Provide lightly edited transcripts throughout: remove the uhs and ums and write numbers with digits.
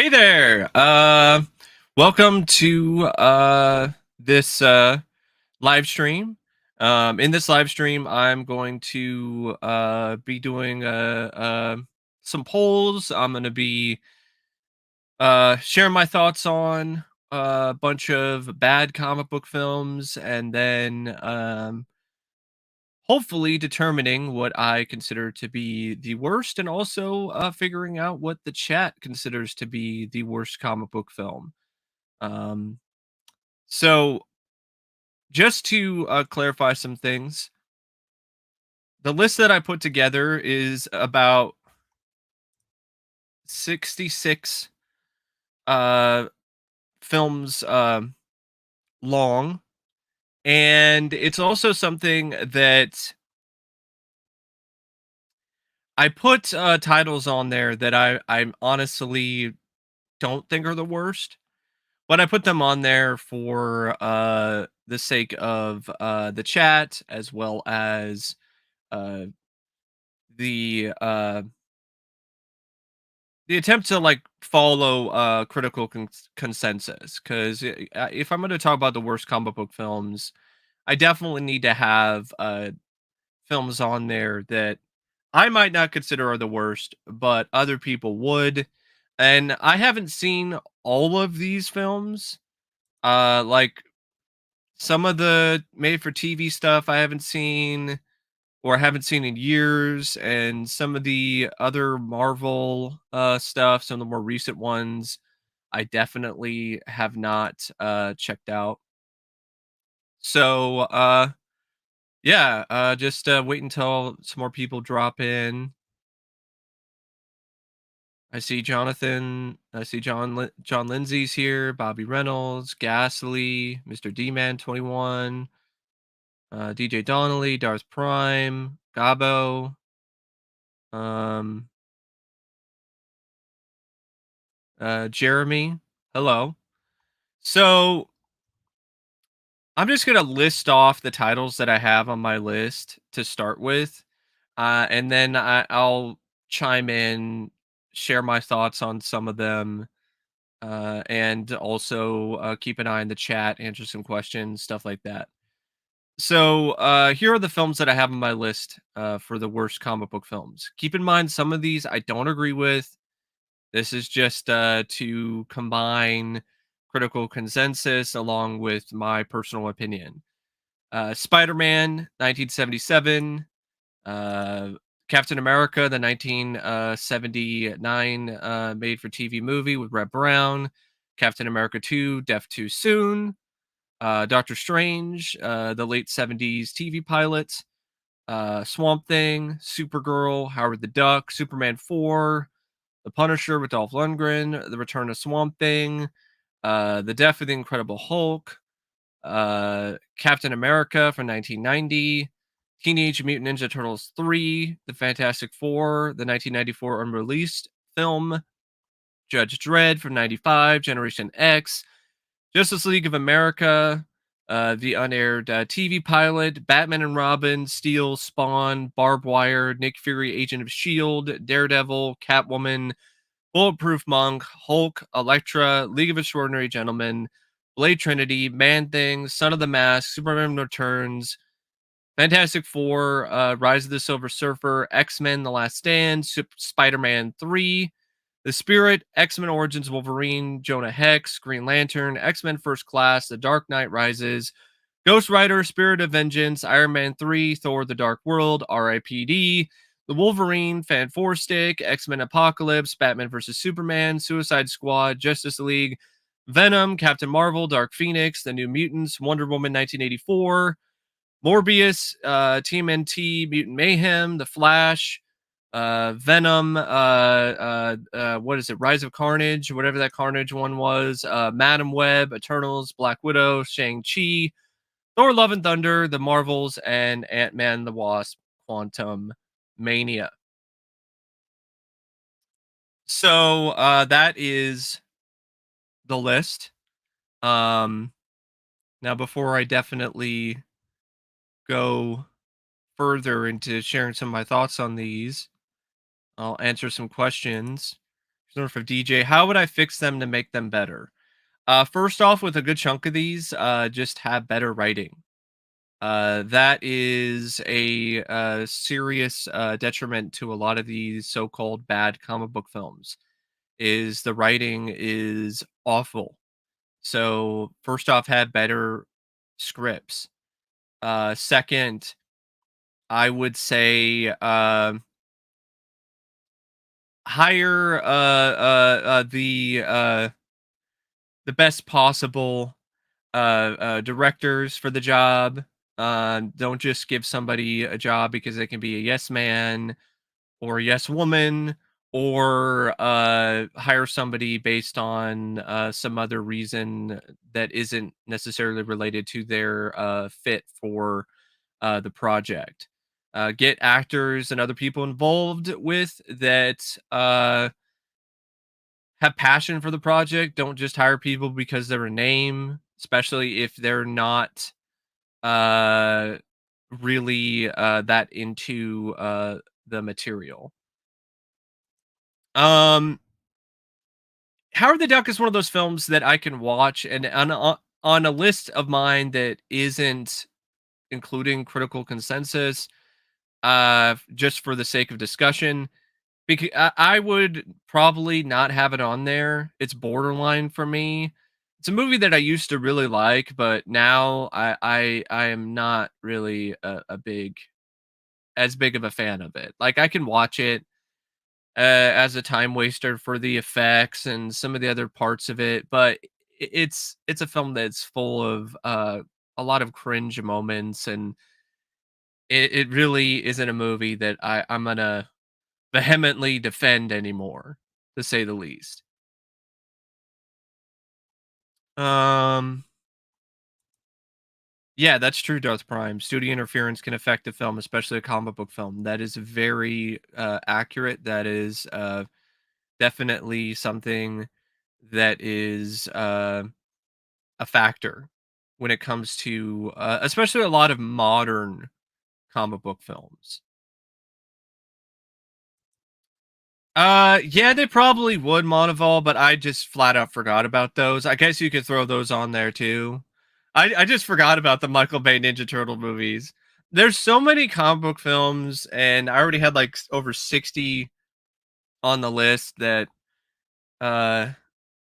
Hey there. Welcome to this live stream. In this live stream, I'm going to be doing some polls. I'm going to be sharing my thoughts on a bunch of bad comic book films, and then hopefully determining what I consider to be the worst, and also figuring out what the chat considers to be the worst comic book film. Um, so just to clarify some things, the list that I put together is about 66 uh, films long, and it's also something that I put titles on there that I honestly don't think are the worst, but I put them on there for the sake of the chat, as well as uh, the uh, the attempt to like follow critical consensus. Because if I'm going to talk about the worst comic book films, I definitely need to have films on there that I might not consider are the worst, but other people would. And I haven't seen all of these films. Like some of the made for TV stuff I haven't seen, or haven't seen in years, and some of the other Marvel stuff, some of the more recent ones, I definitely have not checked out. So yeah, just wait until some more people drop in. I see John Lindsay's here, Bobby Reynolds, Ghastly, Mr. D-Man 21, DJ Donnelly, Darth Prime, Gabo, um, Jeremy. Hello. So I'm just gonna list off the titles that I have on my list to start with, and then I'll chime in, share my thoughts on some of them, and also keep an eye on the chat, answer some questions, stuff like that. So here are the films that I have on my list for the worst comic book films. Keep in mind, some of these I don't agree with. This is just to combine critical consensus along with my personal opinion. Spider-Man, 1977. Uh, Captain America, the 1979 made-for-TV movie with Red Brown. Captain America 2, Death Too Soon. Doctor Strange, the late 70s TV pilot. Swamp Thing, Supergirl, Howard the Duck, Superman 4, The Punisher with Dolph Lundgren, The Return of Swamp Thing, The Death of the Incredible Hulk, Captain America from 1990, Teenage Mutant Ninja Turtles 3, The Fantastic Four, the 1994 unreleased film, Judge Dredd from 95, Generation X, Justice League of America, the unaired TV pilot, Batman and Robin, Steel, Spawn, Barbed Wire, Nick Fury, Agent of S.H.I.E.L.D., Daredevil, Catwoman, Bulletproof Monk, Hulk, Elektra, League of Extraordinary Gentlemen, Blade Trinity, Man Thing, Son of the Mask, Superman Returns, Fantastic Four, Rise of the Silver Surfer, X-Men The Last Stand, Spider-Man 3, The Spirit, X-Men Origins Wolverine, Jonah Hex, Green Lantern, X-Men First Class, The Dark Knight Rises, Ghost Rider, Spirit of Vengeance, Iron Man 3, Thor The Dark World, R.I.P.D., The Wolverine, Fan Four Stick, X-Men Apocalypse, Batman vs. Superman, Suicide Squad, Justice League, Venom, Captain Marvel, Dark Phoenix, The New Mutants, Wonder Woman 1984, Morbius, TMNT, Mutant Mayhem, The Flash, Venom, what is it? Rise of Carnage, whatever that Carnage one was, Madam Web, Eternals, Black Widow, Shang-Chi, Thor Love and Thunder, The Marvels, and Ant-Man the Wasp, Quantum Mania. So that is the list. Um, Now, before I definitely go further into sharing some of my thoughts on these, I'll answer some questions. Sort of DJ. How would I fix them to make them better? First off, with a good chunk of these, just have better writing. That is a serious detriment to a lot of these so-called bad comic book films. Is the writing is awful. So first off, have better scripts. Second, I would say hire the best possible directors for the job. Don't just give somebody a job because they can be a yes man or a yes woman, or hire somebody based on some other reason that isn't necessarily related to their fit for the project. Get actors and other people involved with that have passion for the project. Don't just hire people because they're a name, especially if they're not uh really that into the material. Um Howard the Duck is one of those films that I can watch, and on a list of mine that isn't including critical consensus, just for the sake of discussion, because I would probably not have it on there. It's borderline for me. It's a movie that I used to really like, but now I am not really a big as big of a fan of it. Like I can watch it as a time waster for the effects and some of the other parts of it, but it's a film that's full of a lot of cringe moments, and it really isn't a movie that I'm gonna vehemently defend anymore, to say the least. Um, yeah, that's true, Darth Prime. Studio interference can affect a film, especially a comic book film. That is very accurate. That is definitely something that is a factor when it comes to especially a lot of modern comic book films. Yeah, they probably would Monteval, but I just flat out forgot about those. I guess you could throw those on there too. I just forgot about the Michael Bay Ninja Turtle movies. There's so many comic book films, and I already had like over 60 on the list that uh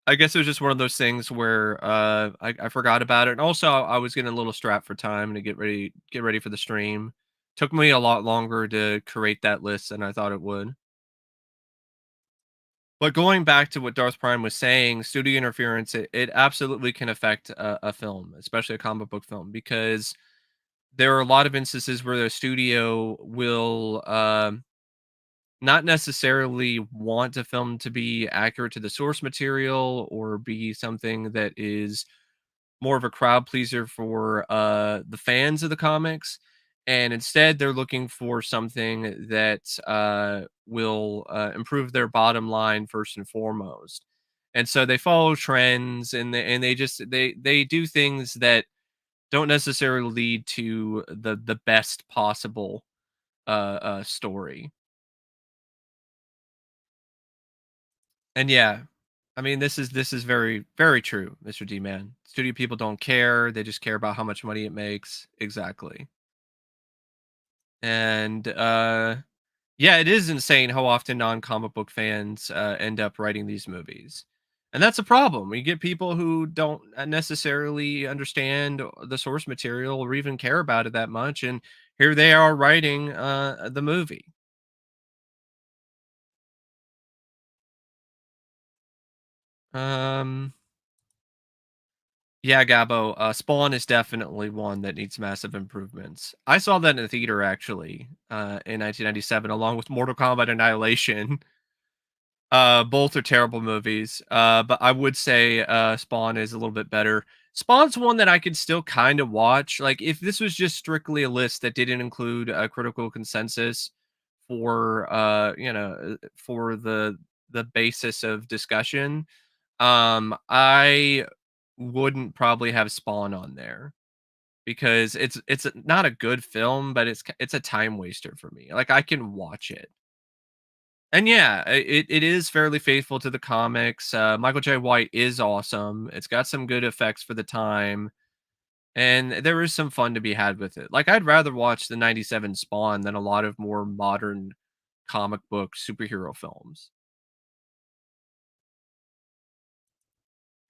I guess it was just one of those things where I forgot about it. And also I was getting a little strapped for time to get ready for the stream. Took me a lot longer to create that list than I thought it would. But going back to what Darth Prime was saying, studio interference, it absolutely can affect a film, especially a comic book film, because there are a lot of instances where the studio will not necessarily want a film to be accurate to the source material or be something that is more of a crowd pleaser for the fans of the comics, and instead they're looking for something that will improve their bottom line first and foremost. And so they follow trends, and they just they do things that don't necessarily lead to the best possible story. And yeah, I mean, this is very true, Mr. D man. Studio people don't care. They just care about how much money it makes. Exactly. And yeah, it is insane how often non-comic book fans end up writing these movies. And that's a problem. We get people who don't necessarily understand the source material or even care about it that much, and here they are writing the movie. Um Yeah, Gabo, Spawn is definitely one that needs massive improvements. I saw that in the theater actually, in 1997 along with Mortal Kombat Annihilation. Both are terrible movies, but I would say, Spawn is a little bit better. Spawn's one that I could still kind of watch. Like, if this was just strictly a list that didn't include a critical consensus for, for the basis of discussion, I wouldn't probably have Spawn on there because not a good film, but it's a time waster for me. Like I can watch it. And yeah, it is fairly faithful to the comics. Michael J. White is awesome. It's got some good effects for the time, and there is some fun to be had with it. Like, I'd rather watch the '97 Spawn than a lot of more modern comic book superhero films.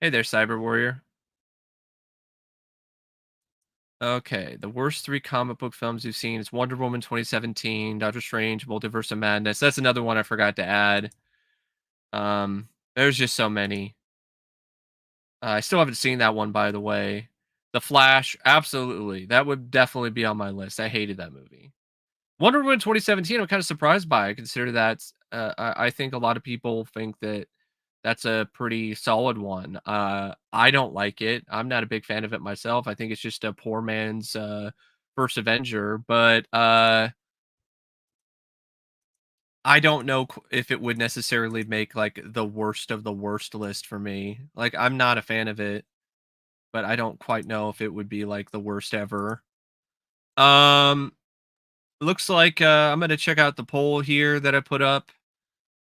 Hey there, Cyber Warrior. Okay, the worst 3 comic book films you've seen is Wonder Woman 2017, Doctor Strange, Multiverse of Madness. That's another one I forgot to add. There's just so many. I still haven't seen that one, by the way. The Flash, absolutely. That would definitely be on my list. I hated that movie. Wonder Woman 2017, I'm kind of surprised by. I consider that, I think a lot of people think that that's a pretty solid one. I don't like it. I'm not a big fan of it myself. I think it's just a poor man's first Avenger, but I don't know if it would necessarily make like the worst of the worst list for me. Like, I'm not a fan of it, but I don't quite know if it would be like the worst ever. Um, looks like I'm gonna check out the poll here that I put up.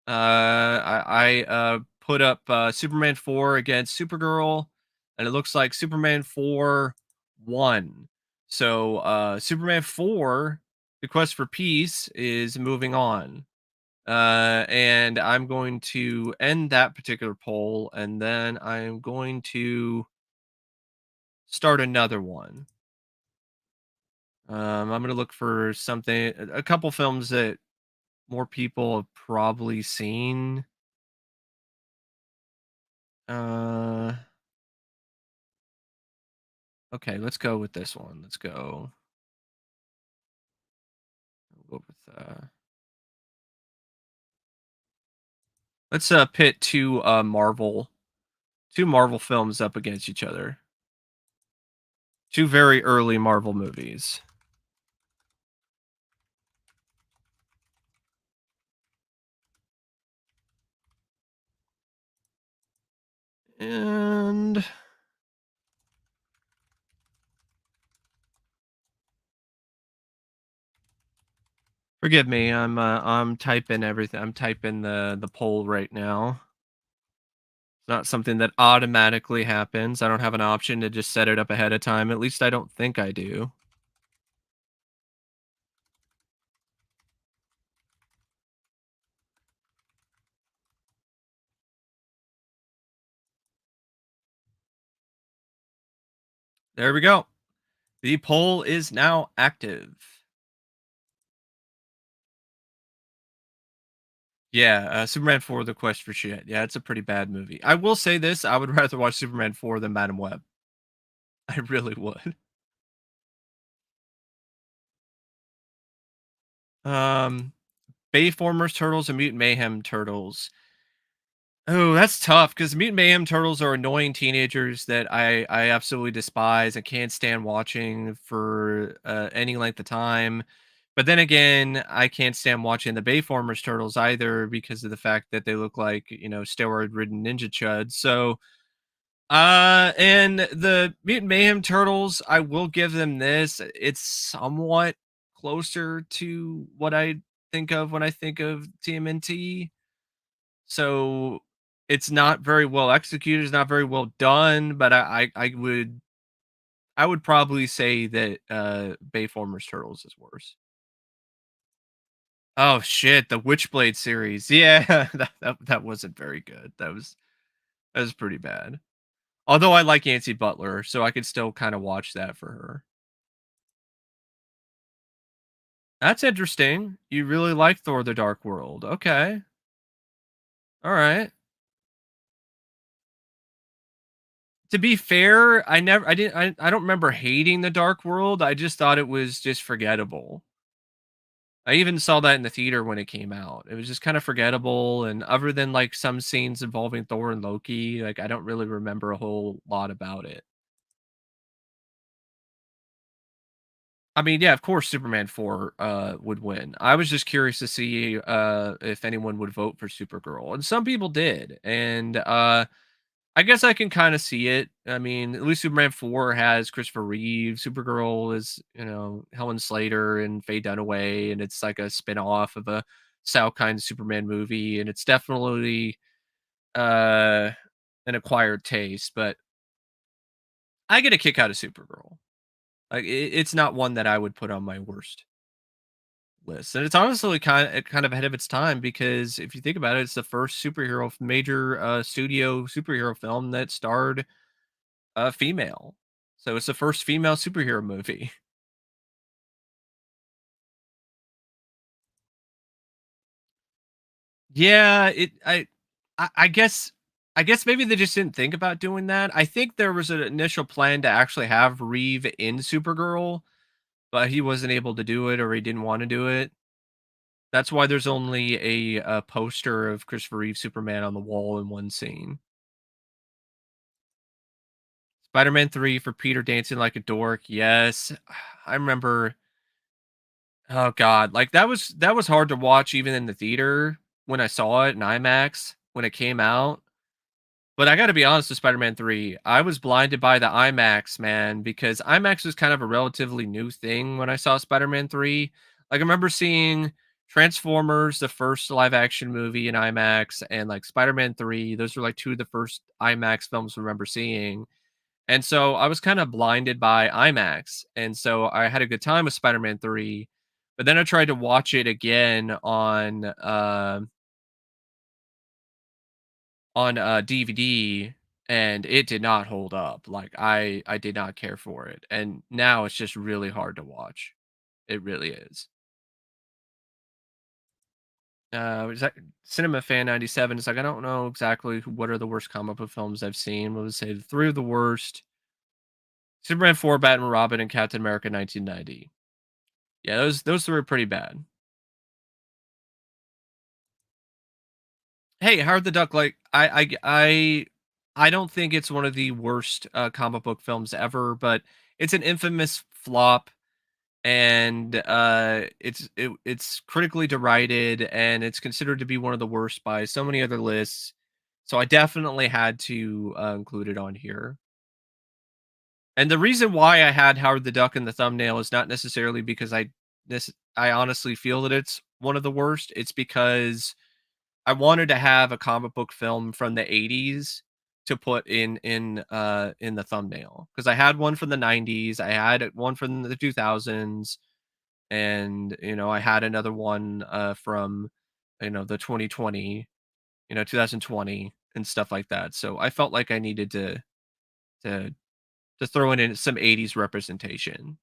I put up Superman 4 against Supergirl, and it looks like Superman 4 won. So Superman 4, The Quest for Peace, is moving on. And I'm going to end that particular poll, and then I'm going to start another one. I'm gonna look for something, a couple films that more people have probably seen. Uh, okay, let's go with this one. We'll go with let's pit two Marvel films up against each other. Two very early Marvel movies. And forgive me, I'm typing everything. I'm typing the poll right now. It's not something that automatically happens. I don't have an option to just set it up ahead of time. At least I don't think I do. There we go. The poll is now active. Yeah, Superman 4: The Quest for Shit. Yeah, it's a pretty bad movie. I will say this, I would rather watch Superman 4 than Madam Web. I really would. Um, Bayformers Turtles and Mutant Mayhem Turtles. Oh, that's tough because Mutant Mayhem Turtles are annoying teenagers that I absolutely despise and can't stand watching for any length of time. But then again, I can't stand watching the Bayformers Turtles either because of the fact that they look like, steroid-ridden ninja chuds. So, and the Mutant Mayhem Turtles, I will give them this. It's somewhat closer to what I think of when I think of TMNT. So it's not very well executed, it's not very well done, but I would probably say that Bayformers Turtles is worse. Oh shit, the Witchblade series. Yeah, that wasn't very good. That was pretty bad. Although I like Yancy Butler, so I could still kind of watch that for her. That's interesting. You really like Thor: The Dark World. Okay. All right. To be fair, I don't remember hating The Dark World. I just thought it was just forgettable. I even saw that in the theater when it came out. It was just kind of forgettable, and other than like some scenes involving Thor and Loki, like I don't really remember a whole lot about it. I mean, yeah, of course Superman 4 would win. I was just curious to see if anyone would vote for Supergirl. And some people did. And I guess I can kind of see it. I mean, at least Superman 4 has Christopher Reeve. Supergirl is, Helen Slater and Faye Dunaway, and it's like a spin-off of a Sal Kind's Superman movie, and it's definitely uh, an acquired taste. But I get a kick out of Supergirl. Like it's not one that I would put on my worst list, and it's honestly kind of ahead of its time because if you think about it, it's the first major studio superhero film that starred a female. So it's the first female superhero movie. Yeah, I guess maybe they just didn't think about doing that. I think there was an initial plan to actually have Reeve in Supergirl, but he wasn't able to do it or he didn't want to do it. That's why there's only a poster of Christopher Reeve Superman on the wall in one scene. Spider-Man 3 for Peter dancing like a dork. Yes. I remember, oh god, like that was hard to watch even in the theater when I saw it in IMAX when it came out. But I gotta be honest with Spider-Man 3, I was blinded by the IMAX, man, because IMAX was kind of a relatively new thing when I saw Spider-Man 3. Like, I remember seeing Transformers, the first live action movie in IMAX, and, like, Spider-Man 3. Those were, like, 2 of the first IMAX films I remember seeing. And so I was kinda blinded by IMAX, and so I had a good time with Spider-Man 3, but then I tried to watch it again on DVD, and it did not hold up. Like, I did not care for it, and now it's just really hard to watch. It really is. Was that Cinema Fan 97 is like, I don't know exactly what are the worst comic book films I've seen. What would say the 3 of the worst? Superman 4, Batman Robin, and Captain America 1990. Yeah, those 3 were pretty bad. Hey, Howard the Duck, like, I don't think it's one of the worst, comic book films ever, but it's an infamous flop, and it's critically derided, and it's considered to be one of the worst by so many other lists. So I definitely had to include it on here. And the reason why I had Howard the Duck in the thumbnail is not necessarily because I honestly feel that it's one of the worst. It's because I wanted to have a comic book film from the '80s to put in the thumbnail because I had one from the '90s, I had one from the 2000s, and I had another one from the 2020, 2020 and stuff like that. So I felt like I needed to to throw in some '80s representation.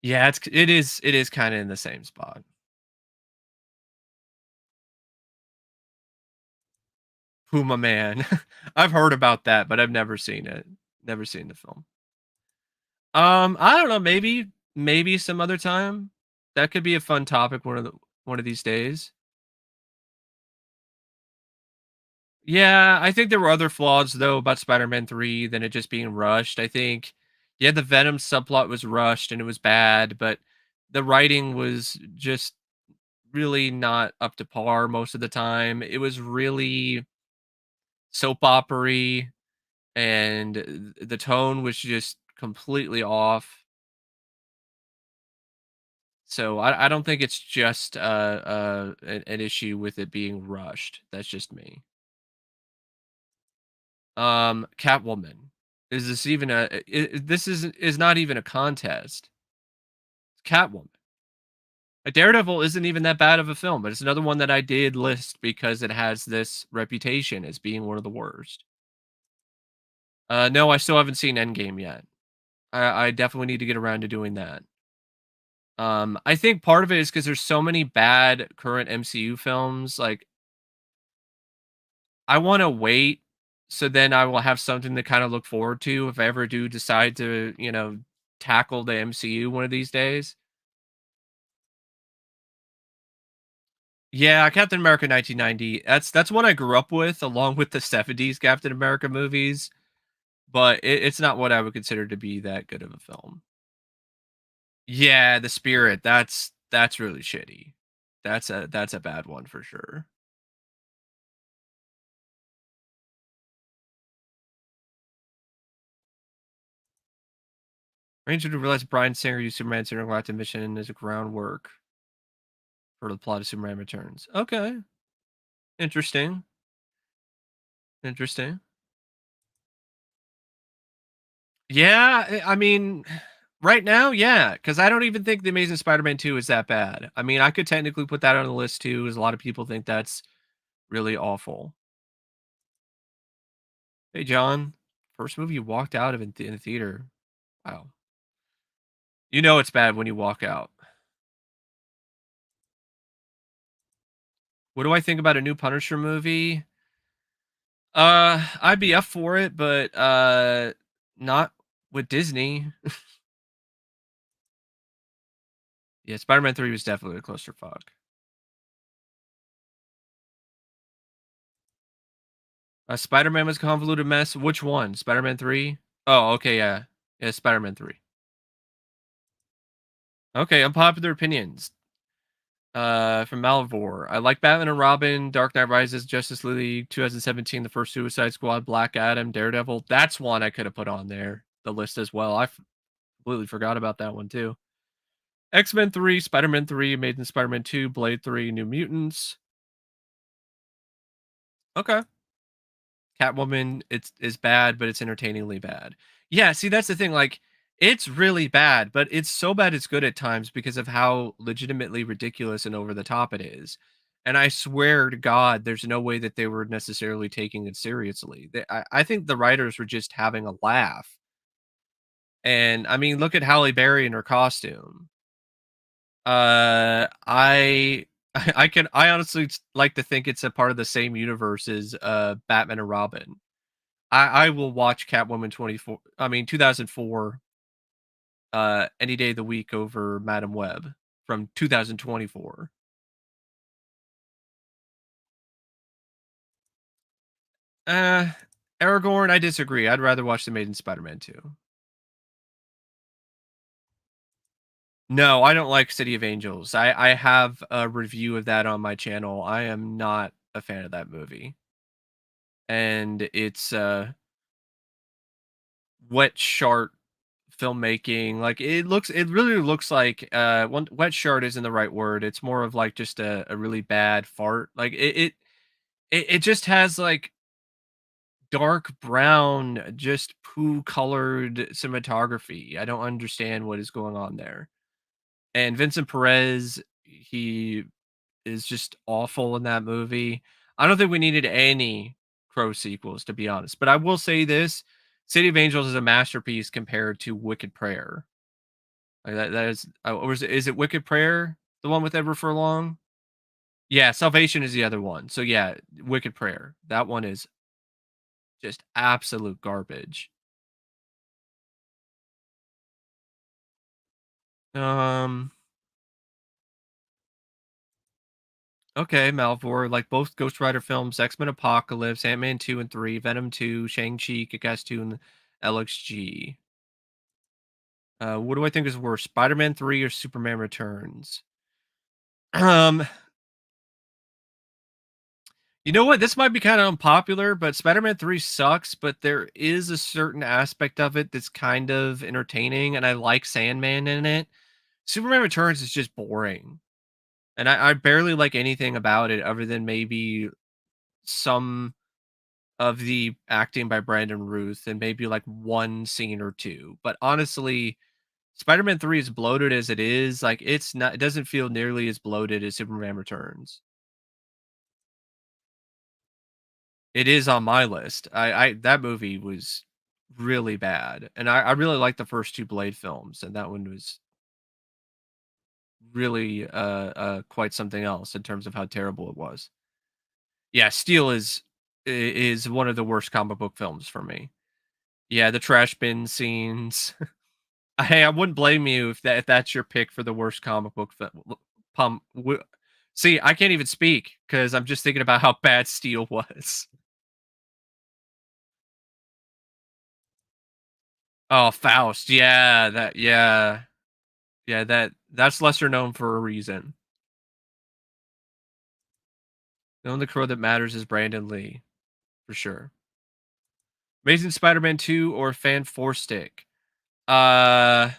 Yeah, it is kind of in the same spot. Puma Man. I've heard about that, but I've never seen it. Never seen the film. I don't know, maybe some other time. That could be a fun topic one of these days. Yeah, I think there were other flaws though about Spider-Man 3 than it just being rushed. I think yeah, the Venom subplot was rushed and it was bad, but the writing was just really not up to par most of the time. It was really soap opery and the tone was just completely off. So I don't think it's just an issue with it being rushed. That's just me. Catwoman. Is this even this is not even a contest. It's Catwoman. Daredevil isn't even that bad of a film, but it's another one that I did list because it has this reputation as being one of the worst. No, I still haven't seen Endgame yet. I definitely need to get around to doing that. I think part of it is because there's so many bad current MCU films. Like, I want to wait so then I will have something to kind of look forward to if I ever do decide to, tackle the MCU one of these days. Yeah, Captain America 1990. That's one I grew up with along with the '70s Captain America movies, but it's not what I would consider to be that good of a film. Yeah, The Spirit. That's really shitty. That's a bad one for sure. Ranger to realize Bryan Singer used Superman's intergalactic mission as a groundwork for the plot of Superman Returns. Okay, interesting. Interesting. Yeah, I mean, right now, yeah, because I don't even think The Amazing Spider-Man 2 is that bad. I mean, I could technically put that on the list too, as a lot of people think that's really awful. Hey, John, first movie you walked out of in the theater. Wow. You know it's bad when you walk out. What do I think about a new Punisher movie? I'd be up for it, but not with Disney. Yeah, Spider-Man 3 was definitely a clusterfuck. Spider-Man was a convoluted mess. Which one? Spider-Man 3? Oh, okay, yeah. Yeah, Spider-Man 3. Okay, unpopular opinions. From Malvor. I like Batman and Robin, Dark Knight Rises, Justice League, 2017, The First Suicide Squad, Black Adam, Daredevil. That's one I could have put on there, the list as well. Completely forgot about that one too. X-Men 3, Spider-Man 3, Amazing Spider-Man 2, Blade 3, New Mutants. Okay. Catwoman, it's is bad, but it's entertainingly bad. Yeah, see, that's the thing. Like, it's really bad, but it's so bad it's good at times because of how legitimately ridiculous and over the top it is. And I swear to God, there's no way that they were necessarily taking it seriously. I think the writers were just having a laugh. And I mean, look at Halle Berry in her costume. I I honestly like to think it's a part of the same universe as Batman and Robin. I will watch Catwoman 2004 any day of the week over Madam Web from 2024. Uh Aragorn, I disagree. I'd rather watch The Amazing Spider-Man 2. No, I don't like City of Angels. I have a review of that on my channel. I am not a fan of that movie. And it's wet shark filmmaking. Like it really looks like one wet shark isn't the right word. It's more of like just a really bad fart. Like it just has like dark brown, just poo colored cinematography. I don't understand what is going on there. And Vincent Perez, he is just awful in that movie. I don't think we needed any Crow sequels, to be honest. But I will say this: City of Angels is a masterpiece compared to Wicked Prayer. Like that is, or is it Wicked Prayer, the one with Ever Furlong? Yeah, Salvation is the other one. So yeah, Wicked Prayer. That one is just absolute garbage. Um, okay, Malvor, like both Ghost Rider films, X-Men Apocalypse, Ant-Man 2 and 3, Venom 2, Shang-Chi, Kick-Ass 2, and LXG. What do I think is worse, Spider-Man 3 or Superman Returns? Um, you know what? This might be kind of unpopular, but Spider-Man 3 sucks, but there is a certain aspect of it that's kind of entertaining, and I like Sandman in it. Superman Returns is just boring. And I barely like anything about it other than maybe some of the acting by Brandon Ruth and maybe like one scene or two. But honestly, Spider-Man 3 is bloated as it is. Like it's not it doesn't feel nearly as bloated as Superman Returns. It is on my list. I that movie was really bad. And I really like the first two Blade films, and that one was really quite something else in terms of how terrible it was. Yeah, Steel is one of the worst comic book films for me. Yeah, the trash bin scenes. Hey, I wouldn't blame you if that's your pick for the worst comic book film. See, I can't even speak because I'm just thinking about how bad Steel was. Oh, Faust. Yeah, that's lesser known for a reason. The only crow that matters is Brandon Lee, for sure. Amazing Spider-Man 2 or Fan 4 Stick. Uh,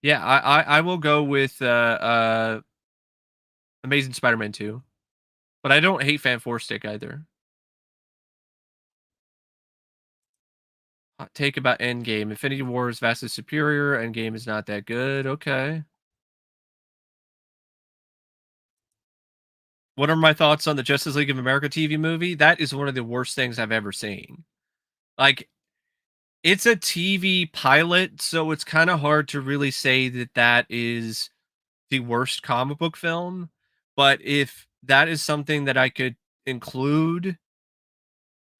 yeah, I will go with Amazing Spider-Man 2, but I don't hate Fan Four Stick either. Hot take about Endgame: Infinity War is vastly superior. Endgame is not that good. Okay. What are my thoughts on the Justice League of America TV movie? That is one of the worst things I've ever seen. Like, it's a TV pilot, so it's kind of hard to really say that that is the worst comic book film. But if that is something that I could include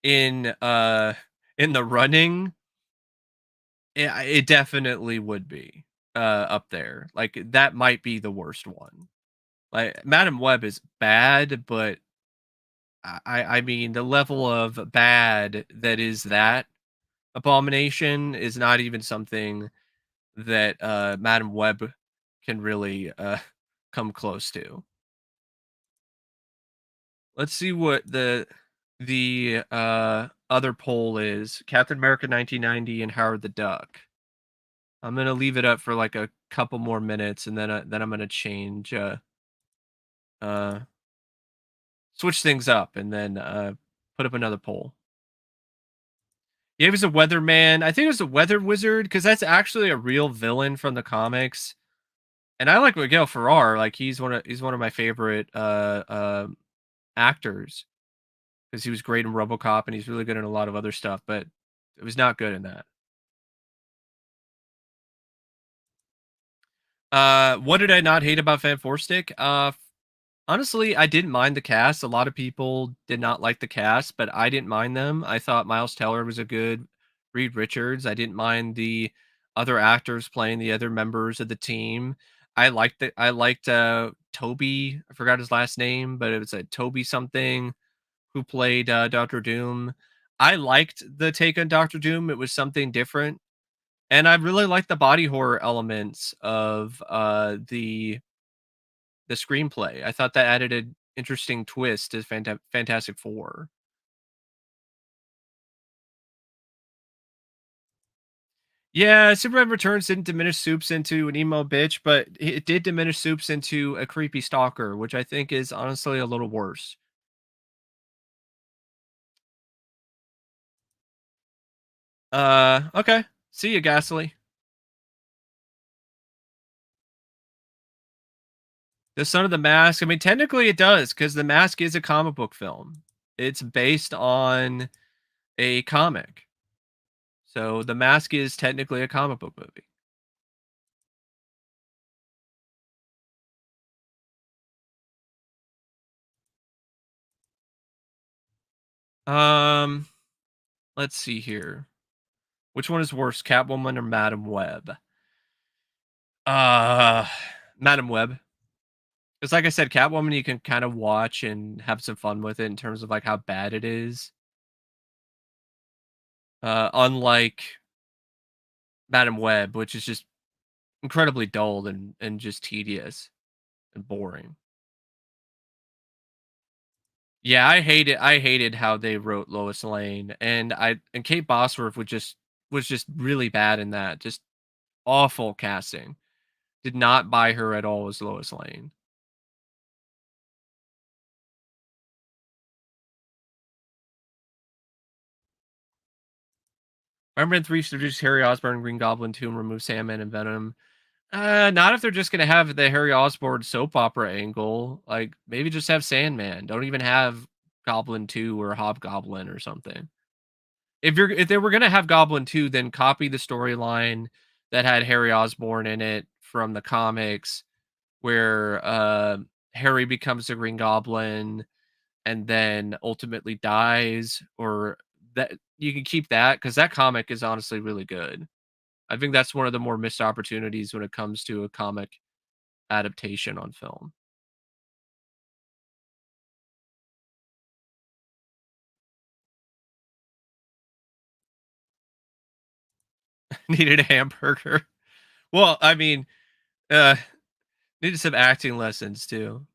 in the running, it definitely would be up there. Like that might be the worst one. Like Madam Web is bad, but I mean the level of bad that is that Abomination is not even something that Madam Web can really come close to. Let's see what the other poll is. Captain America 1990 and Howard the Duck. I'm gonna leave it up for like a couple more minutes, and then I'm gonna change uh switch things up, and then put up another poll. Yeah, he was a weatherman. I think it was a weather wizard because that's actually a real villain from the comics. And I like Miguel Ferrar. Like he's one of my favorite actors because he was great in RoboCop and he's really good in a lot of other stuff. But it was not good in that. What did I not hate about Fan Four Stick? Honestly, I didn't mind the cast. A lot of people did not like the cast, but I didn't mind them. I thought Miles Teller was a good Reed Richards. I didn't mind the other actors playing the other members of the team. I liked Toby. I forgot his last name, but it was a Toby something who played Doctor Doom. I liked the take on Doctor Doom. It was something different. And I really liked the body horror elements of the screenplay. I thought that added an interesting twist to Fantastic Four. Yeah, Superman Returns didn't diminish Soups into an emo bitch, but it did diminish Soups into a creepy stalker, which I think is honestly a little worse. Okay. See you, Ghastly. The Son of the Mask. I mean, technically it does, because The Mask is a comic book film. It's based on a comic. So The Mask is technically a comic book movie. Um, let's see here. Which one is worse, Catwoman or Madam Web? Uh, Madam Web. It's like I said, Catwoman you can kind of watch and have some fun with it in terms of like how bad it is. Unlike Madam Web, which is just incredibly dull and just tedious and boring. Yeah, I hated how they wrote Lois Lane, and Kate Bosworth was just really bad in that. Just awful casting. Did not buy her at all as Lois Lane. Iron Man 3 should introduce Harry Osborn, Green Goblin 2, and remove Sandman and Venom. Not if they're just gonna have the Harry Osborn soap opera angle. Like maybe just have Sandman. Don't even have Goblin 2 or Hobgoblin or something. If they were gonna have Goblin 2, then copy the storyline that had Harry Osborn in it from the comics, where Harry becomes the Green Goblin and then ultimately dies, or that you can keep that because that comic is honestly really good. I think that's one of the more missed opportunities when it comes to a comic adaptation on film. Needed a hamburger. Well, I mean, uh, needed some acting lessons too.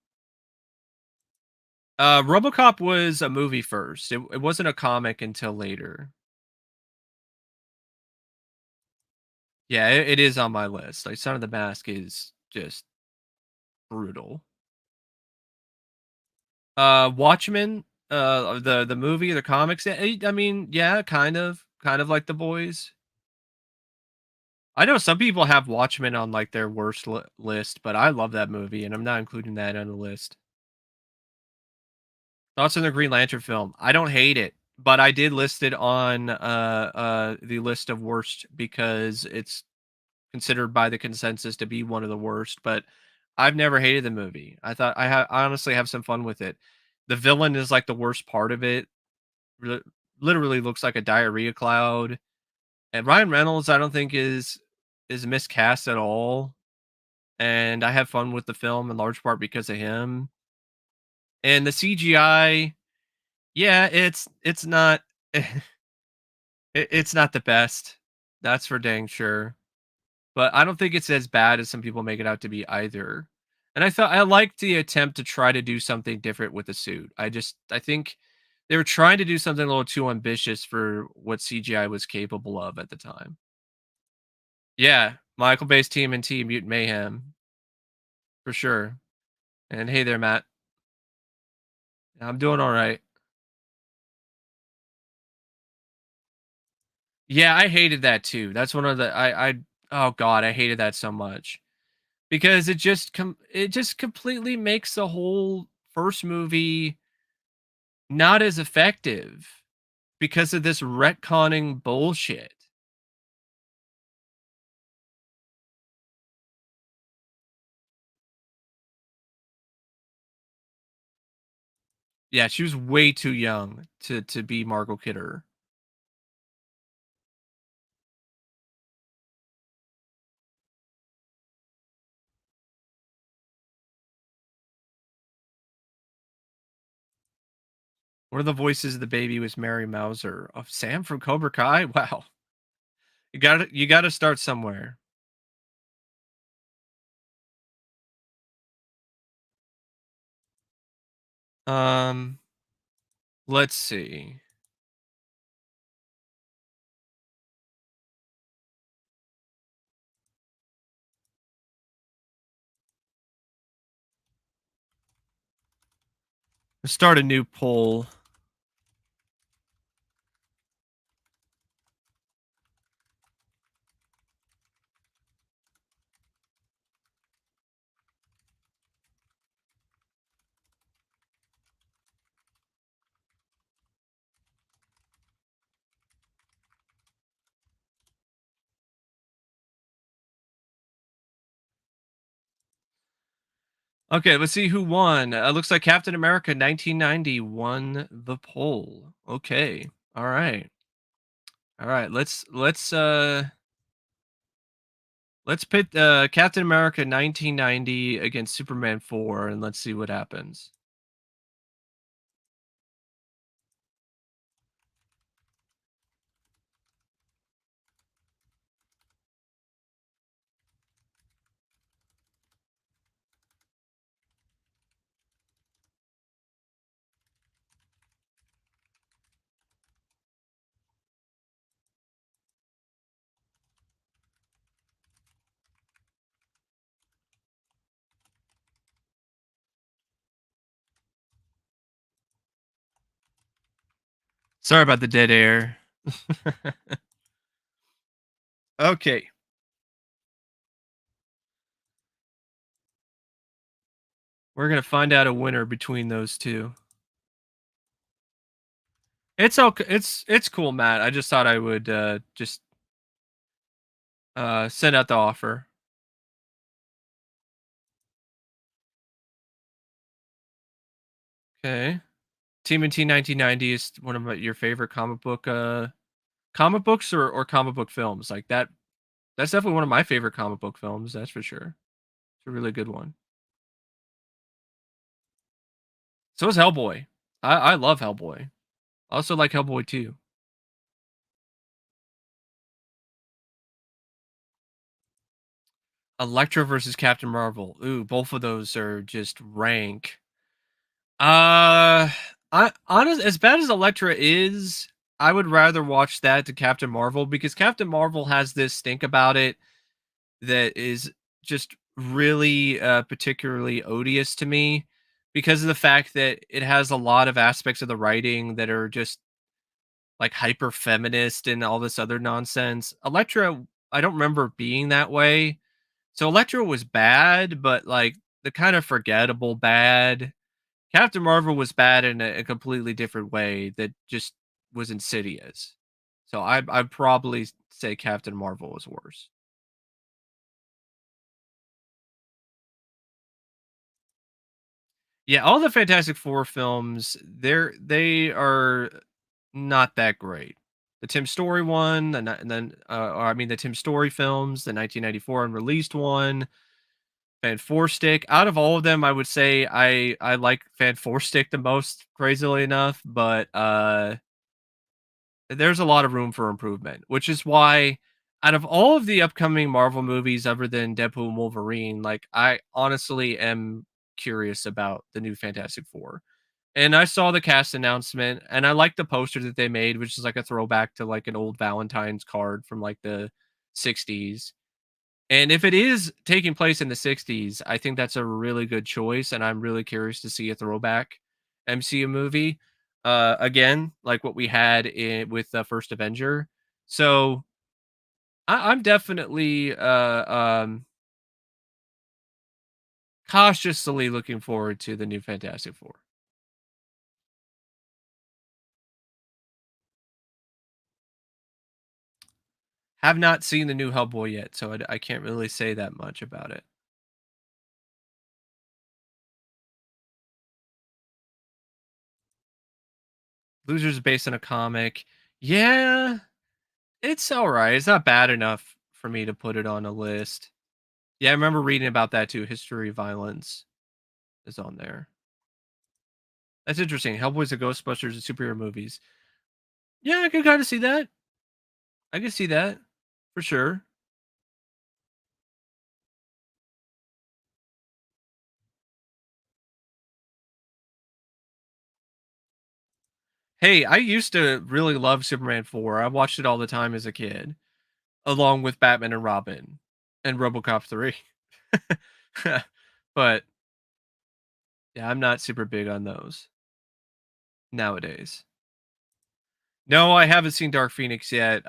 RoboCop was a movie first. It wasn't a comic until later. Yeah, it is on my list. Like, Son of the Mask is just brutal. Watchmen, the movie, the comics, I mean, yeah, kind of like The Boys. I know some people have Watchmen on, like, their worst list, but I love that movie, and I'm not including that on the list. Thoughts on the Green Lantern film? I don't hate it, but I did list it on, the list of worst because it's considered by the consensus to be one of the worst, but I've never hated the movie. I honestly have some fun with it. The villain is, like, the worst part of it. Re Literally looks like a diarrhea cloud, and Ryan Reynolds, I don't think is miscast at all, and I have fun with the film in large part because of him. And the CGI, yeah, it's not it's not the best. That's for dang sure. But I don't think it's as bad as some people make it out to be either. And I liked the attempt to try to do something different with the suit. I think they were trying to do something a little too ambitious for what CGI was capable of at the time. Yeah, Michael Bay's Team and T Mutant Mayhem for sure. And hey there, Matt. I'm doing all right. Yeah, I hated that too. That's one of the I oh god, I hated that so much because it just completely makes the whole first movie not as effective because of this retconning bullshit. Yeah, she was way too young to be Margot Kidder. One of the voices of the baby was Mary Mauser. Of Sam from Cobra Kai? Wow. You gotta start somewhere. Um, let's see. Let's start a new poll. Okay, let's see who won. Looks like Captain America 1990 won the poll. Okay. All right. All right. Let's pit Captain America 1990 against Superman 4 and let's see what happens. Sorry about the dead air. Okay. We're going to find out a winner between those two. It's okay. It's cool, Matt. I just thought I would just send out the offer. Okay. TMNT 1990 is one of your favorite comic books or comic book films. Like that's definitely one of my favorite comic book films, that's for sure. It's a really good one. So is Hellboy. I love Hellboy. I also like Hellboy 2. Electro versus Captain Marvel. Ooh, both of those are just rank. I honest as bad as Elektra is, I would rather watch that to Captain Marvel because Captain Marvel has this stink about it that is just really, particularly odious to me because of the fact that it has a lot of aspects of the writing that are just, like, hyper feminist and all this other nonsense. Elektra, I don't remember being that way. So Elektra was bad, but, like, the kind of forgettable bad. Captain Marvel was bad in a completely different way that just was insidious. So I'd probably say Captain Marvel is worse. Yeah, all the Fantastic Four films, they are not that great. The Tim Story one, and then, or I mean, the Tim Story films, the 1994 unreleased one, Fan Four Stick. Out of all of them, I would say I like Fan Four Stick the most, crazily enough. But there's a lot of room for improvement, which is why, out of all of the upcoming Marvel movies, other than Deadpool and Wolverine, like I honestly am curious about the new Fantastic Four. And I saw the cast announcement and I like the poster that they made, which is like a throwback to like an old Valentine's card from like the 60s. And if it is taking place in the 60s, I think that's a really good choice. And I'm really curious to see a throwback MCU movie. Again, like what we had with the first Avenger. So I'm definitely cautiously looking forward to the new Fantastic Four. Have not seen the new Hellboy yet, so I can't really say that much about it. Losers is based on a comic. Yeah, it's alright. It's not bad enough for me to put it on a list. Yeah, I remember reading about that too. History of Violence is on there. That's interesting. Hellboy's the Ghostbusters and superhero movies. Yeah, I can kind of see that. I can see that for sure. Hey, I used to really love Superman 4. I watched it all the time as a kid, along with Batman and Robin and RoboCop 3. But yeah, I'm not super big on those nowadays. No, I haven't seen Dark Phoenix yet.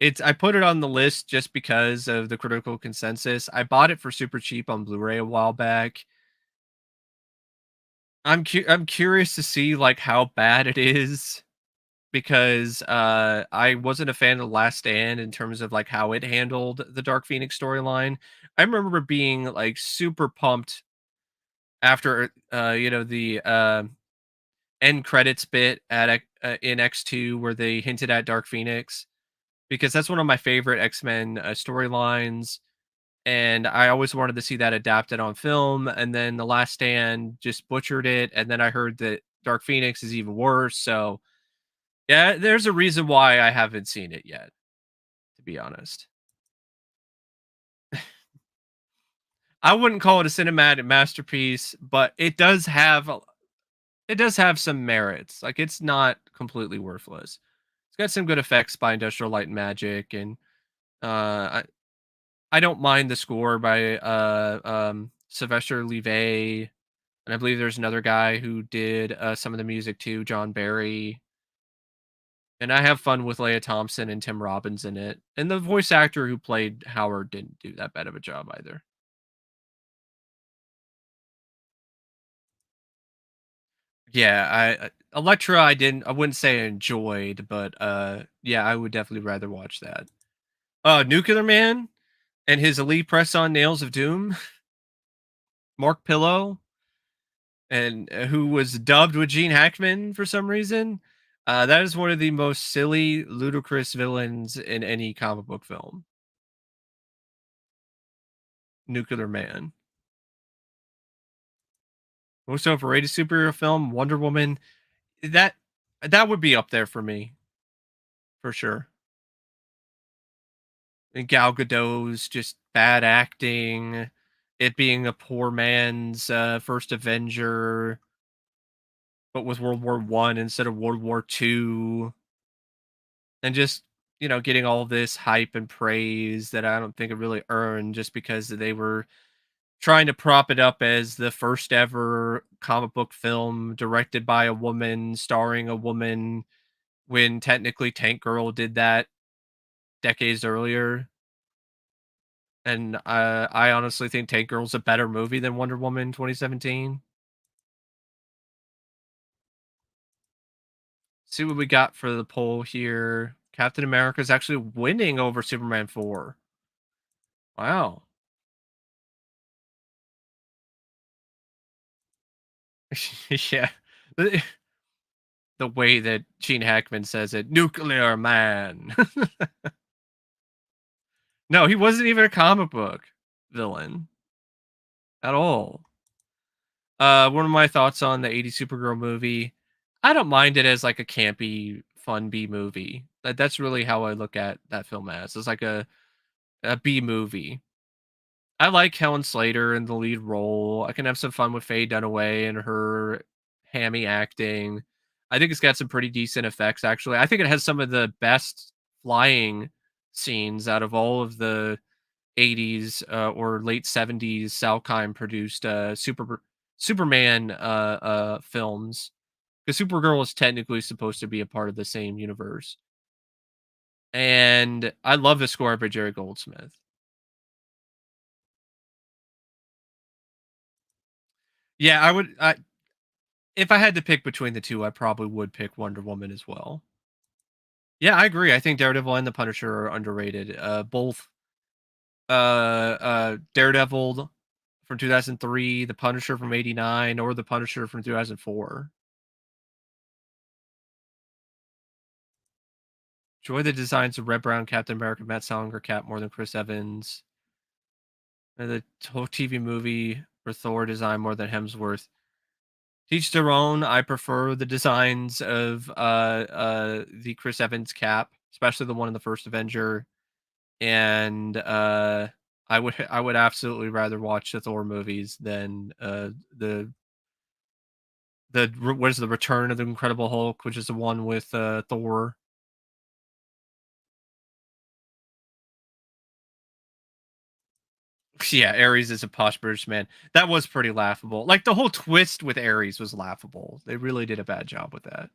It's I put it on the list just because of the critical consensus. I bought it for super cheap on Blu-ray a while back. I'm curious to see like how bad it is because I wasn't a fan of The Last Stand in terms of like how it handled the Dark Phoenix storyline. I remember being like super pumped after the end credits bit in X2 where they hinted at Dark Phoenix because that's one of my favorite X-Men storylines and I always wanted to see that adapted on film and then The Last Stand just butchered it and then I heard that Dark Phoenix is even worse. So, yeah, there's a reason why I haven't seen it yet, to be honest. I wouldn't call it a cinematic masterpiece, but it does have some merits. Like it's not completely worthless. It's got some good effects by Industrial Light and Magic, and I don't mind the score by Sylvester Levay, and I believe there's another guy who did some of the music too, John Barry. And I have fun with Leah Thompson and Tim Robbins in it, and the voice actor who played Howard didn't do that bad of a job either. Yeah, Elektra, I wouldn't say I enjoyed, but yeah, I would definitely rather watch that. Nuclear Man and his elite press on Nails of Doom, Mark Pillow, and who was dubbed with Gene Hackman for some reason. That is one of the most silly, ludicrous villains in any comic book film. Nuclear Man. Most overrated superhero film, Wonder Woman. That that would be up there for me for sure. And Gal Gadot's just bad acting, it being a poor man's first Avenger. but with World War One instead of World War Two, and just getting all this hype and praise that I don't think it really earned, just because they were trying to prop it up as the first ever comic book film directed by a woman, starring a woman, when technically Tank Girl did that decades earlier. And I honestly think Tank Girl's a better movie than Wonder Woman 2017. See what we got for the poll here. Captain America is actually winning over Superman 4. Wow. Yeah. The the way that Gene Hackman says it, nuclear man. No, he wasn't even a comic book villain at all. One of my thoughts on the 80s Supergirl movie, I don't mind it as like a campy, fun B movie. That's really how I look at that film as. It's like a B movie. I like Helen Slater in the lead role. I can have some fun with Faye Dunaway and her hammy acting. I think it's got some pretty decent effects, actually. I think it has some of the best flying scenes out of all of the 80s or late 70s Salkheim produced Superman films. Because Supergirl is technically supposed to be a part of the same universe. And I love the score by Jerry Goldsmith. Yeah, if I had to pick between the two, I probably would pick Wonder Woman as well. Yeah, I agree. I think Daredevil and the Punisher are underrated. Both Daredevil from 2003, the Punisher from 89, or the Punisher from 2004. Enjoy the designs of Red Brown, Captain America, Matt Salinger, Cap more than Chris Evans. And the whole TV movie for Thor design more than Hemsworth. Teach their own. I prefer the designs of the Chris Evans Cap, especially the one in the first Avenger. And I would absolutely rather watch the Thor movies than what is the Return of the Incredible Hulk, which is the one with Thor. Yeah, Ares is a posh British man. That was pretty laughable. Like the whole twist with Ares was laughable. They really did a bad job with that.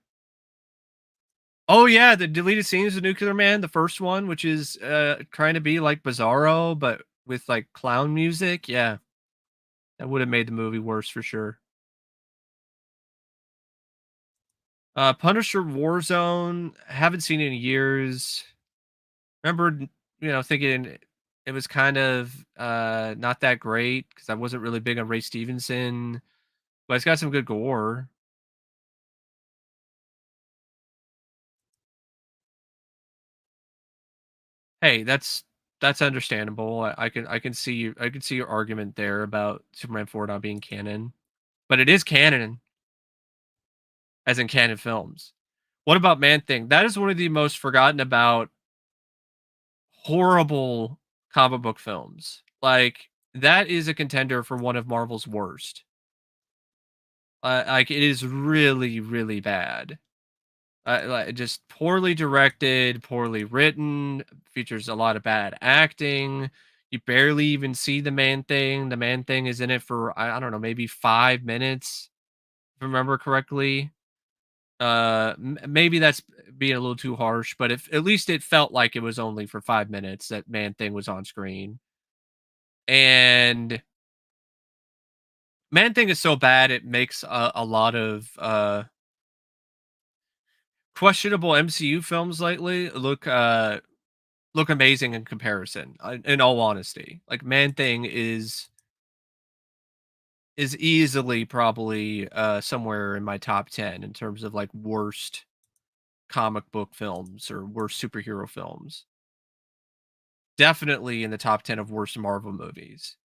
Oh yeah, the deleted scenes of Nuclear Man, the first one, which is trying to be like Bizarro, but with like clown music. Yeah, that would have made the movie worse for sure. Punisher Warzone, haven't seen it in years. Remember, thinking it was kind of not that great because I wasn't really big on Ray Stevenson, but it's got some good gore. Hey, that's understandable. I can see your argument there about Superman 4 not being canon, but it is canon, as in canon films. What about Man Thing? That is one of the most forgotten about horrible comic book films. Like that is a contender for one of Marvel's worst. Like it is really, really bad. Like just poorly directed, poorly written, features a lot of bad acting. You barely even see the Man Thing. The Man Thing is in it for I don't know, maybe 5 minutes, if I remember correctly. Maybe that's being a little too harsh, but if at least it felt like it was only for 5 minutes that Man Thing was on screen. And Man Thing is so bad it makes a lot of questionable MCU films lately look amazing in comparison. In all honesty, like Man Thing is easily probably somewhere in my top 10 in terms of like worst comic book films or worst superhero films. Definitely in the top 10 of worst Marvel movies.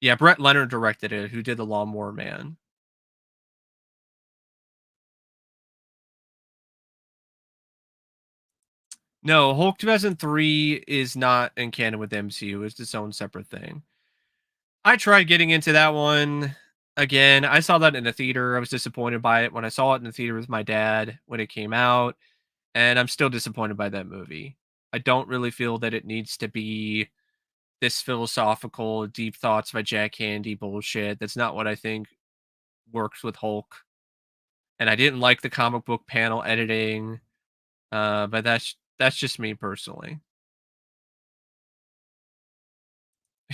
Yeah, Brett Leonard directed it, who did The Lawnmower Man. No, Hulk 2003 is not in canon with the MCU. It's its own separate thing. I tried getting into that one. Again, I saw that in the theater. I was disappointed by it when I saw it in the theater with my dad when it came out, and I'm still disappointed by that movie. I don't really feel that it needs to be this philosophical, deep thoughts by Jack Handy bullshit. That's not what I think works with Hulk. And I didn't like the comic book panel editing, but that's just me personally.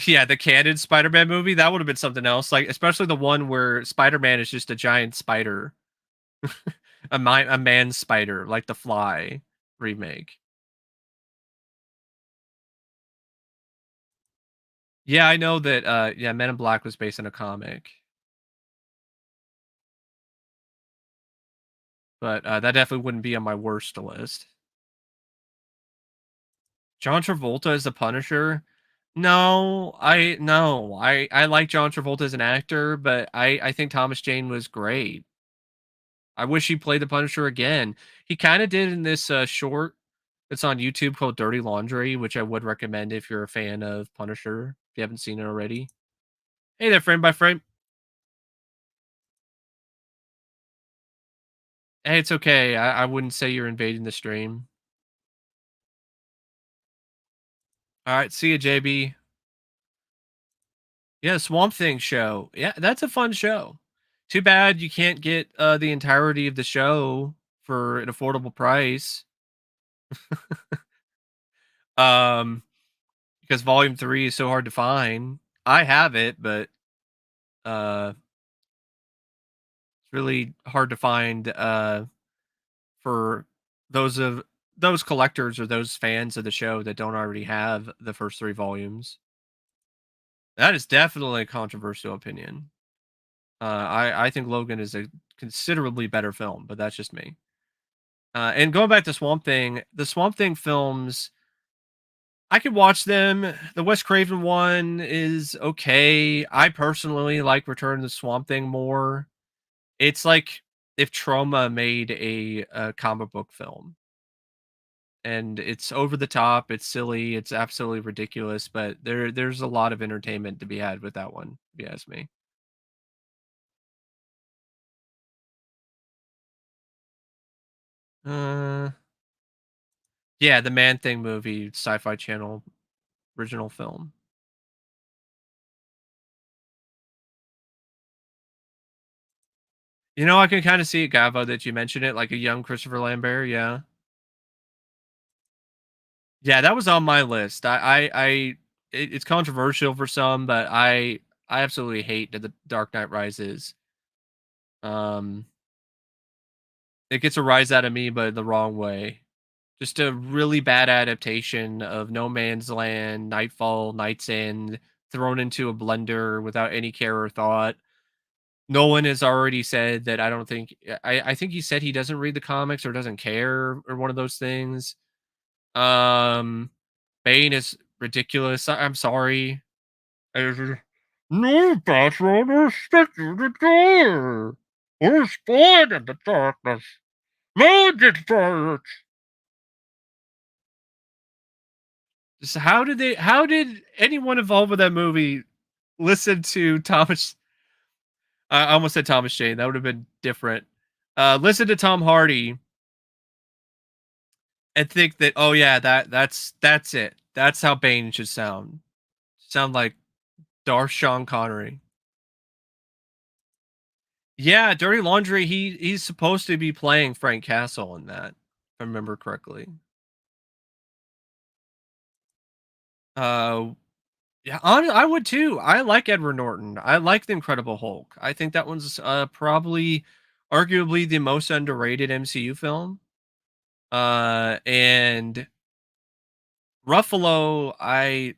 Yeah, the canon Spider-Man movie, that would have been something else, like, especially the one where Spider-Man is just a giant spider. A man spider, like The Fly remake. Yeah, I know that, yeah, Men in Black was based on a comic, but, that definitely wouldn't be on my worst list. John Travolta as the Punisher? No, I like John Travolta as an actor, but I think Thomas Jane was great. I wish he played the Punisher again. He kinda did in this, short that's on YouTube called Dirty Laundry, which I would recommend if you're a fan of Punisher, if you haven't seen it already. Hey there, frame by frame. Hey, it's okay. I wouldn't say you're invading the stream. Alright, see ya, JB. Yeah, Swamp Thing show. Yeah, that's a fun show. Too bad you can't get, the entirety of the show for an affordable price. Um, because volume 3 is so hard to find. I have it, but, it's really hard to find, for those of those collectors or those fans of the show that don't already have the first 3 volumes. That is definitely a controversial opinion. I think Logan is a considerably better film, but that's just me. And going back to Swamp Thing, the Swamp Thing films, I could watch them. The Wes Craven one is okay. I personally like Return of the Swamp Thing more. It's like if Trauma made a comic book film, and it's over the top, it's silly, it's absolutely ridiculous, but there's a lot of entertainment to be had with that one, if you ask me. Uh, yeah, the Man Thing movie, Sci-Fi Channel original film. You know, I can kind of see it, Gavo, that you mentioned it, like a young Christopher Lambert. Yeah, yeah, that was on my list. It's controversial for some, but I absolutely hate the Dark Knight Rises. Um, it gets a rise out of me, but the wrong way. Just a really bad adaptation of No Man's Land, Nightfall, Night's End, thrown into a blender without any care or thought. Nolan has already said that I don't think I think he said he doesn't read the comics or doesn't care or one of those things. Um, Bane is ridiculous. I'm sorry. No, Batman, I expect you to die. We're spawned in the darkness. Magic for it. So how did anyone involved with that movie listen to Thomas I almost said Thomas Jane, that would have been different. Listen to Tom Hardy and think that, oh yeah, that's it. That's how Bane should sound. Sound like Darth Sean Connery. Yeah, Dirty Laundry. He's supposed to be playing Frank Castle in that, if I remember correctly. Uh, yeah, I would too. I like Edward Norton. I like the Incredible Hulk. I think that one's probably, arguably the most underrated MCU film. And Ruffalo, I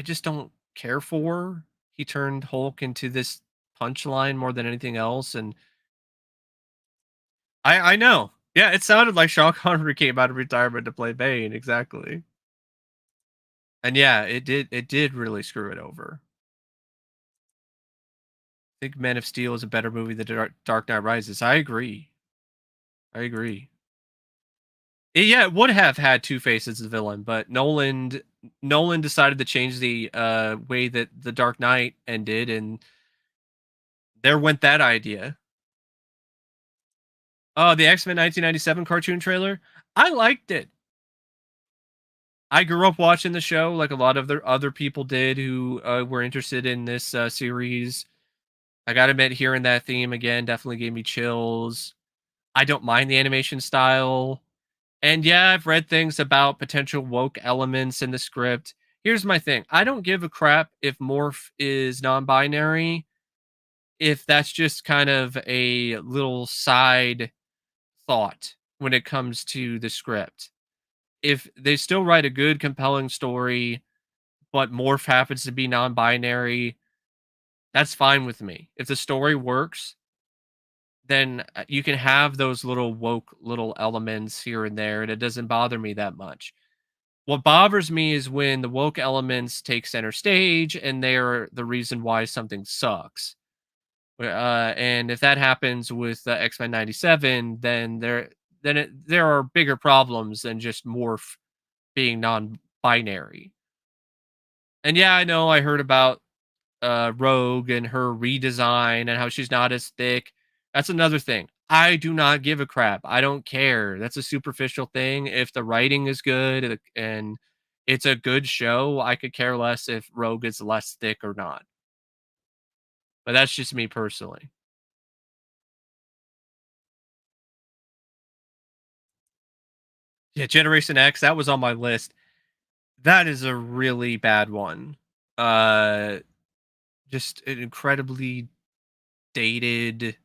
just don't care for. He turned Hulk into this punchline more than anything else, and I know. Yeah, it sounded like Sean Connery came out of retirement to play Bane, exactly. And yeah, it did really screw it over. I think Man of Steel is a better movie than Dark Knight Rises. I agree. I agree. Yeah, it would have had Two Face as the villain, but Nolan decided to change the way that the Dark Knight ended, and There went that idea. Oh, the X-Men 1997 cartoon trailer? I liked it. I grew up watching the show like a lot of other people did who were interested in this series. I gotta admit, hearing that theme again definitely gave me chills. I don't mind the animation style. And yeah, I've read things about potential woke elements in the script. Here's my thing: I don't give a crap if Morph is non binary, if that's just kind of a little side thought when it comes to the script. If they still write a good, compelling story, but Morph happens to be non binary, that's fine with me. If the story works, then you can have those little woke little elements here and there, and it doesn't bother me that much. What bothers me is when the woke elements take center stage and they're the reason why something sucks. And if that happens with X-Men 97, then there are bigger problems than just Morph being non-binary. And yeah, I know I heard about Rogue and her redesign and how she's not as thick. That's another thing. I do not give a crap. I don't care. That's a superficial thing. If the writing is good and it's a good show, I could care less if Rogue is less thick or not. But that's just me personally. Yeah, Generation X, that was on my list. That is a really bad one. Uh just an incredibly dated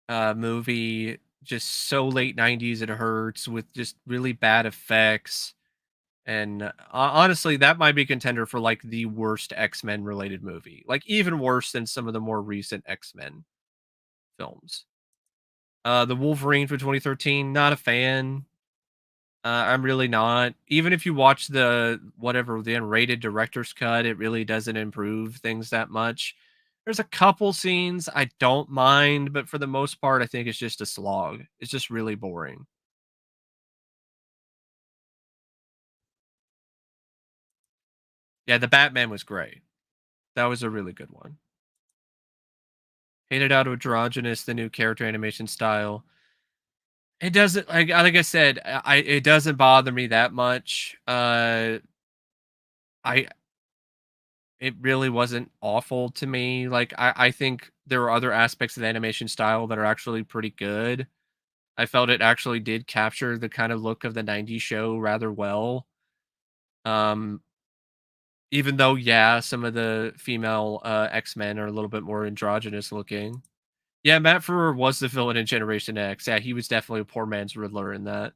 movie, just so late 90s it hurts, with just really bad effects. And honestly, that might be contender for like the worst X-Men related movie, like even worse than some of the more recent X-Men films. The Wolverine for 2013, not a fan. I'm really not. Even if you watch the unrated director's cut, it really doesn't improve things that much. There's a couple scenes I don't mind, but for the most part, I think it's just a slog. It's just really boring. Yeah, the Batman was great. That was a really good one. Hated out androgynous, the new character animation style. It doesn't like I said, it doesn't bother me that much. I It really wasn't awful to me. Like I think there were other aspects of the animation style that are actually pretty good. I felt it actually did capture the kind of look of the 90s show rather well. Um Even though yeah, some of the female X-Men are a little bit more androgynous looking. Yeah, Matt Frewer was the villain in Generation X. Yeah, he was definitely a poor man's Riddler in that.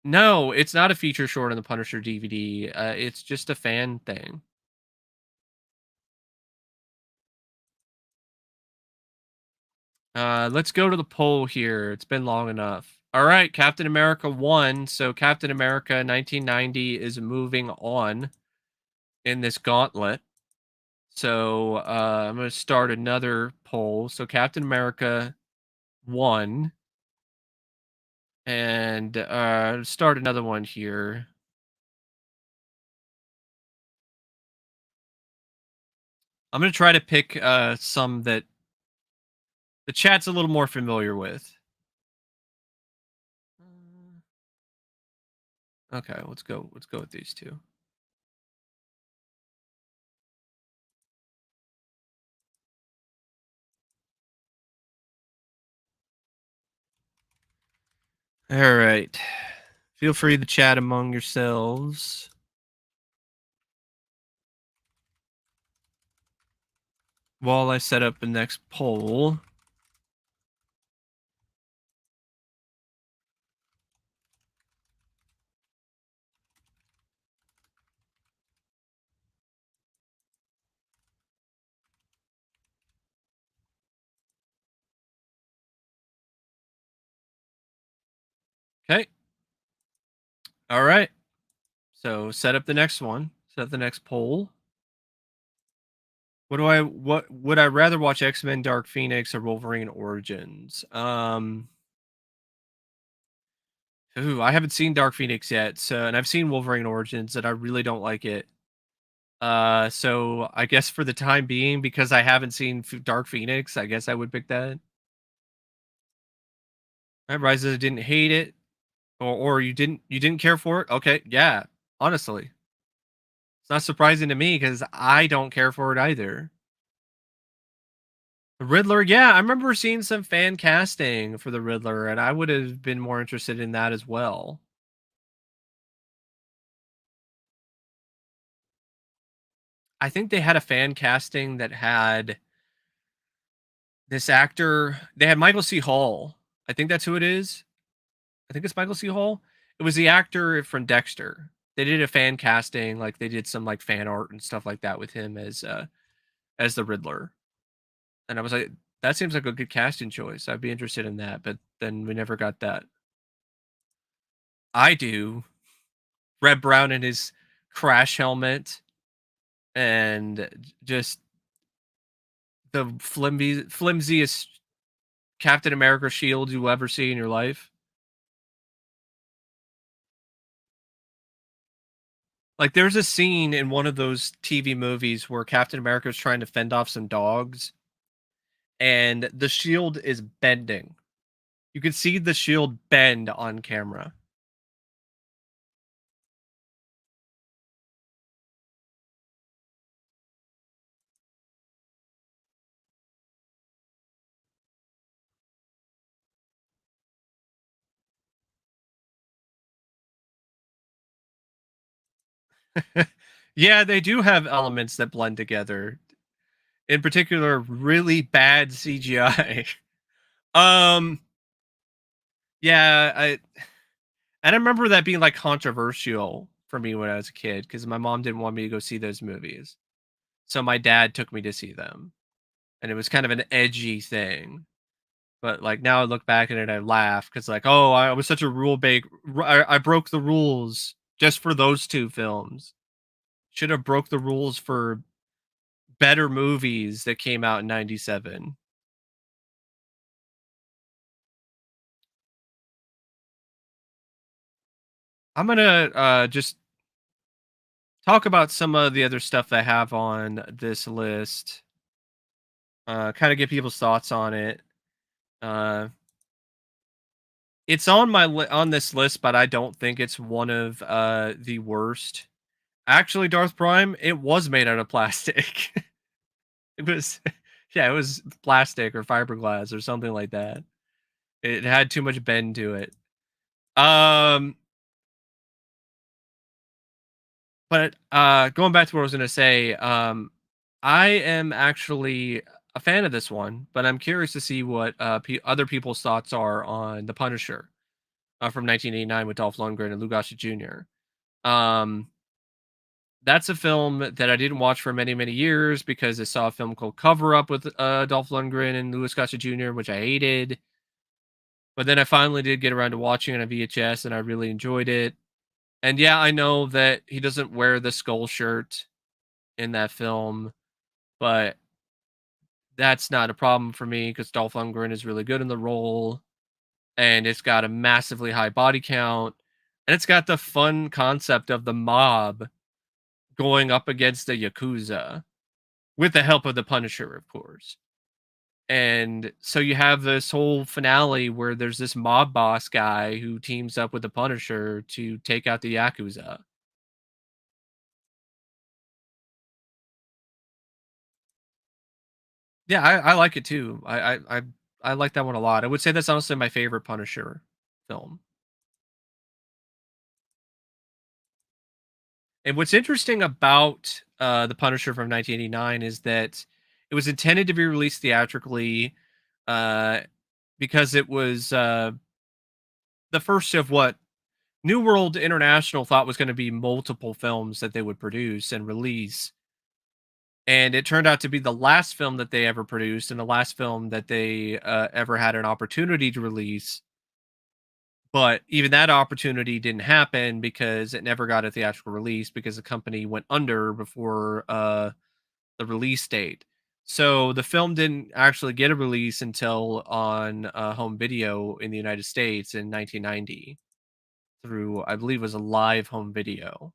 No, it's not a feature short on the Punisher DVD. It's just a fan thing. Let's go to the poll here. It's been long enough. All right, Captain America won. So Captain America 1990 is moving on in this gauntlet. So I'm going to start another poll. So Captain America won. And start another one here. I'm going to try to pick some that the chat's a little more familiar with. Okay, let's go. Let's go with these two. All right. Feel free to chat among yourselves while I set up the next poll. Okay. All right. So set up the next one. Set the next poll. What would I rather watch, X-Men Dark Phoenix or Wolverine Origins? Ooh, I haven't seen Dark Phoenix yet, so and I've seen Wolverine Origins and I really don't like it. So I guess for the time being, because I haven't seen Dark Phoenix, I guess I would pick that. I realize that I didn't hate it, or you didn't care for it. Okay, yeah. Honestly, it's not surprising to me because I don't care for it either. The Riddler, yeah, I remember seeing some fan casting for the Riddler, and I would have been more interested in that as well. I think they had a fan casting that had this actor. They had Michael C. Hall. I think that's who it is. I think it's Michael C. Hall. It was the actor from Dexter. They did a fan casting, like they did some like fan art and stuff like that with him as the Riddler. And I was like, that seems like a good casting choice. I'd be interested in that, but then we never got that. I do. Red Brown in his crash helmet and just the flimsiest Captain America shield you'll ever see in your life. Like there's a scene in one of those TV movies where Captain America is trying to fend off some dogs and the shield is bending. You can see the shield bend on camera. Yeah, they do have elements that blend together. In particular, really bad CGI. um, yeah, and I remember that being like controversial for me when I was a kid because my mom didn't want me to go see those movies. So my dad took me to see them, and it was kind of an edgy thing. But like now I look back at it, I laugh because like, oh, I was such a rule bake. I broke the rules just for those two films. Should have broke the rules for better movies that came out in '97. I'm gonna just talk about some of the other stuff I have on this list. Kind of get people's thoughts on it. Uh, it's on on this list, but I don't think it's one of the worst. Actually, Darth Prime, it was made out of plastic. It was, yeah, it was plastic or fiberglass or something like that. It had too much bend to it. Um, but going back to what I was gonna say, I am actually a fan of this one, but I'm curious to see what other people's thoughts are on The Punisher from 1989 with Dolph Lundgren and Lou Gossett Jr. Um, that's a film that I didn't watch for many, many years because I saw a film called Cover Up with Dolph Lundgren and Louis Gossett Jr., which I hated. But then I finally did get around to watching it on VHS and I really enjoyed it. And yeah, I know that he doesn't wear the skull shirt in that film, but that's not a problem for me because Dolph Lundgren is really good in the role and it's got a massively high body count and it's got the fun concept of the mob going up against the Yakuza with the help of the Punisher, of course. And so you have this whole finale where there's this mob boss guy who teams up with the Punisher to take out the Yakuza. Yeah, I like it too. I like that one a lot. I would say that's honestly my favorite Punisher film. And what's interesting about the Punisher from 1989 is that it was intended to be released theatrically uh, because it was the first of what New World International thought was going to be multiple films that they would produce and release. And it turned out to be the last film that they ever produced and the last film that they ever had an opportunity to release. But even that opportunity didn't happen because it never got a theatrical release because the company went under before the release date. So the film didn't actually get a release until on home video in the United States in 1990 through, I believe, it was a live home video.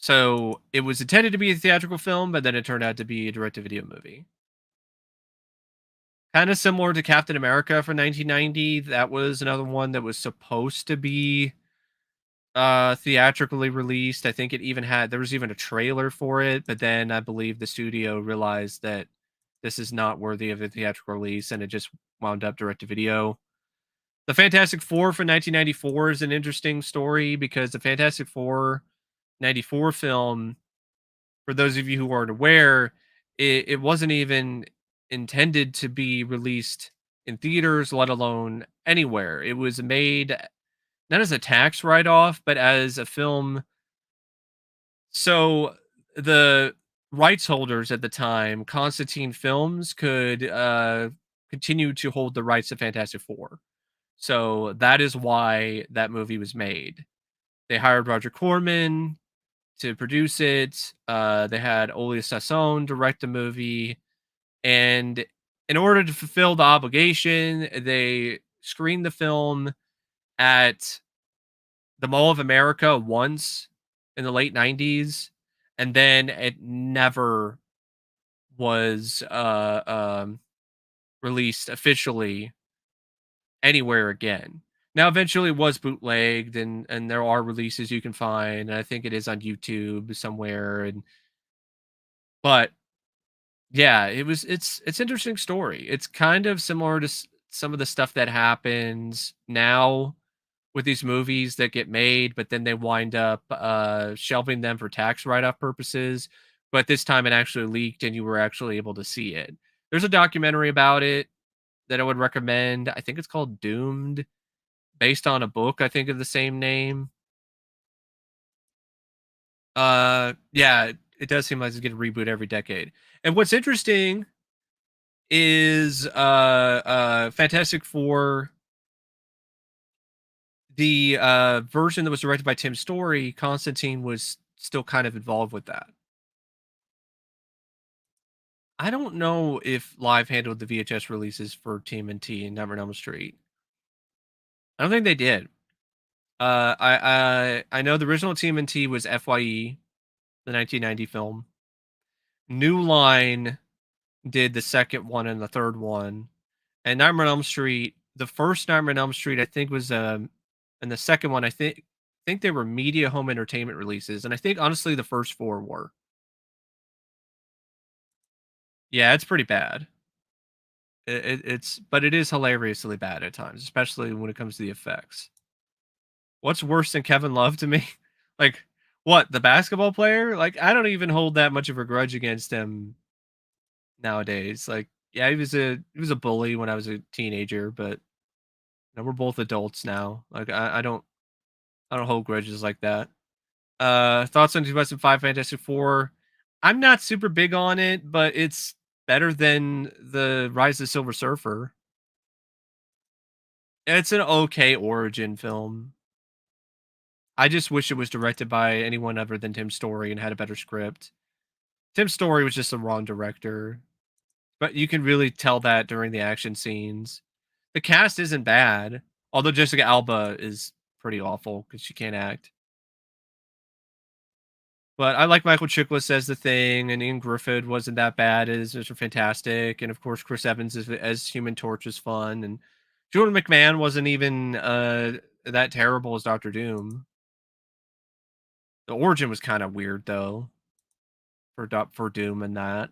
So it was intended to be a theatrical film, but then it turned out to be a direct-to-video movie. Kind of similar to Captain America from 1990. That was another one that was supposed to be theatrically released. I think there was even a trailer for it, but then I believe the studio realized that this is not worthy of a theatrical release and it just wound up direct to video. The Fantastic Four from 1994 is an interesting story because the Fantastic Four 94 film, for those of you who aren't aware, it wasn't even intended to be released in theaters, let alone anywhere. It was made not as a tax write off, but as a film. So the rights holders at the time, Constantine Films, could continue to hold the rights to Fantastic Four. So that is why that movie was made. They hired Roger Corman to produce it. They had Olia Sasson direct the movie, and in order to fulfill the obligation, they screened the film at the Mall of America once in the late 90s, and then it never was released officially anywhere again. Now, eventually, it was bootlegged, and there are releases you can find. And I think it is on YouTube somewhere. And but yeah, it's interesting story. It's kind of similar to some of the stuff that happens now with these movies that get made, but then they wind up shelving them for tax write-off purposes. But this time it actually leaked and you were actually able to see it. There's a documentary about it that I would recommend. I think it's called Doomed, based on a book, I think, of the same name. Yeah, it does seem like it's getting reboot every decade. And what's interesting is Fantastic Four, the version that was directed by Tim Story, Constantine was still kind of involved with that. I don't know if Live handled the VHS releases for TMNT and Nightmare on Elm Street. I don't think they did. I know the original TMNT was FYE, the 1990 film. New Line did the second one and the third one, and Nightmare on Elm Street. The first Nightmare on Elm Street, I think, was and the second one, I think they were media home entertainment releases, and I think honestly the first four were. Yeah, it's pretty bad. But it is hilariously bad at times, especially when it comes to the effects. What's worse than Kevin Love to me? Like, what, the basketball player? Like, I don't even hold that much of a grudge against him nowadays. Like, yeah, he was a bully when I was a teenager, but we're both adults now. Like, I don't hold grudges like that. Thoughts on 2005 Fantastic Four? I'm not super big on it, but it's better than the Rise of the Silver Surfer. It's an okay origin film. I just wish it was directed by anyone other than Tim Story and had a better script. Tim Story was just the wrong director, but you can really tell that during the action scenes. The cast isn't bad, although Jessica Alba is pretty awful because she can't act. But I like Michael Chiklis as the Thing, and Ian Griffith wasn't that bad as Mr. Fantastic, and of course Chris Evans as Human Torch is fun, and Jordan McMahon wasn't even that terrible as Doctor Doom. The origin was kind of weird though for Doom and that.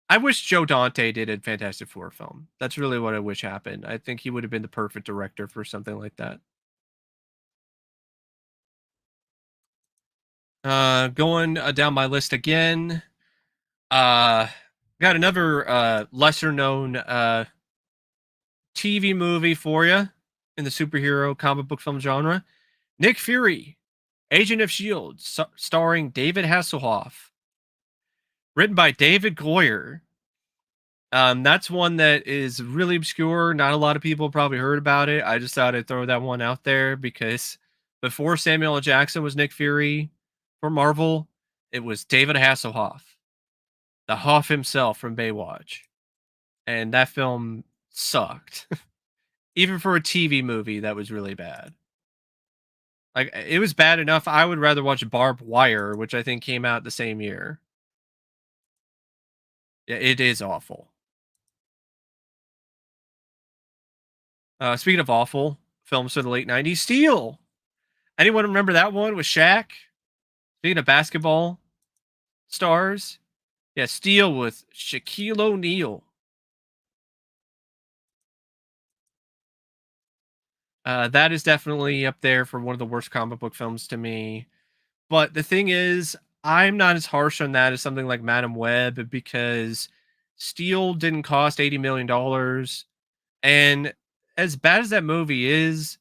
I wish Joe Dante did a Fantastic Four film. That's really what I wish happened. I think he would have been the perfect director for something like that. Going down my list again. Uh, got another lesser known TV movie for you in the superhero comic book film genre. Nick Fury, Agent of S.H.I.E.L.D., starring David Hasselhoff. Written by David Goyer. That's one that is really obscure. Not a lot of people probably heard about it. I just thought I'd throw that one out there because before Samuel L. Jackson was Nick Fury for Marvel, it was David Hasselhoff, the Hoff himself from Baywatch. And that film sucked. Even for a TV movie, that was really bad. Like, it was bad enough, I would rather watch Barbed Wire, which I think came out the same year. Yeah, it is awful. Speaking of awful films from the late '90s, Steel. Anyone remember that one with Shaq? Speaking of basketball stars, yeah, Steel with Shaquille O'Neal. That is definitely up there for one of the worst comic book films to me. But the thing is, I'm not as harsh on that as something like Madam Web because Steel didn't cost $80 million. And as bad as that movie is,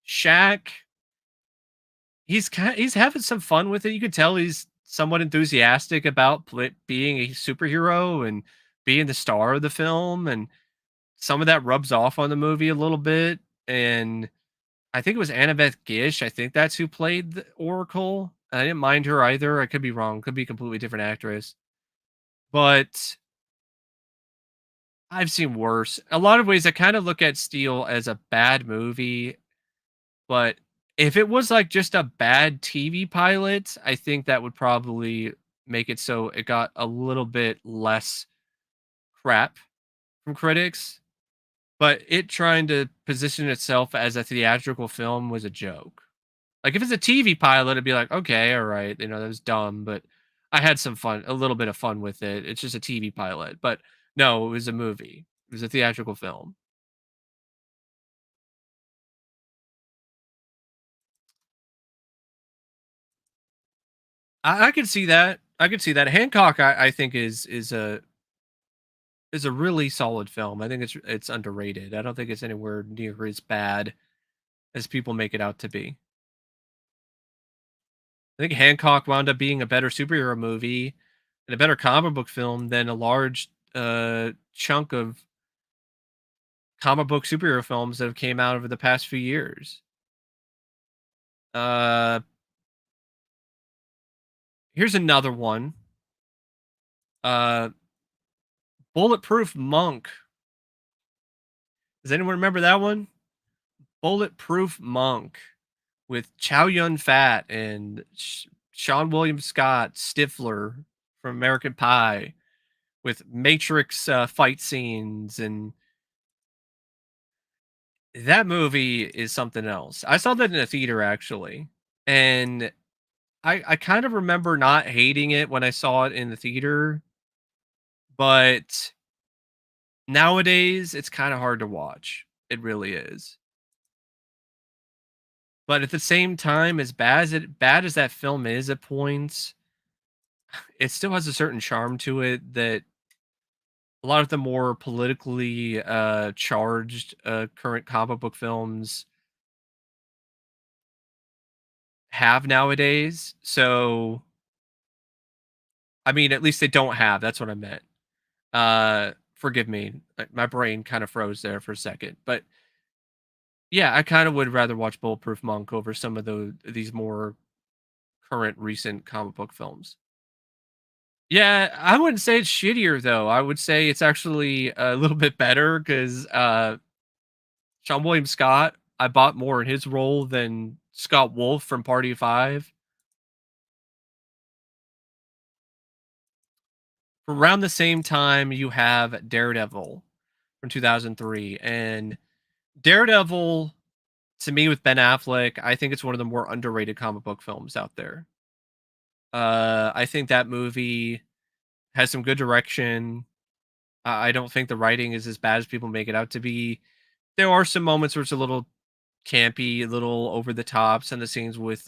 Shaq, he's having some fun with it. You could tell he's somewhat enthusiastic about being a superhero and being the star of the film, and some of that rubs off on the movie a little bit. And I think it was Annabeth Gish. I think that's who played the Oracle. I didn't mind her either. I could be wrong. Could be a completely different actress. But I've seen worse. A lot of ways I kind of look at Steel as a bad movie, but if it was like just a bad TV pilot, I think that would probably make it so it got a little bit less crap from critics. But it trying to position itself as a theatrical film was a joke. Like, if it's a TV pilot, it'd be like, "Okay, alright, that was dumb, but I had some fun a little bit of fun with it. It's just a TV pilot." But no, it was a movie. It was a theatrical film. I could see that. I could see that. Hancock, I think is a really solid film. I think it's underrated. I don't think it's anywhere near as bad as people make it out to be. I think Hancock wound up being a better superhero movie and a better comic book film than a large chunk of comic book superhero films that have came out over the past few years. Uh, Here's another one. Uh, Bulletproof Monk. Does anyone remember that one? Bulletproof Monk with Chow Yun Fat and Sean William Scott, Stifler from American Pie, with Matrix fight scenes, and that movie is something else. I saw that in a theater actually, and I kind of remember not hating it when I saw it in the theater, but nowadays it's kind of hard to watch. It really is. But at the same time, as bad as that film is at points, it still has a certain charm to it that a lot of the more politically charged current comic book films have nowadays. So, I mean, at least they don't have. That's what I meant. Forgive me. My brain kind of froze there for a second. But yeah, I kind of would rather watch Bulletproof Monk over some of these more current recent comic book films. Yeah, I wouldn't say it's shittier though. I would say it's actually a little bit better because Sean William Scott, I bought more in his role than Scott Wolf from Party of Five. Around the same time, you have Daredevil from 2003, and Daredevil, to me, with Ben Affleck, I think it's one of the more underrated comic book films out there. I think that movie has some good direction. I don't think the writing is as bad as people make it out to be. There are some moments where it's a little campy, a little over the top. Some of the scenes with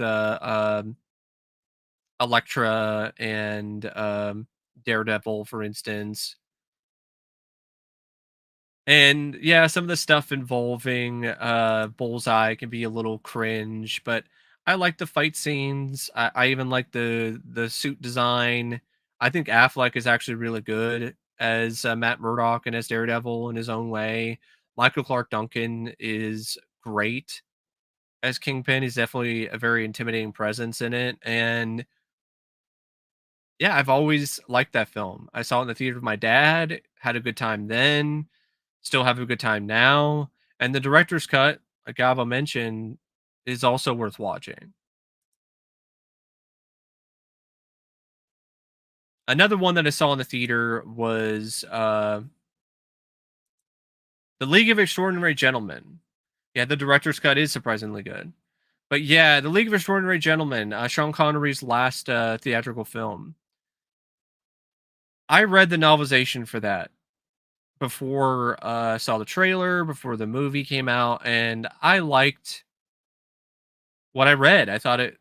Elektra and Daredevil, for instance. And yeah, some of the stuff involving Bullseye can be a little cringe, but I like the fight scenes. I even like the suit design. I think Affleck is actually really good as Matt Murdock and as Daredevil in his own way. Michael Clark Duncan is great as Kingpin. He's definitely a very intimidating presence in it. And yeah, I've always liked that film. I saw it in the theater with my dad, had a good time then, still have a good time now. And the director's cut, like Gabo mentioned, is also worth watching. Another one that I saw in the theater was The League of Extraordinary Gentlemen. Yeah, the director's cut is surprisingly good. But yeah, The League of Extraordinary Gentlemen, Sean Connery's last theatrical film. I read the novelization for that before I saw the trailer, before the movie came out, and I liked what I read. I thought it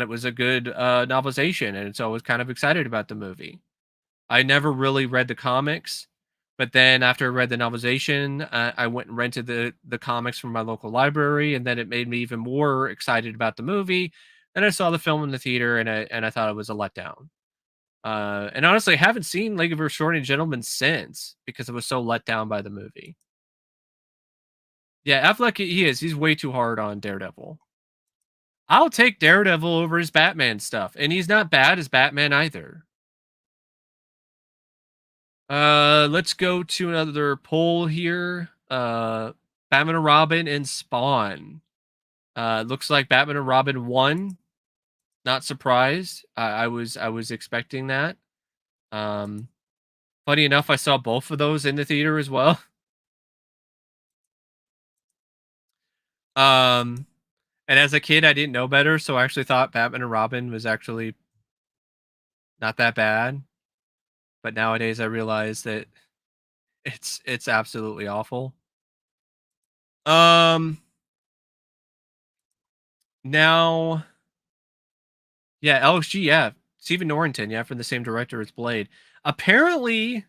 was a good novelization, and so I was kind of excited about the movie. I never really read the comics, but then after I read the novelization, I went and rented the comics from my local library, and then it made me even more excited about the movie. Then I saw the film in the theater, and I thought it was a letdown. And honestly, I haven't seen League of Extraordinary Gentlemen since because I was so let down by the movie. Yeah, Affleck, he's way too hard on Daredevil. I'll take Daredevil over his Batman stuff, and he's not bad as Batman either. Let's go to another poll here. Batman and Robin and Spawn. Looks like Batman and Robin won. Not surprised. I was expecting that. Um, Funny enough, I saw both of those in the theater as well. Um, and as a kid, I didn't know better, so I actually thought Batman and Robin was actually not that bad. But nowadays, I realize that it's absolutely awful. Um, Now, yeah, LXG, yeah, Stephen Norrington, yeah, from the same director as Blade. Apparently,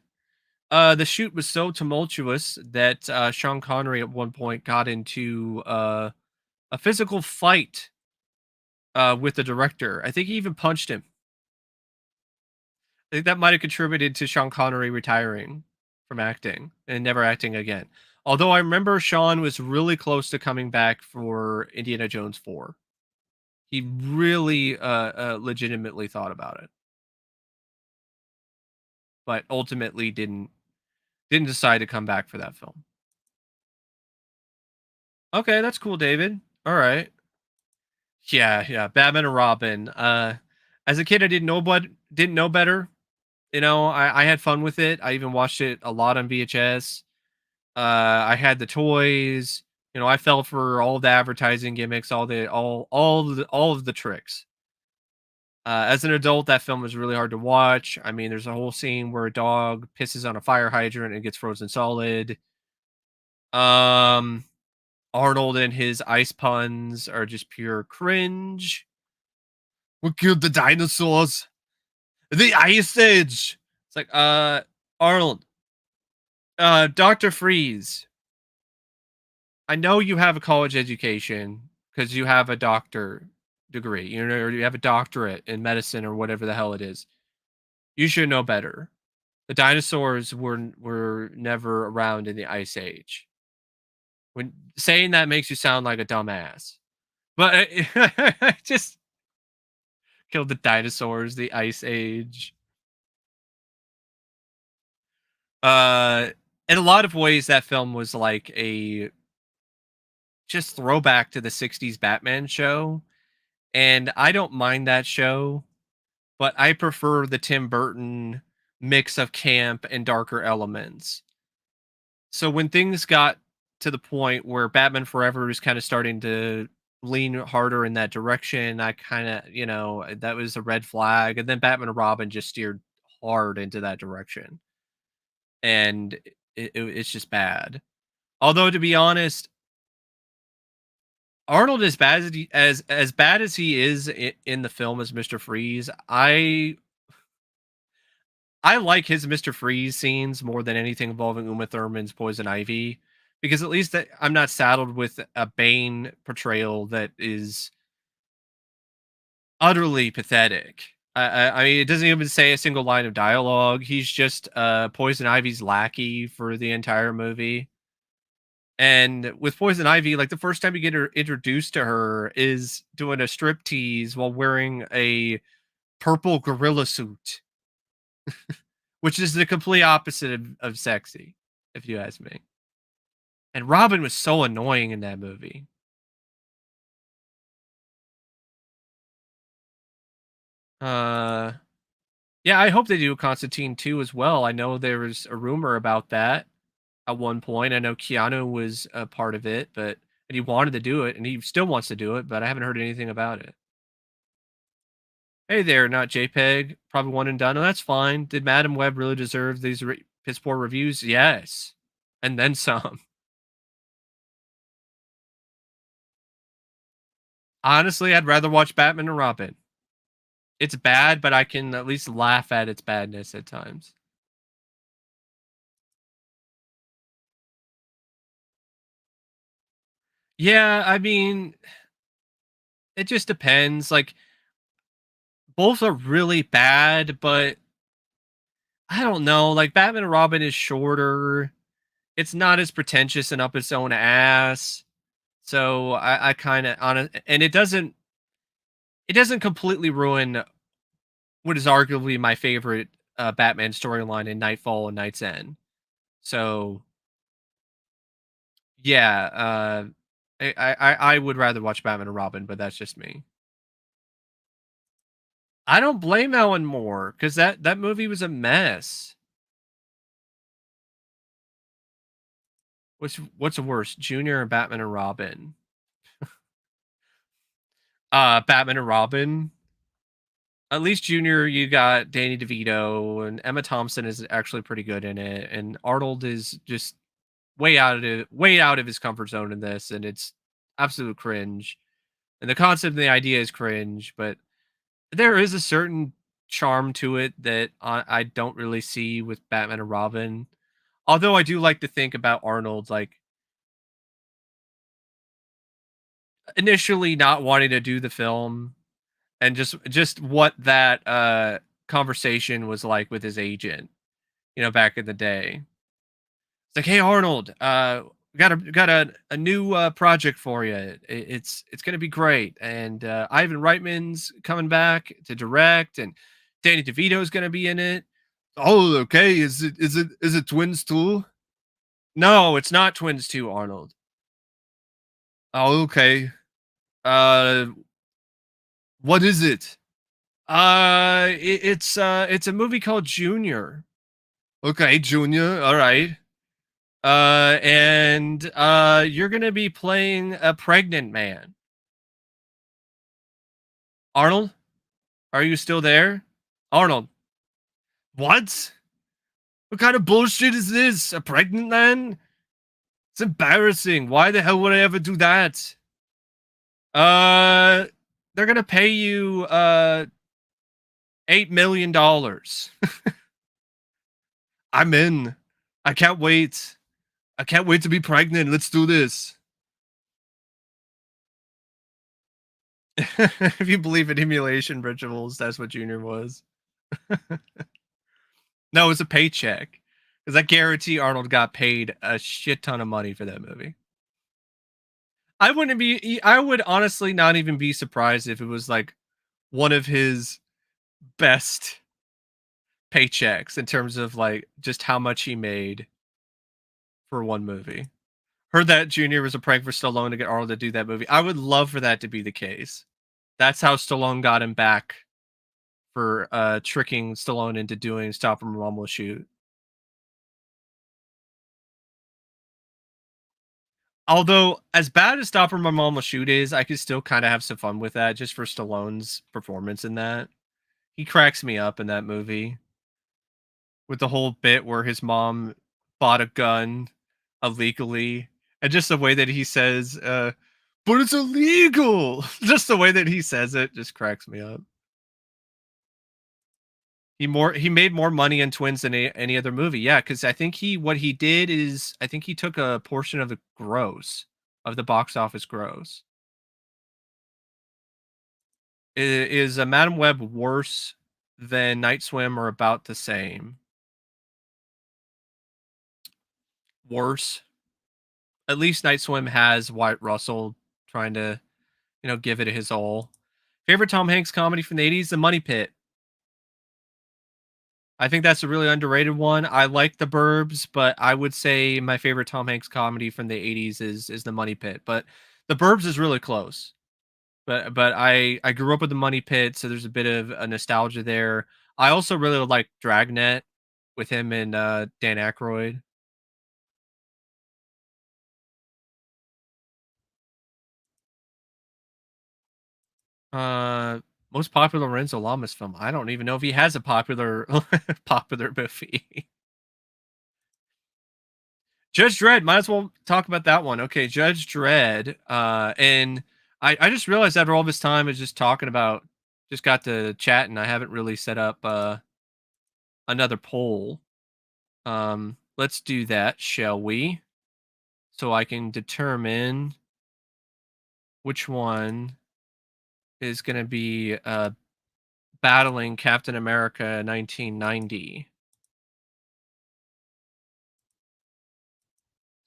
the shoot was so tumultuous that Sean Connery at one point got into a physical fight with the director. I think he even punched him. I think that might have contributed to Sean Connery retiring from acting and never acting again. Although I remember Sean was really close to coming back for Indiana Jones 4. He really legitimately thought about it, but ultimately didn't decide to come back for that film. Okay, that's cool, David. All right. Yeah, yeah. Batman and Robin. As a kid, I didn't know better. You know, I had fun with it. I even watched it a lot on VHS. I had the toys. You know, I fell for all the advertising gimmicks, all of the tricks. As an adult, that film was really hard to watch. I mean, there's a whole scene where a dog pisses on a fire hydrant and gets frozen solid. Um, Arnold and his ice puns are just pure cringe. We killed the dinosaurs. The Ice Age. It's like, Arnold, Dr. Freeze. I know you have a college education because you have a doctor degree, you know, or you have a doctorate in medicine or whatever the hell it is. You should know better. The dinosaurs were never around in the Ice Age. When saying that makes you sound like a dumbass, but just killed the dinosaurs, the Ice Age. Uh, in a lot of ways, that film was like a just throwback to the '60s Batman show, and I don't mind that show, but I prefer the Tim Burton mix of camp and darker elements. So when things got to the point where Batman Forever was kind of starting to lean harder in that direction, I kind of, you know, that was a red flag. And then Batman and Robin just steered hard into that direction, and it's just bad. Although to be honest, Arnold, as bad as as bad as he is in the film as Mister Freeze, I like his Mister Freeze scenes more than anything involving Uma Thurman's Poison Ivy, because at least that I'm not saddled with a Bane portrayal that is utterly pathetic. I mean, it doesn't even say a single line of dialogue. He's just Poison Ivy's lackey for the entire movie. And with Poison Ivy, like the first time you get her introduced to her is doing a strip tease while wearing a purple gorilla suit, which is the complete opposite of sexy, if you ask me. And Robin was so annoying in that movie. Uh, yeah, I hope they do Constantine 2 as well. I know there was a rumor about that at one point. I know Keanu was a part of it, but and he wanted to do it, and he still wants to do it, but I haven't heard anything about it. Hey there, not JPEG. Probably one and done. Oh, that's fine. Did Madam Web really deserve these piss poor reviews? Yes, and then some. Honestly, I'd rather watch Batman and Robin. It's bad, but I can at least laugh at its badness at times. Yeah, I mean, it just depends. Like both are really bad, but I don't know. Like Batman and Robin is shorter. It's not as pretentious and up its own ass. So I kind of on it, and it doesn't completely ruin what is arguably my favorite Batman storyline in Nightfall and Night's End. So yeah, I would rather watch Batman and Robin, but that's just me. I don't blame Alan Moore because that movie was a mess. What's worse, Junior or Batman and Robin? Batman and Robin. At least Junior, you got Danny DeVito and Emma Thompson is actually pretty good in it, and Arnold is just way out of his comfort zone in this, and it's absolute cringe. And the concept and the idea is cringe, but there is a certain charm to it that I don't really see with Batman and Robin. Although I do like to think about Arnold like initially not wanting to do the film and just what that conversation was like with his agent, back in the day. It's like, "Hey Arnold, got a new project for you. It's going to be great and Ivan Reitman's coming back to direct and Danny DeVito's going to be in it." "Oh, okay. Is it Twins 2?" "No, it's not Twins 2, Arnold." "Oh, okay. Uh what is it?" It's a movie called Junior." "Okay, Junior. All right. And you're gonna be playing a pregnant man." "Arnold, are you still there? Arnold." "What? What kind of bullshit is this? A pregnant man? It's embarrassing. Why the hell would I ever do that?" Uh, they're gonna pay you $8 million. "I'm in. I can't wait. I can't wait to be pregnant. Let's do this." If you believe in emulation rituals, that's what Junior was. No, it's a paycheck. Because I guarantee Arnold got paid a shit ton of money for that movie. I would honestly not even be surprised if it was like one of his best paychecks in terms of like just how much he made for one movie. Heard that Junior was a prank for Stallone to get Arnold to do that movie. I would love for that to be the case. That's how Stallone got him back for tricking Stallone into doing Stop or Mom Will Shoot. Although, as bad as Stop or My Mom Will Shoot is, I could still kind of have some fun with that just for Stallone's performance in that. He cracks me up in that movie with the whole bit where his mom bought a gun illegally and just the way that he says, but it's illegal. Just the way that he says it just cracks me up. He made more money in Twins than any other movie. Yeah, because I think what he did is I think he took a portion of the gross of the box office gross. Is a Madam Web worse than Night Swim or about the same? Worse. At least Night Swim has Wyatt Russell trying to, give it his all. Favorite Tom Hanks comedy from the 80s? The Money Pit. I think that's a really underrated one. I like The Burbs, but I would say my favorite Tom Hanks comedy from the 80s is The Money Pit. But The Burbs is really close. but I grew up with the Money Pit, so there's a bit of a nostalgia there. I also really like Dragnet with him and Dan Aykroyd. Uh, Most popular Lorenzo Lamas film. I don't even know if he has a popular popular movie. Judge Dredd, might as well talk about that one. Okay, Judge Dredd. And I just realized after all this time is just talking about, just got to chat, and I haven't really set up another poll. Let's do that, shall we? So I can determine which one is going to be battling Captain America 1990.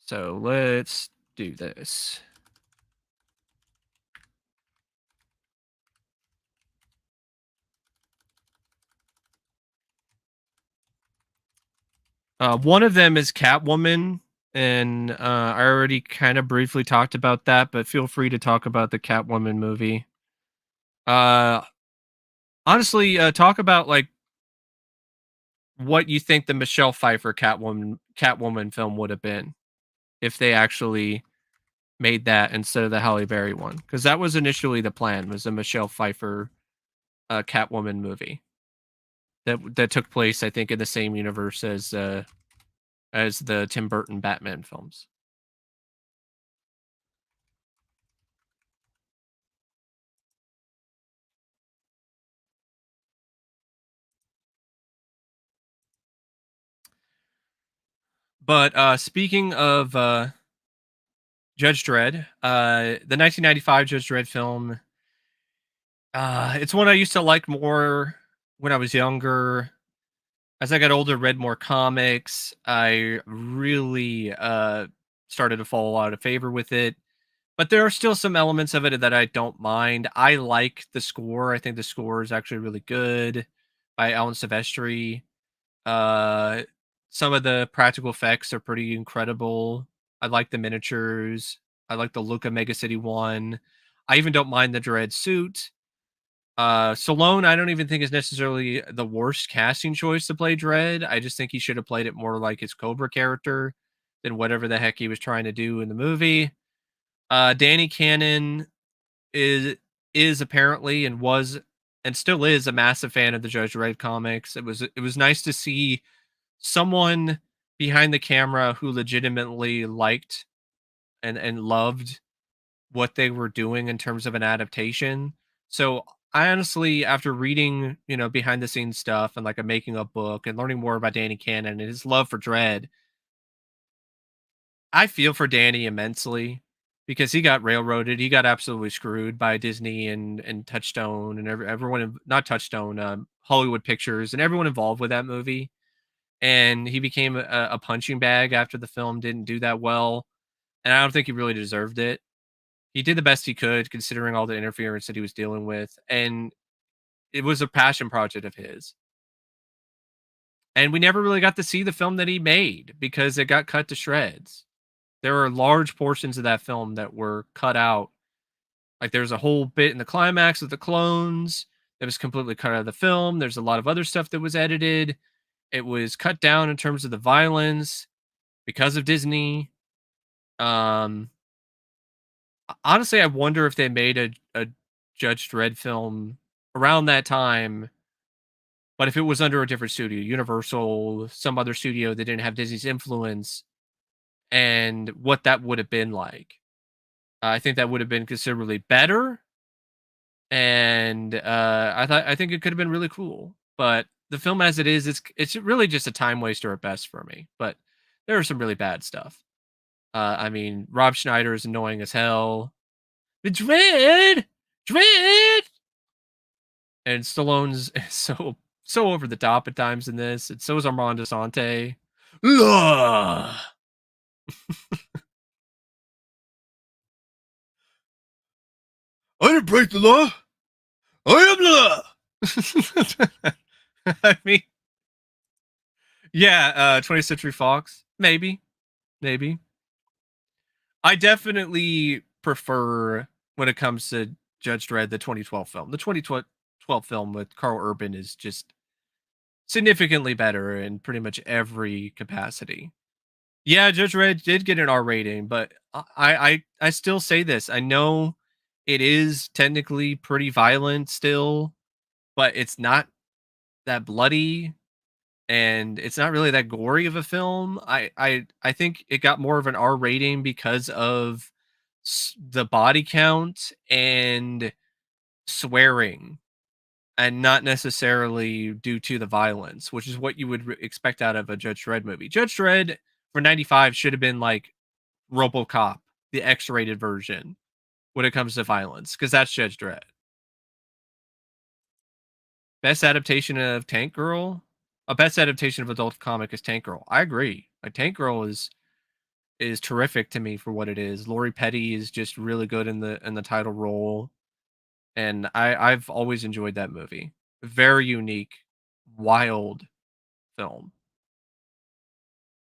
So let's do this. One of them is Catwoman, and I already kind of briefly talked about that, but feel free to talk about the Catwoman movie. Uh, Honestly, talk about like what you think the Michelle Pfeiffer Catwoman film would have been if they actually made that instead of the Halle Berry one, because that was initially the plan, was a Michelle Pfeiffer Catwoman movie that took place, I think, in the same universe as the Tim Burton Batman films. But speaking of Judge Dredd, the 1995 Judge Dredd film, it's one I used to like more when I was younger. As I got older, read more comics, I really started to fall out of favor with it. But there are still some elements of it that I don't mind. I like the score. I think the score is actually really good by Alan Silvestri. Uh, some of the practical effects are pretty incredible. I like the miniatures. I like the look of Mega City 1. I even don't mind the Dread suit. Stallone, I don't even think is necessarily the worst casting choice to play Dread. I just think he should have played it more like his Cobra character than whatever the heck he was trying to do in the movie. Danny Cannon is is apparently and was and still is a massive fan of the Judge Dredd comics. It was nice to see someone behind the camera who legitimately liked and loved what they were doing in terms of an adaptation. So I honestly, after reading, behind the scenes stuff and like a making of book and learning more about Danny Cannon and his love for Dread, I feel for Danny immensely because he got railroaded. He got absolutely screwed by Disney and Touchstone and everyone, not Touchstone, Hollywood Pictures and everyone involved with that movie. And he became a punching bag after the film didn't do that well. And I don't think he really deserved it. He did the best he could considering all the interference that he was dealing with. And it was a passion project of his. And we never really got to see the film that he made because it got cut to shreds. There are large portions of that film that were cut out. Like there's a whole bit in the climax of the clones that was completely cut out of the film. There's a lot of other stuff that was edited. It was cut down in terms of the violence because of Disney. Um, Honestly, I wonder if they made a Judge Dredd film around that time, but if it was under a different studio, Universal, some other studio that didn't have Disney's influence, and what that would have been like. I think that would have been considerably better, and I think it could have been really cool. But the film as it is, it's really just a time waster at best for me. But there are some really bad stuff. I mean, Rob Schneider is annoying as hell. The Dread, and Stallone's so over the top at times in this, and so is Armando Sante. Ugh. I didn't break the law. I am the law. I mean, yeah, 20th Century Fox, maybe, maybe. I definitely prefer when it comes to Judge Dredd, the 2012 film. The 2012 film with Carl Urban is just significantly better in pretty much every capacity. Yeah, Judge Dredd did get an R rating, but I still say this. I know it is technically pretty violent still, but it's not that bloody and it's not really that gory of a film. I think it got more of an R rating because of the body count and swearing, and not necessarily due to the violence, which is what you would expect out of a Judge Dredd movie. Judge Dredd for 95 should have been like RoboCop, the X-rated version when it comes to violence, because that's Judge Dredd. Best adaptation of Tank Girl? A best adaptation of adult comic is Tank Girl. I agree. Like Tank Girl is terrific to me for what it is. Lori Petty is just really good in the title role, and I've always enjoyed that movie. Very unique, wild film.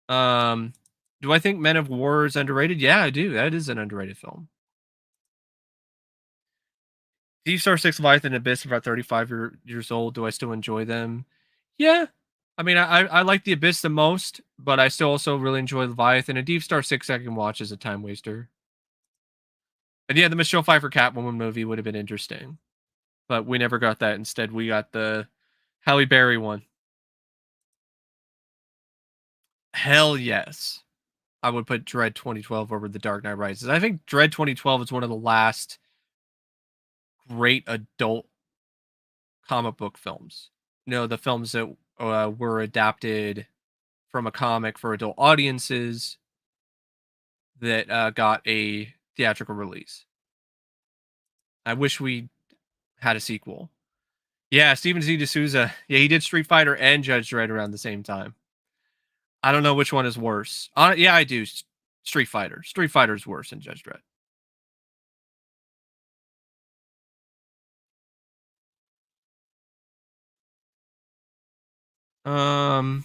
Um, do I think Men of War is underrated? Yeah, I do. That is an underrated film. Deep Star Six, Leviathan, and Abyss, about 35 years old. Do I still enjoy them? Yeah. I mean, I like the Abyss the most, but I still also really enjoy Leviathan. And Deep Star Six I can watch as a time waster. And yeah, the Michelle Pfeiffer Catwoman movie would have been interesting, but we never got that. Instead, we got the Halle Berry one. Hell yes. I would put Dread 2012 over The Dark Knight Rises. I think Dread 2012 is one of the last great adult comic book films. You know, the films that were adapted from a comic for adult audiences that got a theatrical release. I wish we had a sequel. Yeah, Steven Z. D'Souza. Yeah, he did Street Fighter and Judge Dredd around the same time. I don't know which one is worse. Yeah, I do. Street Fighter. Street Fighter is worse than Judge Dredd. Um,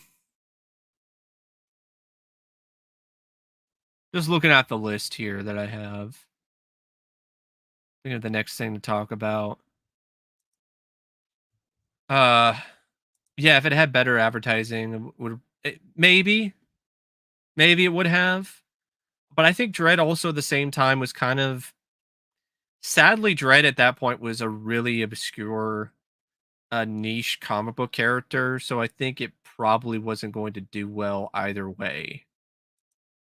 just looking at the list here that I have. Think of the next thing to talk about. Uh, yeah, if it had better advertising, maybe it would have. But I think Dread also at the same time was kind of sadly Dread at that point was a really obscure, niche comic book character, so I think it probably wasn't going to do well either way.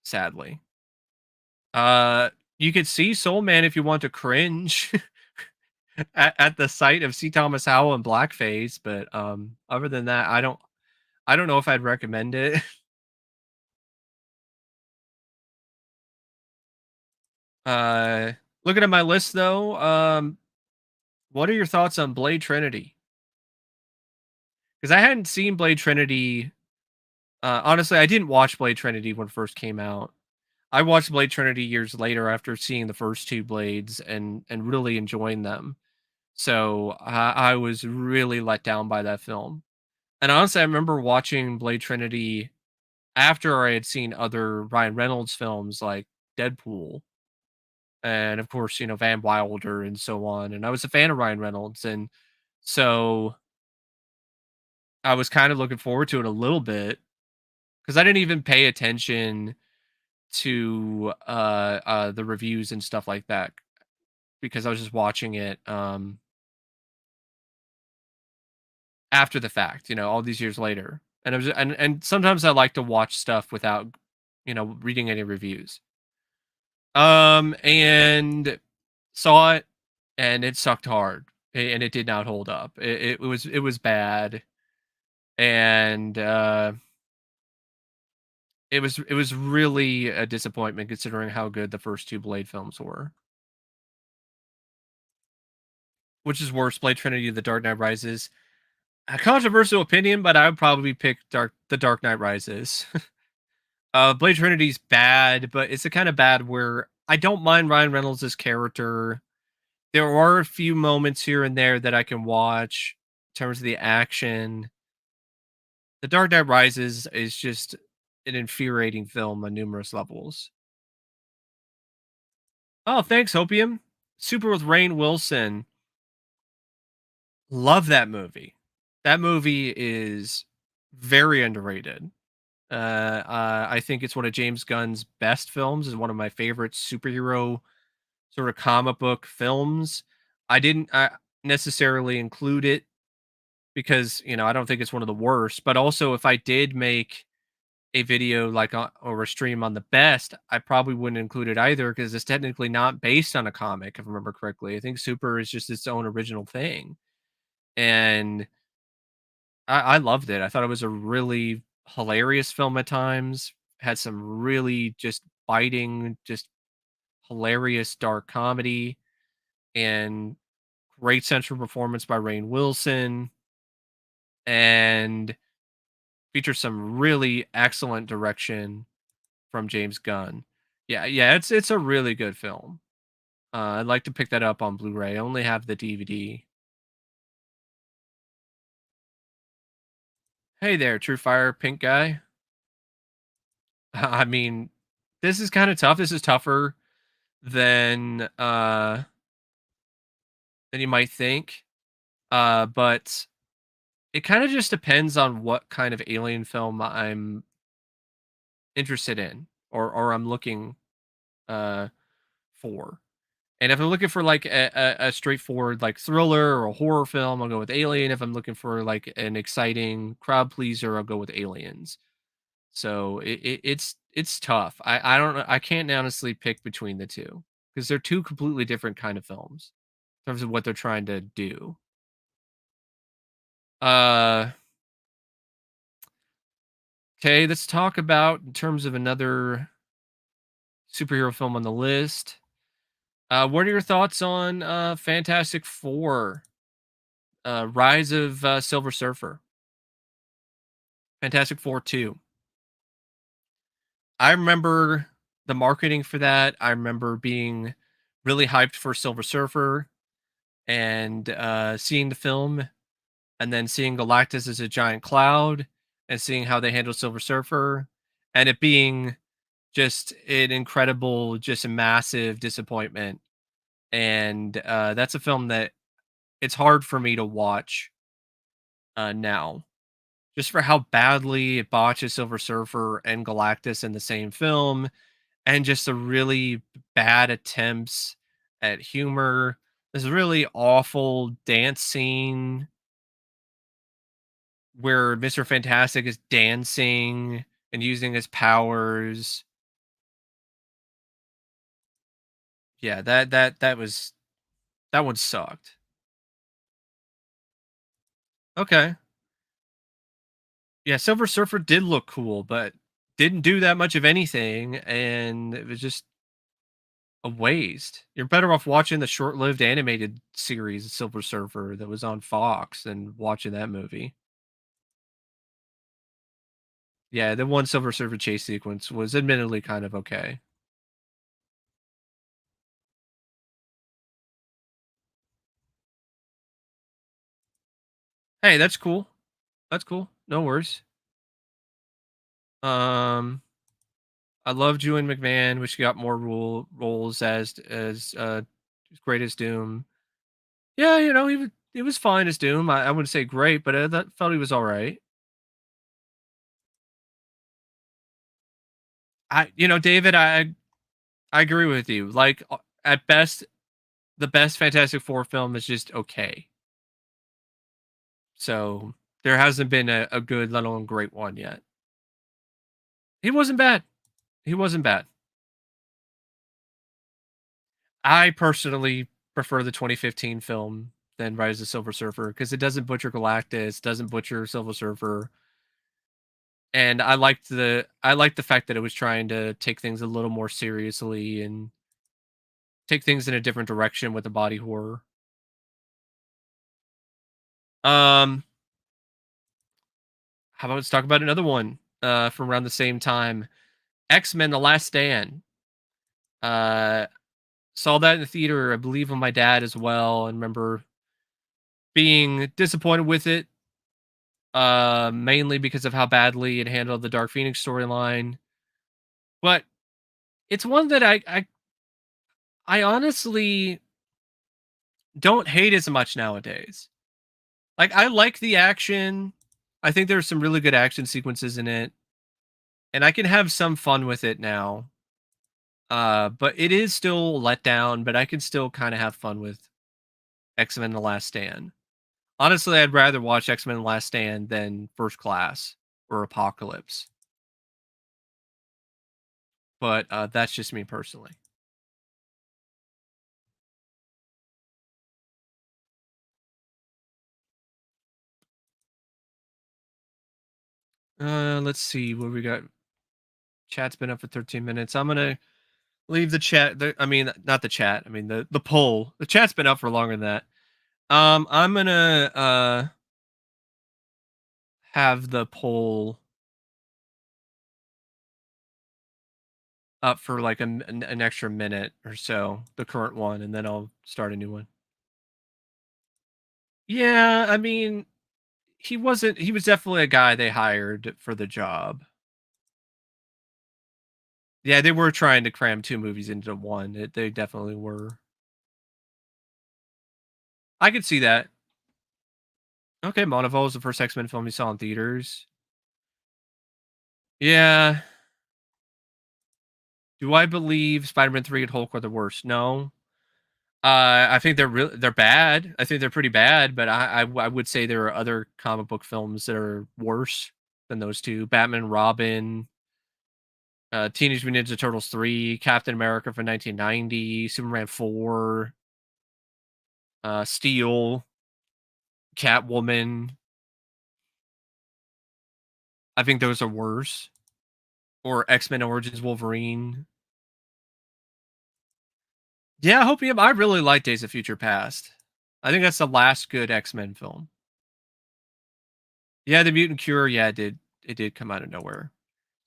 Sadly, uh, you could see Soul Man if you want to cringe at the sight of C. Thomas Howell in blackface, but other than that, I don't know if I'd recommend it. Uh, looking at my list though, what are your thoughts on Blade Trinity? Because I hadn't seen Blade Trinity. Honestly, I didn't watch Blade Trinity when it first came out. I watched Blade Trinity years later after seeing the first two Blades and really enjoying them. So I was really let down by that film. And honestly, I remember watching Blade Trinity after I had seen other Ryan Reynolds films like Deadpool and of course, you know, Van Wilder and so on. And I was a fan of Ryan Reynolds, and so I was kind of looking forward to it a little bit because I didn't even pay attention to the reviews and stuff like that because I was just watching it after the fact, you know, all these years later. And I was and sometimes I like to watch stuff without, you know, reading any reviews. And saw it and it sucked hard and it did not hold up. It was bad and it was really a disappointment considering how good the first two Blade films were. Which is worse, Blade Trinity or The Dark Knight Rises? A controversial opinion, but I would probably pick The Dark Knight Rises. Blade Trinity's bad, but it's the kind of bad where I don't mind Ryan Reynolds' character. There are a few moments here and there that I can watch in terms of the action. The Dark Knight Rises is just an infuriating film on numerous levels. Oh, thanks, Hopium. Super with Rainn Wilson. Love that movie. That movie is very underrated. I think it's one of James Gunn's best films. Is one of my favorite superhero sort of comic book films. I didn't necessarily include it because I don't think it's one of the worst. But also, if I did make a video like or a stream on the best, I probably wouldn't include it either because it's technically not based on a comic, if I remember correctly. I think Super is just its own original thing, and I loved it. I thought it was a really hilarious film at times. Had some really just biting, just hilarious dark comedy, and great central performance by Rainn Wilson, and features some really excellent direction from James Gunn. Yeah, yeah, it's a really good film. I'd like to pick that up on Blu-ray. I only have the DVD. Hey there, True Fire Pink guy. I mean, this is kind of tough. This is tougher than than you might think. But it kind of just depends on what kind of alien film I'm interested in or I'm looking uh for. And if I'm looking for like a straightforward like thriller or a horror film, I'll go with Alien. If I'm looking for like an exciting crowd pleaser, I'll go with Aliens. So it's tough. I don't know. I can't honestly pick between the two because they're two completely different kind of films in terms of what they're trying to do. Uh, okay, let's talk about in terms of another superhero film on the list. What are your thoughts on Fantastic Four? Rise of Silver Surfer. Fantastic Four 2. I remember the marketing for that. I remember being really hyped for Silver Surfer and seeing the film and then seeing Galactus as a giant cloud and seeing how they handle Silver Surfer and it being just an incredible, just a massive disappointment. And that's a film that it's hard for me to watch now just for how badly it botches Silver Surfer and Galactus in the same film, and just the really bad attempts at humor. This really awful dance scene where Mr. Fantastic is dancing and using his powers. Yeah, that one sucked. Okay. Yeah, Silver Surfer did look cool, but didn't do that much of anything, and it was just a waste. You're better off watching the short-lived animated series Silver Surfer that was on Fox than watching that movie. Yeah, the one Silver Surfer chase sequence was admittedly kind of okay. Hey, that's cool. That's cool. No worries. Um, I love Ewan McMahon, which got more roles as great as Doom. Yeah, he was fine as Doom. I wouldn't say great, but that felt he was all right. David, I agree with you. Like at best, the best Fantastic Four film is just okay. So there hasn't been a good, let alone great one yet. He wasn't bad. He wasn't bad. I personally prefer the 2015 film than Rise of the Silver Surfer because it doesn't butcher Galactus, doesn't butcher Silver Surfer, and I liked the fact that it was trying to take things a little more seriously and take things in a different direction with the body horror. Um, how about let's talk about another one from around the same time, X Men: The Last Stand. Uh, Saw that in the theater, I believe, with my dad as well, and remember being disappointed with it, mainly because of how badly it handled the Dark Phoenix storyline. But it's one that I honestly don't hate as much nowadays. Like, I like the action. I think there's some really good action sequences in it, and I can have some fun with it now. But it is still let down, but I can still kind of have fun with X-Men: The Last Stand. Honestly, I'd rather watch X-Men: The Last Stand than First Class or Apocalypse. But that's just me personally. Let's see what we got. Chat's been up for 13 minutes. I'm gonna leave the chat. I mean, not the chat. I mean the poll. The chat's been up for longer than that. I'm gonna have the poll up for like an extra minute or so, the current one, and then I'll start a new one. Yeah, I mean, he wasn't. He was definitely a guy they hired for the job. Yeah, they were trying to cram two movies into one. They definitely were. I could see that. Okay, Moneyball was the first X Men film you saw in theaters. Yeah. Do I believe Spider-Man 3 and Hulk are the worst? No. I think they're bad. I think they're pretty bad, but I would say there are other comic book films that are worse than those two. Batman and Robin, Teenage Mutant Ninja Turtles 3, Captain America from 1990, Superman 4, Steel, Catwoman. I think those are worse. Or X-Men Origins Wolverine. Yeah, I hope you. I really like Days of Future Past. I think that's the last good X-Men film. Yeah, the mutant cure. Yeah, it did come out of nowhere.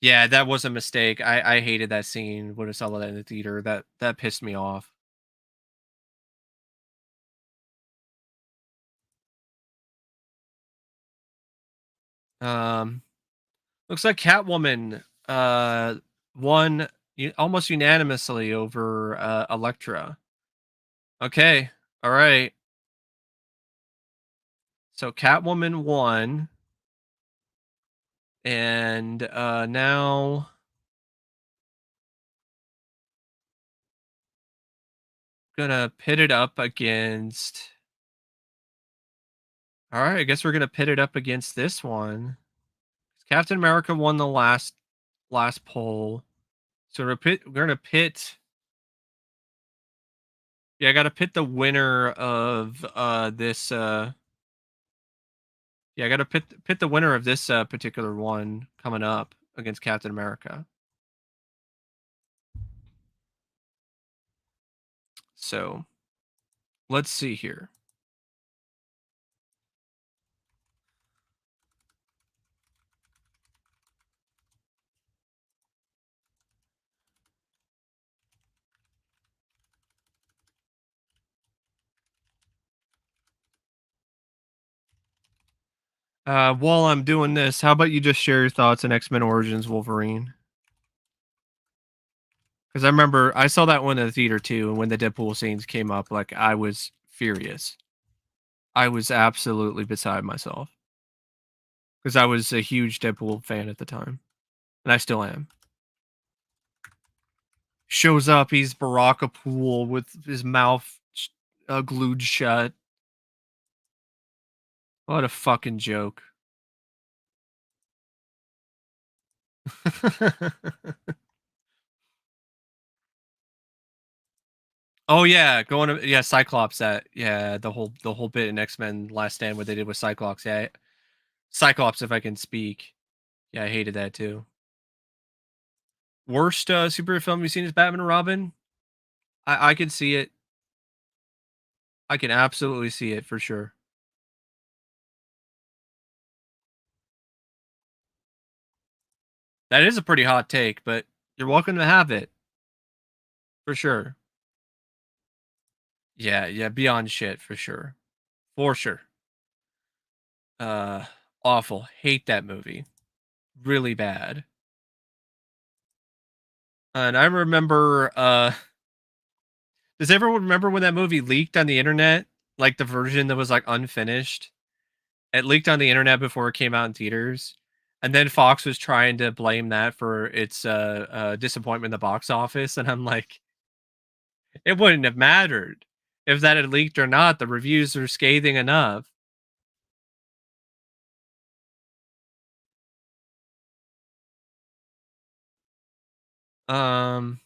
Yeah, that was a mistake. I hated that scene when I saw that in the theater. That pissed me off. Um, looks like Catwoman won almost unanimously over Elektra. Okay, all right. So Catwoman won, and now gonna pit it up against. All right, I guess we're gonna pit it up against this one. Captain America won the last poll, so we're gonna pit. Yeah, I gotta pit the winner of this. Yeah, I gotta pit the winner of this particular one coming up against Captain America. So let's see here. While I'm doing this, how about you just share your thoughts on X-Men Origins Wolverine? Because I remember I saw that one in the theater too, and when the Deadpool scenes came up, like I was furious. I was absolutely beside myself because I was a huge Deadpool fan at the time, and I still am. Shows up, he's Baraka Pool with his mouth glued shut. What a fucking joke. Oh yeah, going to yeah, Cyclops that yeah, the whole bit in X-Men Last Stand what they did with Cyclops. Yeah. Cyclops if I can speak. Yeah, I hated that too. Worst superhero film you've seen is Batman and Robin? I can see it. I can absolutely see it for sure. That is a pretty hot take, but you're welcome to have it for sure. Yeah, yeah, beyond shit for sure. For sure. Uh Awful. Hate that movie. Really bad. And I remember does everyone remember when that movie leaked on the internet? like the version that was like unfinished. It leaked on the internet before it came out in theaters. And then Fox was trying to blame that for its disappointment in the box office. And I'm like, it wouldn't have mattered if that had leaked or not. The reviews are scathing enough. Um,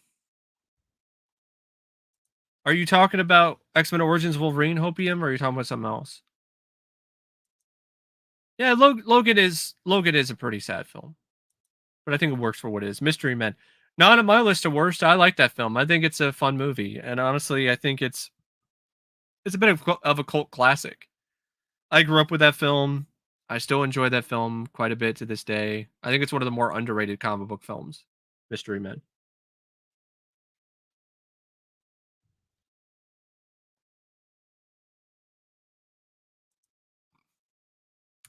are you talking about X-Men Origins Wolverine Hopium, or are you talking about something else? Yeah, Logan is a pretty sad film, but I think it works for what it is. Mystery Men, not on my list of worst. I like that film. I think it's a fun movie, and honestly, I think it's a bit of a cult classic. I grew up with that film. I still enjoy that film quite a bit to this day. I think it's one of the more underrated comic book films. Mystery Men.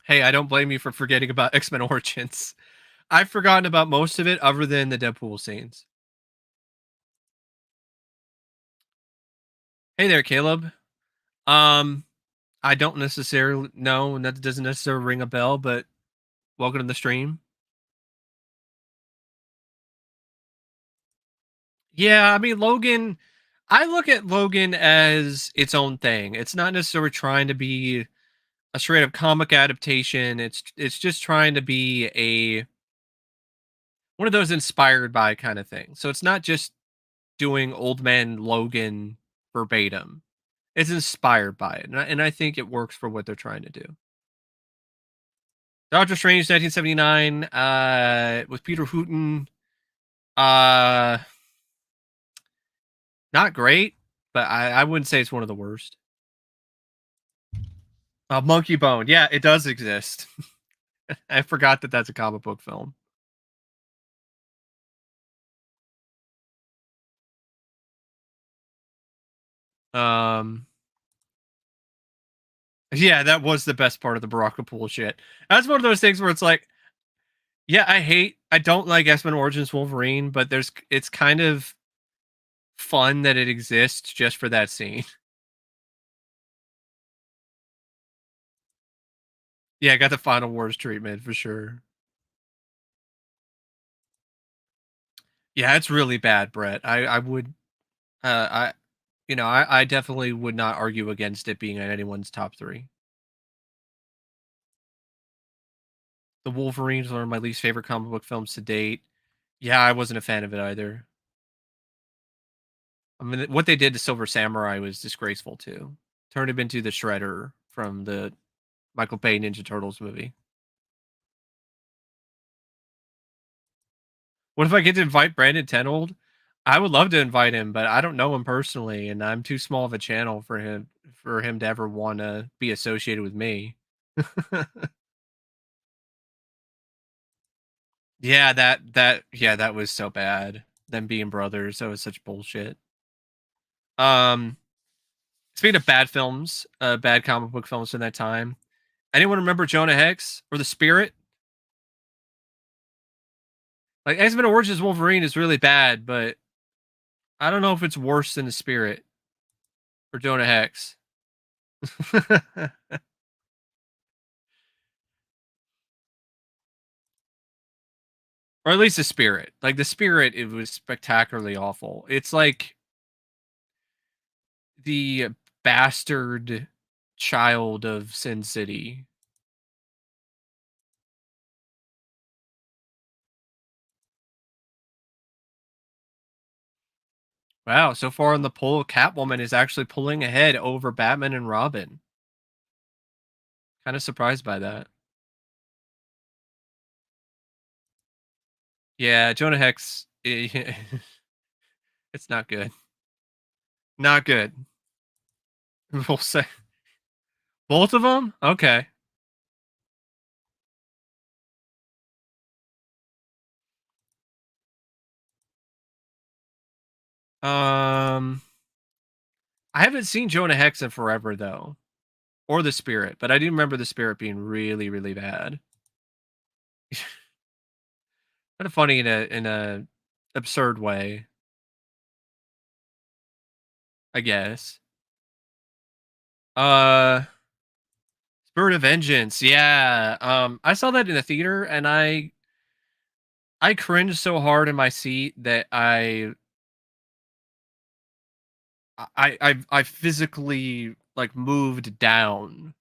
Hey, I don't blame you for forgetting about X-Men Origins. I've forgotten about most of it other than the Deadpool scenes. Hey there, Caleb. Um, I don't necessarily know, and that doesn't necessarily ring a bell, but welcome to the stream. Yeah, I mean Logan, I look at Logan as its own thing. It's not necessarily trying to be a straight up comic adaptation. It's just trying to be a one of those inspired by kind of thing. So it's not just doing old man Logan verbatim. It's inspired by it, and I think it works for what they're trying to do. Doctor Strange, 1979, with Peter Hooton. Uh, Not great, but I wouldn't say it's one of the worst. Monkey Bone, yeah, it does exist. I forgot that that's a comic book film. Um, yeah, that was the best part of the Baraka Pool shit. That's one of those things where it's like, yeah, I don't like X-Men Origins Wolverine, but it's kind of fun that it exists just for that scene. Yeah, I got the Final Wars treatment for sure. Yeah, it's really bad, Brett. I would I I definitely would not argue against it being in anyone's top 3. The Wolverines are one of my least favorite comic book films to date. Yeah, I wasn't a fan of it either. I mean, what they did to Silver Samurai was disgraceful too. Turned him into the Shredder from the Michael Bay Ninja Turtles movie. What if I get to invite Brandon Tenold? I would love to invite him, but I don't know him personally, and I'm too small of a channel for him to ever want to be associated with me. Yeah, that was so bad. Them being brothers, that was such bullshit. Um, Speaking of bad films, bad comic book films from that time. Anyone remember Jonah Hex or The Spirit? Like X Men Origins Wolverine is really bad, but I don't know if it's worse than The Spirit or Jonah Hex. Or at least The Spirit. Like The Spirit, it was spectacularly awful. It's like the bastard child of Sin City. Wow, so far in the poll, Catwoman is actually pulling ahead over Batman and Robin. Kind of surprised by that. Yeah, Jonah Hex, it's not good. Not good. We'll say both of them. Okay. Um, I haven't seen Jonah Hex in forever though, or The Spirit, but I do remember The Spirit being really, really bad. Kind of funny in a absurd way, I guess. Uh, Spirit of Vengeance. Yeah. I saw that in the theater, and I cringed so hard in my seat that I physically like moved down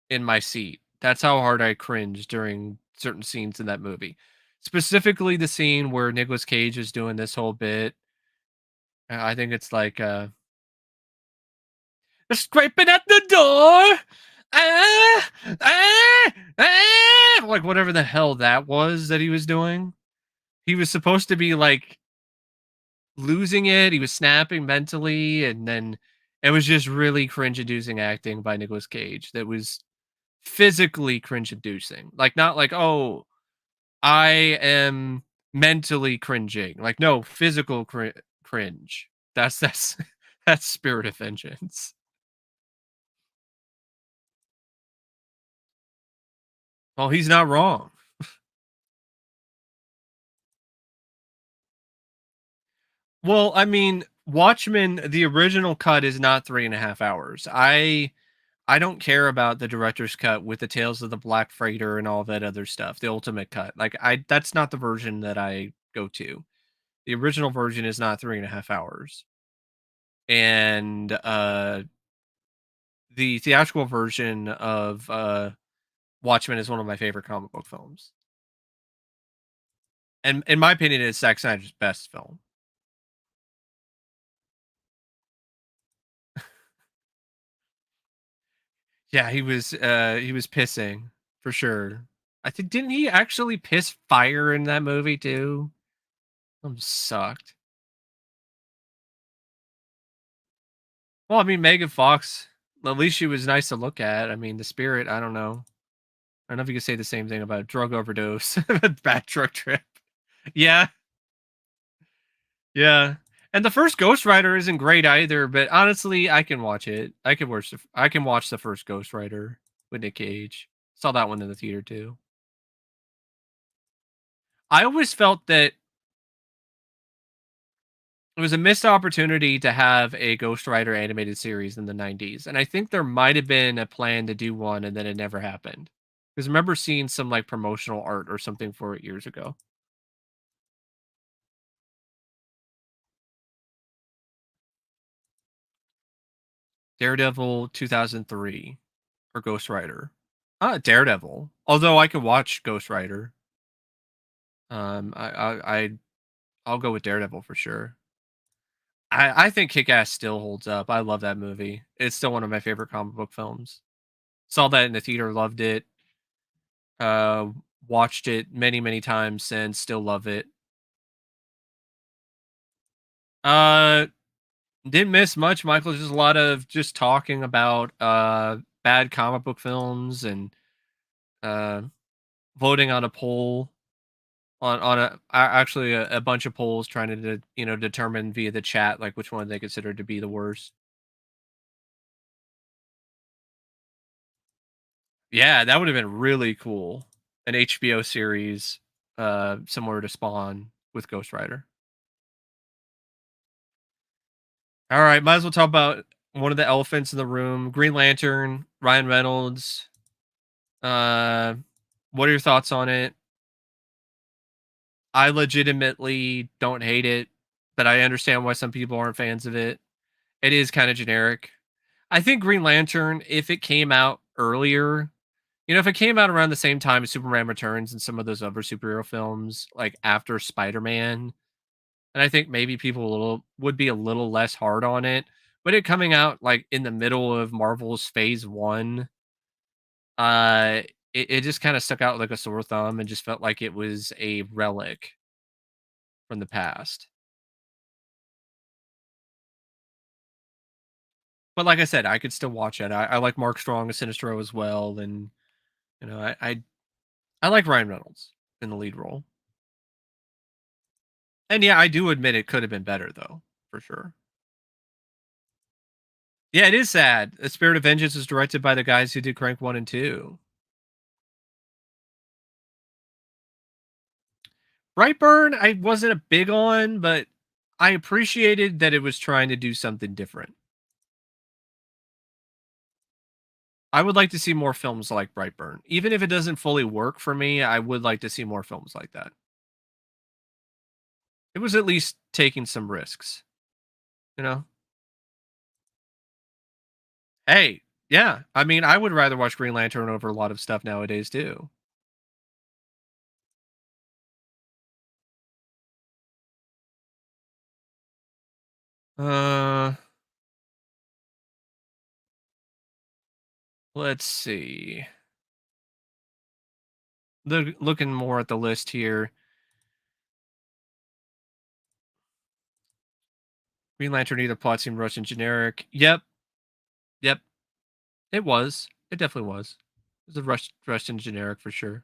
in my seat. That's how hard I cringed during certain scenes in that movie. Specifically the scene where Nicolas Cage is doing this whole bit. I think it's like scraping at the door. Ah, like whatever the hell that was that he was doing. He was supposed to be like losing it. He was snapping mentally, and then it was just really cringe-inducing acting by Nicolas Cage. That was physically cringe-inducing. Like not like, oh, I am mentally cringing. Like no, physical cringe. That's that's Spirit of Vengeance. Well, he's not wrong. Well, I mean, Watchmen, the original cut is not 3.5 hours. I don't care about the director's cut with the Tales of the Black Freighter and all that other stuff, the ultimate cut. Like I that's not the version that I go to. The original version is not 3.5 hours. And the theatrical version of Watchmen is one of my favorite comic book films. And in my opinion, it's Zack Snyder's best film. Yeah, he was pissing for sure. I think didn't he actually piss fire in that movie too? Sucked. Well, I mean Megan Fox, at least she was nice to look at. I mean, the spirit, I don't know. I don't know if you could say the same thing about a drug overdose, bad drug trip. Yeah, yeah. And the first Ghost Rider isn't great either, but honestly, I can watch it. I can watch the first Ghost Rider with Nick Cage. Saw that one in the theater too. I always felt that it was a missed opportunity to have a Ghost Rider animated series in the 90s, and I think there might have been a plan to do one, and then it never happened. Because I remember seeing some, like, promotional art or something for it years ago. Daredevil 2003 or Ghost Rider. Daredevil. Although I could watch Ghost Rider. I'll go with Daredevil for sure. I think Kick-Ass still holds up. I love that movie. It's still one of my favorite comic book films. Saw that in the theater, loved it. Uh, Watched it many, many times since, still love it. Uh, didn't miss much, Michael. Just a lot of just talking about bad comic book films and uh voting on a poll on actually a bunch of polls trying to determine via the chat like which one they consider to be the worst. Yeah, that would have been really cool. An HBO series similar to Spawn with Ghost Rider. All right, might as well talk about one of the elephants in the room, Green Lantern, Ryan Reynolds. Uh, what are your thoughts on it? I legitimately don't hate it, but I understand why some people aren't fans of it. It is kind of generic. I think Green Lantern, if it came out earlier, if it came out around the same time as Superman Returns and some of those other superhero films, like after Spider Man, and I think maybe people would be a little less hard on it. But it coming out like in the middle of Marvel's Phase One, uh, it just kind of stuck out like a sore thumb and just felt like it was a relic from the past. But like I said, I could still watch it. I like Mark Strong as Sinestro as well, and I like Ryan Reynolds in the lead role. And yeah, I do admit it could have been better though, for sure. Yeah, it is sad. The Spirit of Vengeance is directed by the guys who did Crank 1 and 2. Brightburn, I wasn't a big on, but I appreciated that it was trying to do something different. I would like to see more films like Brightburn. Even if it doesn't fully work for me, I would like to see more films like that. It was at least taking some risks, you know? Hey, yeah. I mean, I would rather watch Green Lantern over a lot of stuff nowadays too. Uh, let's see. Looking more at the list here. Green Lantern either plot seemed rushed and generic. Yep, yep. It was. It definitely was. It was a rushed and generic for sure.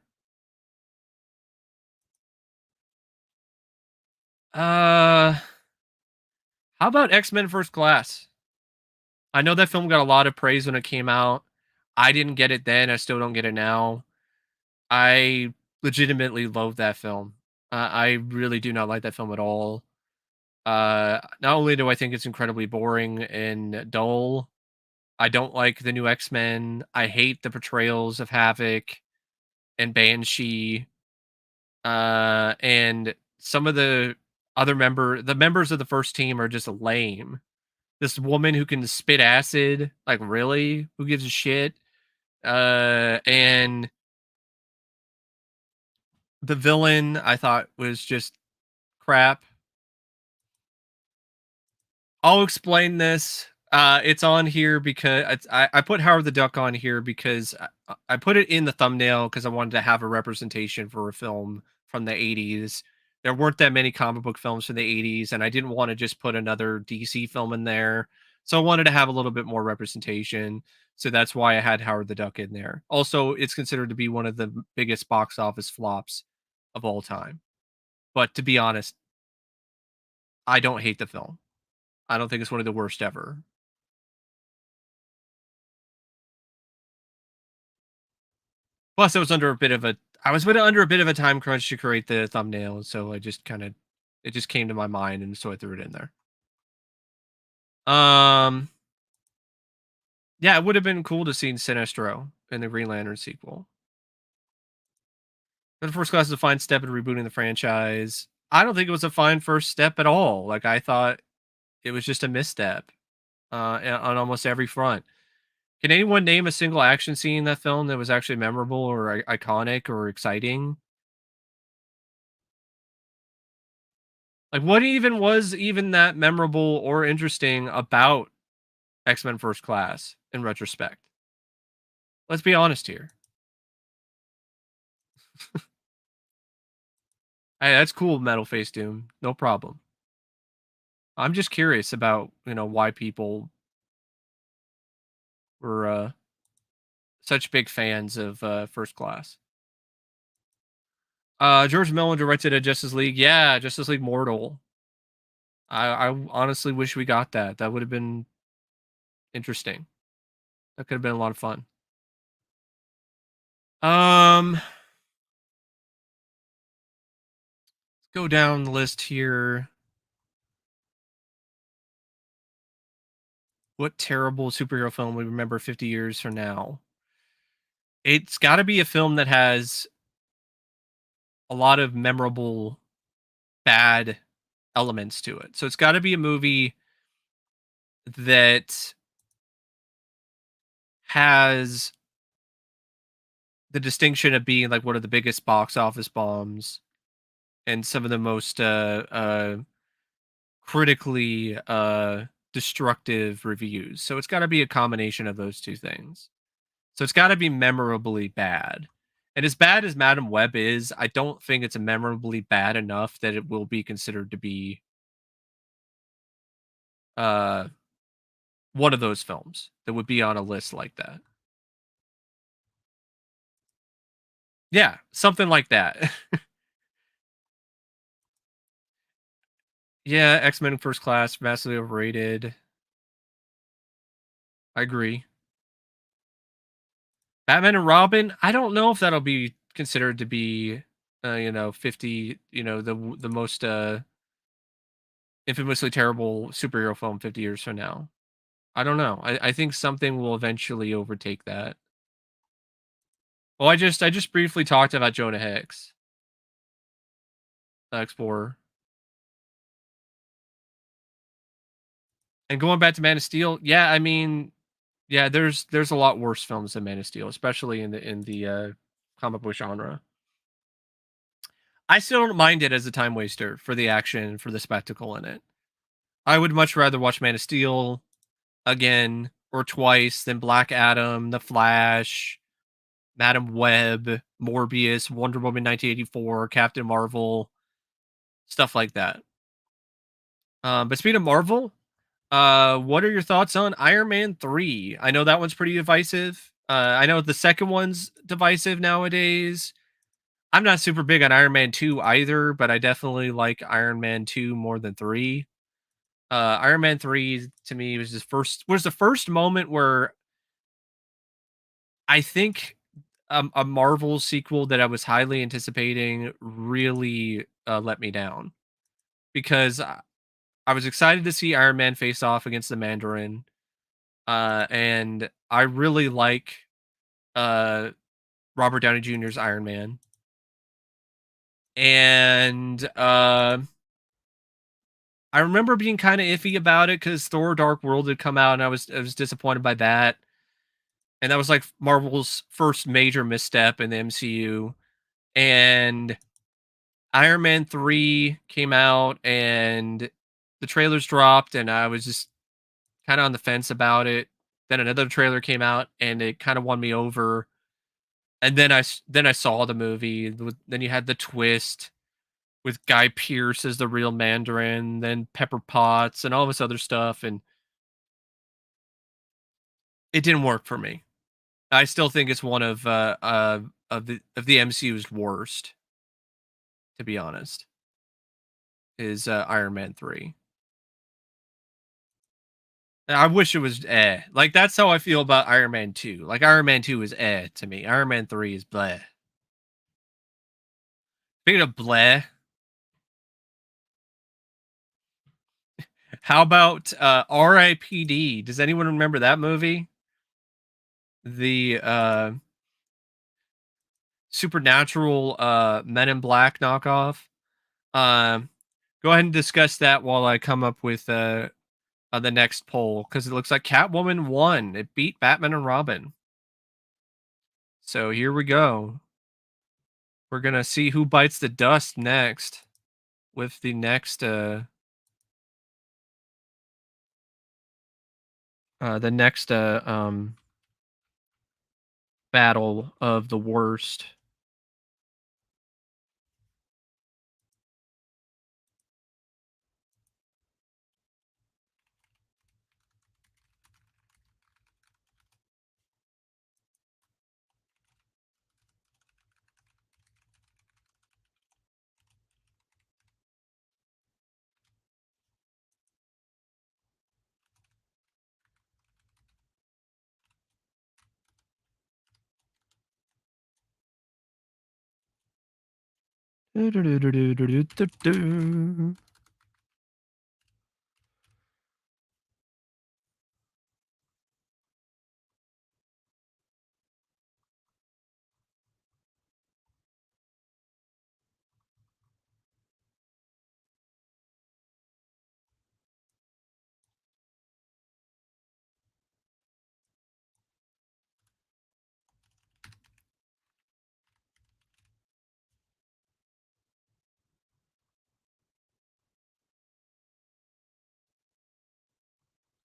Uh, how about X Men First Class? I know that film got a lot of praise when it came out. I didn't get it then. I still don't get it now. I legitimately love that film. I really do not like that film at all. Not only do I think it's incredibly boring and dull, I don't like the new X Men. I hate the portrayals of Havoc and Banshee. And some of the members of the first team are just lame. This woman who can spit acid, like really? Who gives a shit? And the villain I thought was just crap. I'll explain this. It's on here because I put Howard the Duck on here because I put it in the thumbnail because I wanted to have a representation for a film from the 80s. There weren't that many comic book films from the 80s, and I didn't want to just put another DC film in there. So I wanted to have a little bit more representation. So that's why I had Howard the Duck in there. Also, it's considered to be one of the biggest box office flops of all time. But to be honest, I don't hate the film. I don't think it's one of the worst ever. Plus, I was under a bit of a time crunch to create the thumbnail, so I just kind of it just came to my mind, and so I threw it in there. Um, yeah, it would have been cool to see Sinestro in the Green Lantern sequel. But the first class is a fine step in rebooting the franchise. I don't think it was a fine first step at all. Like I thought it was just a misstep on almost every front. Can anyone name a single action scene in that film that was actually memorable or iconic or exciting? Like, what even was even that memorable or interesting about X-Men First Class in retrospect? Let's be honest here. Hey, that's cool, Metal Face Doom. No problem. I'm just curious about, why people were such big fans of First Class. George Miller directed a Justice League. Yeah, Justice League Mortal. I honestly wish we got that. That would have been interesting. That could have been a lot of fun. Let's go down the list here. What terrible superhero film we remember 50 years from now? It's got to be a film that has a lot of memorable bad elements to it. So it's got to be a movie that has the distinction of being like one of the biggest box office bombs and some of the most critically destructive reviews. So it's got to be a combination of those two things. So it's got to be memorably bad. And as bad as Madam Web is, I don't think it's memorably bad enough that it will be considered to be uh one of those films that would be on a list like that. Yeah, something like that. Yeah, X-Men First Class, massively overrated. I agree. Batman and Robin, I don't know if that'll be considered to be 50, the most infamously terrible superhero film 50 years from now. I don't know. I think something will eventually overtake that. Well, I just briefly talked about Jonah Hex, the Explorer. And going back to Man of Steel, yeah, I mean, yeah, there's a lot worse films than Man of Steel, especially in the comic book genre. I still don't mind it as a time waster for the action, for the spectacle in it. I would much rather watch Man of Steel again or twice than Black Adam, The Flash, Madam Web, Morbius, Wonder Woman 1984, Captain Marvel, stuff like that. But speaking of Marvel, what are your thoughts on Iron Man 3? I know that one's pretty divisive. I know the second one's divisive nowadays. I'm not super big on Iron Man 2 either, but I definitely like Iron Man 2 more than 3. Iron Man 3 to me was the first moment where I think a Marvel sequel that I was highly anticipating really let me down because I was excited to see Iron Man face off against the Mandarin. And I really like uh, Robert Downey Jr.'s Iron Man. And I remember being kind of iffy about it because Thor: Dark World had come out, and I was disappointed by that. And that was like Marvel's first major misstep in the MCU. And Iron Man 3 came out, and the trailers dropped, and I was just kind of on the fence about it. Then another trailer came out, and it kind of won me over. And then I saw the movie. Then you had the twist with Guy Pearce as the real Mandarin, then Pepper Potts and all this other stuff, and it didn't work for me. I still think it's one of the MCU's worst, to be honest. Is Iron Man 3. I wish it was like that's how I feel about Iron Man 2. Like Iron Man 2 is to me. Iron Man 3 is bleh. Speaking of bleh, how about R.I.P.D. Does anyone remember that movie? The supernatural Men in Black knockoff. Um, Go ahead and discuss that while I come up with the next poll because it looks like Catwoman won. It beat Batman and Robin. So here we go. We're gonna see who bites the dust next with the next battle of the worst.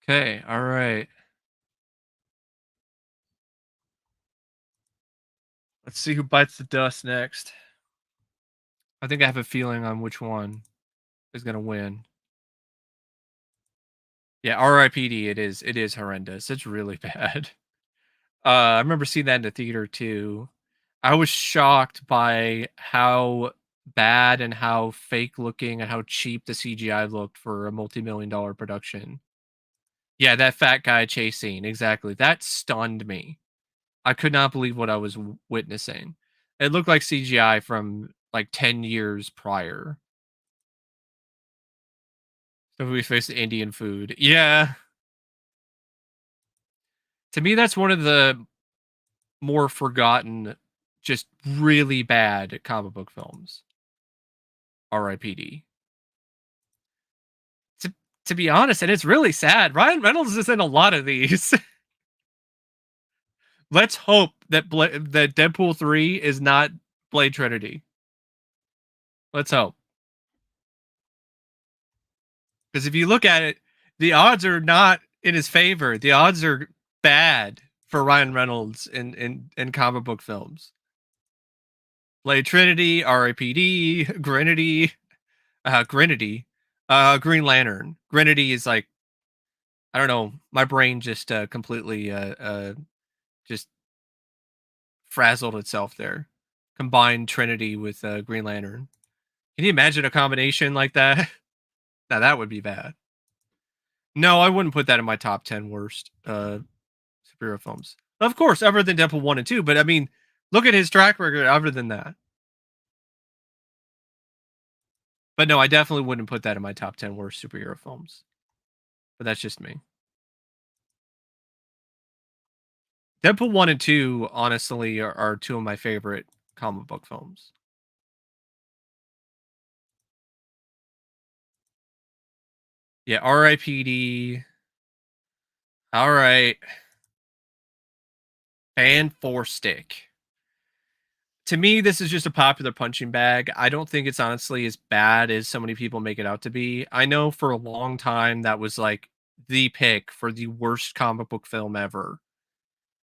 Okay, all right. Let's see who bites the dust next. I think I have a feeling on which one is gonna win. Yeah, R.I.P.D. It is. It is horrendous. It's really bad. I remember seeing that in the theater too. I was shocked by how bad and how fake looking and how cheap the CGI looked for a multi-million dollar production. Yeah, that fat guy chasing, exactly. That stunned me. I could not believe what I was witnessing. It looked like CGI from like 10 years prior. So we faced Indian food. Yeah. To me, that's one of the more forgotten, just really bad comic book films. R.I.P.D. To to be honest, and it's really sad. Ryan Reynolds is in a lot of these. Let's hope that that Deadpool 3 is not Blade Trinity. Let's hope. Because if you look at it, the odds are not in his favor. The odds are bad for Ryan Reynolds in comic book films. Blade Trinity, R.I.P.D., Grinity, Grinity, Green Lantern. Grinity is like, I don't know. My brain just completely just frazzled itself there. Combined Trinity with Green Lantern. Can you imagine a combination like that? Now that would be bad. No, I wouldn't put that in my top 10 worst superhero films. Of course, other than Deadpool 1 and 2, but I mean, look at his track record other than that. But no, I definitely wouldn't put that in my top 10 worst superhero films. But that's just me. Deadpool 1 and 2, honestly, are two of my favorite comic book films. Yeah, R.I.P.D. All right. Fan Four Stick. To me, this is just a popular punching bag. I don't think it's honestly as bad as so many people make it out to be. I know for a long time that was like the pick for the worst comic book film ever.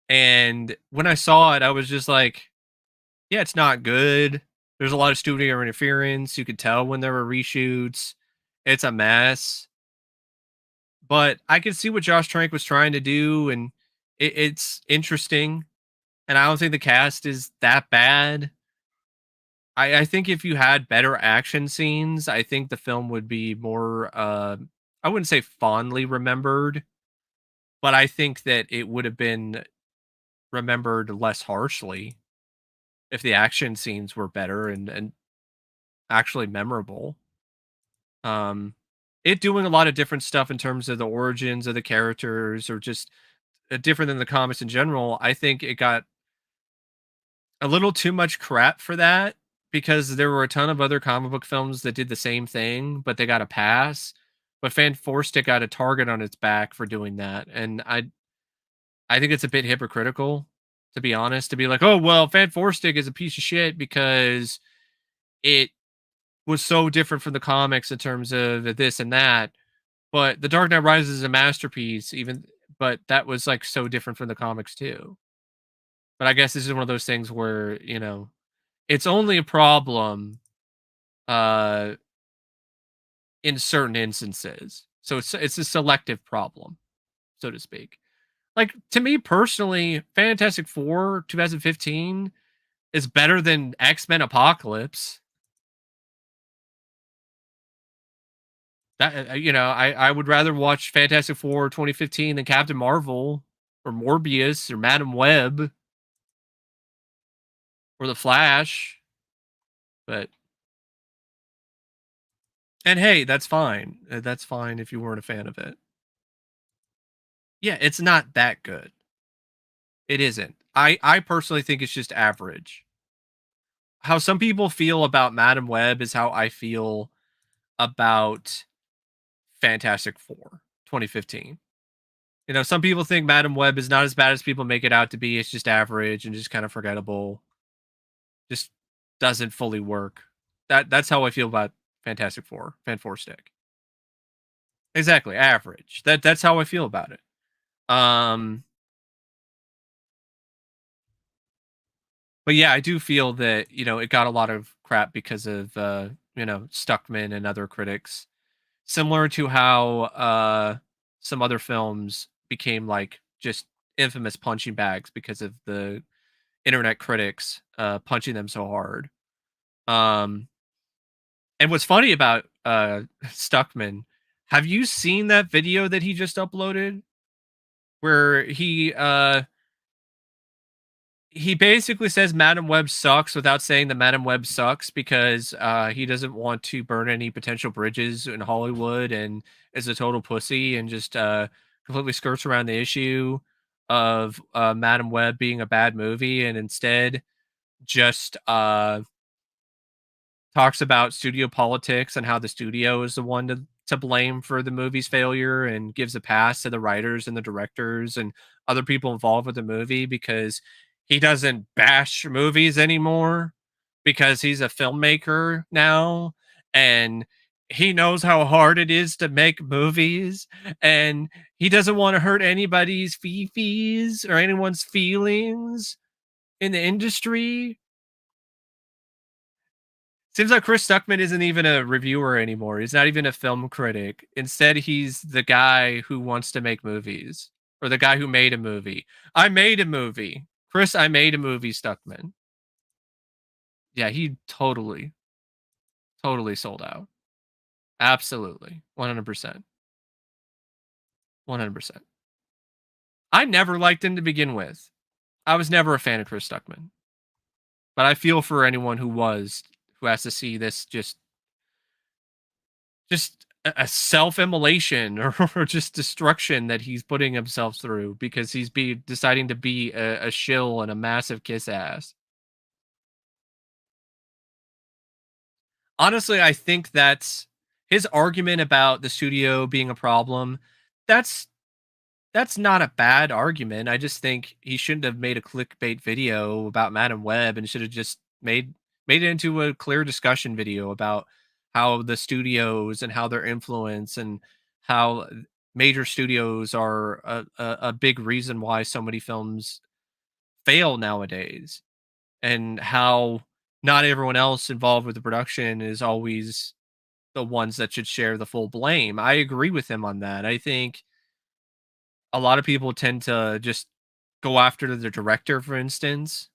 And when I saw it, I was just like, yeah, it's not good. There's a lot of studio interference. You could tell when there were reshoots. It's a mess. But I could see what Josh Trank was trying to do, and it's interesting. And I don't think the cast is that bad. I think if you had better action scenes, I think the film would be more I wouldn't say fondly remembered, but I think that it would have been remembered less harshly if the action scenes were better and actually memorable. Um it doing a lot of different stuff in terms of the origins of the characters or just different than the comics in general. I think it got a little too much crap for that because there were a ton of other comic book films that did the same thing, but they got a pass. But Fan Four Stick got a target on its back for doing that, and I think it's a bit hypocritical, to be honest, to be like, oh well, Fan Four Stick is a piece of shit because it was so different from the comics in terms of this and that. But The Dark Knight Rises is a masterpiece, even but that was like so different from the comics too. But I guess this is one of those things where, it's only a problem uh in certain instances. So it's a selective problem, so to speak. Like to me personally, Fantastic Four 2015 is better than X-Men Apocalypse. That I would rather watch Fantastic Four 2015 than Captain Marvel or Morbius or Madam Web or The Flash. But and hey, that's fine. That's fine if you weren't a fan of it. Yeah, it's not that good. It isn't. I personally think it's just average. How some people feel about Madam Web is how I feel about Fantastic Four 2015. Some people think Madam Web is not as bad as people make it out to be. It's just average and just kind of forgettable. Just doesn't fully work. That's how I feel about Fantastic Four, Fan Four Stick. Exactly, average. That's how I feel about it. But yeah, I do feel that, it got a lot of crap because of Stuckman and other critics. Similar to how some other films became like just infamous punching bags because of the internet critics punching them so hard. Um and what's funny about Stuckman, have you seen that video that he just uploaded where he basically says Madam Web sucks without saying that Madam Web sucks because he doesn't want to burn any potential bridges in Hollywood and is a total pussy and just completely skirts around the issue. of Madam Web being a bad movie, and instead just talks about studio politics and how the studio is the one to blame for the movie's failure, and gives a pass to the writers and the directors and other people involved with the movie because he doesn't bash movies anymore because he's a filmmaker now, and he knows how hard it is to make movies, and he doesn't want to hurt anybody's fees or anyone's feelings in the industry. Seems like Chris Stuckman isn't even a reviewer anymore. He's not even a film critic. Instead, he's the guy who wants to make movies, or the guy who made a movie. I made a movie. Chris, I made a movie, Stuckman. Yeah, he totally sold out. Absolutely. 100%. 100%. I never liked him to begin with. I was never a fan of Chris Stuckman. But I feel for anyone who has to see this just a self-immolation or just destruction that he's putting himself through because he's deciding to be a shill and a massive kiss ass. Honestly, I think that's his argument about the studio being a problem. That's that's not a bad argument. I just think he shouldn't have made a clickbait video about Madam Web and should have just made it into a clear discussion video about how the studios and how their influence and how major studios are a big reason why so many films fail nowadays, and how not everyone else involved with the production is always the ones that should share the full blame. I agree with him on that. I think a lot of people tend to just go after the director, for instance,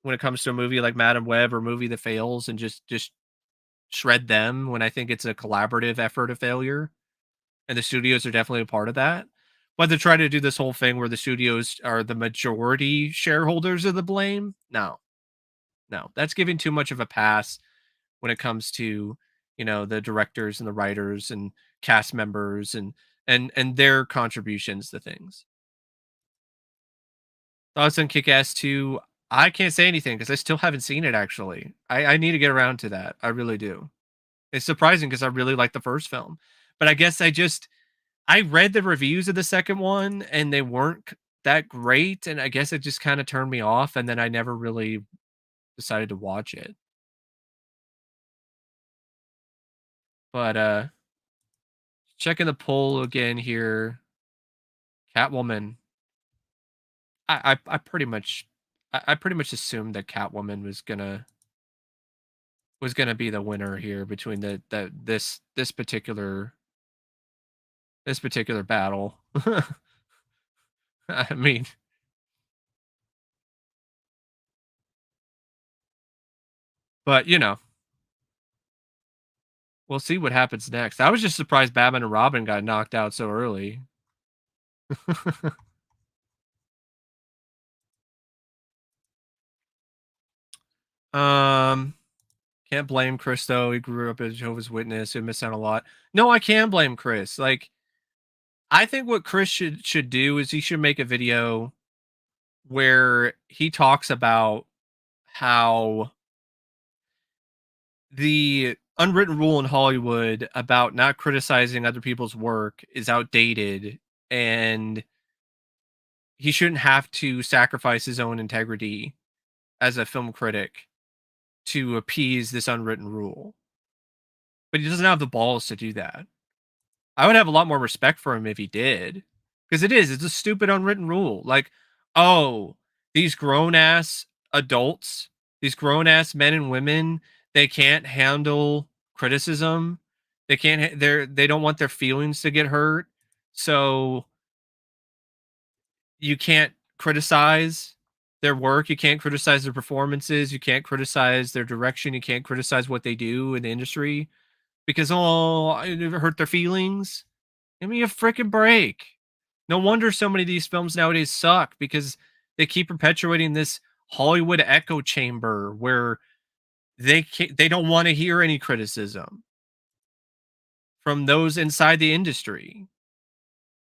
when it comes to a movie like Madam Web or a movie that fails, and just shred them, when I think it's a collaborative effort of failure, and the studios are definitely a part of that. But to try to do this whole thing where the studios are the majority shareholders of the blame, no, no, that's giving too much of a pass when it comes to, the directors and the writers and cast members and their contributions to things. Thoughts on Kick Ass 2? I can't say anything because I still haven't seen it actually. I need to get around to that. I really do. It's surprising because I really like the first film. But I guess I read the reviews of the second one and they weren't that great. And I guess it just kind of turned me off. And then I never really decided to watch it. But checking the poll again here. Catwoman. I pretty much I pretty much assumed that Catwoman was gonna be the winner here between this particular battle. I mean, but we'll see what happens next. I was just surprised Batman and Robin got knocked out so early. um, can't blame Chris though. He grew up as a Jehovah's Witness. He missed out a lot. No, I can blame Chris. Like, I think what Chris should do is he should make a video where he talks about how the unwritten rule in Hollywood about not criticizing other people's work is outdated, and he shouldn't have to sacrifice his own integrity as a film critic to appease this unwritten rule. But he doesn't have the balls to do that. I would have a lot more respect for him if he did. Because it's a stupid unwritten rule. Like, oh, these grown ass adults, these grown ass men and women, they can't handle criticism. They don't want their feelings to get hurt. So you can't criticize their work, you can't criticize their performances, you can't criticize their direction, you can't criticize what they do in the industry because it hurt their feelings. Give me a freaking break. No wonder so many of these films nowadays suck because they keep perpetuating this Hollywood echo chamber where they don't want to hear any criticism from those inside the industry.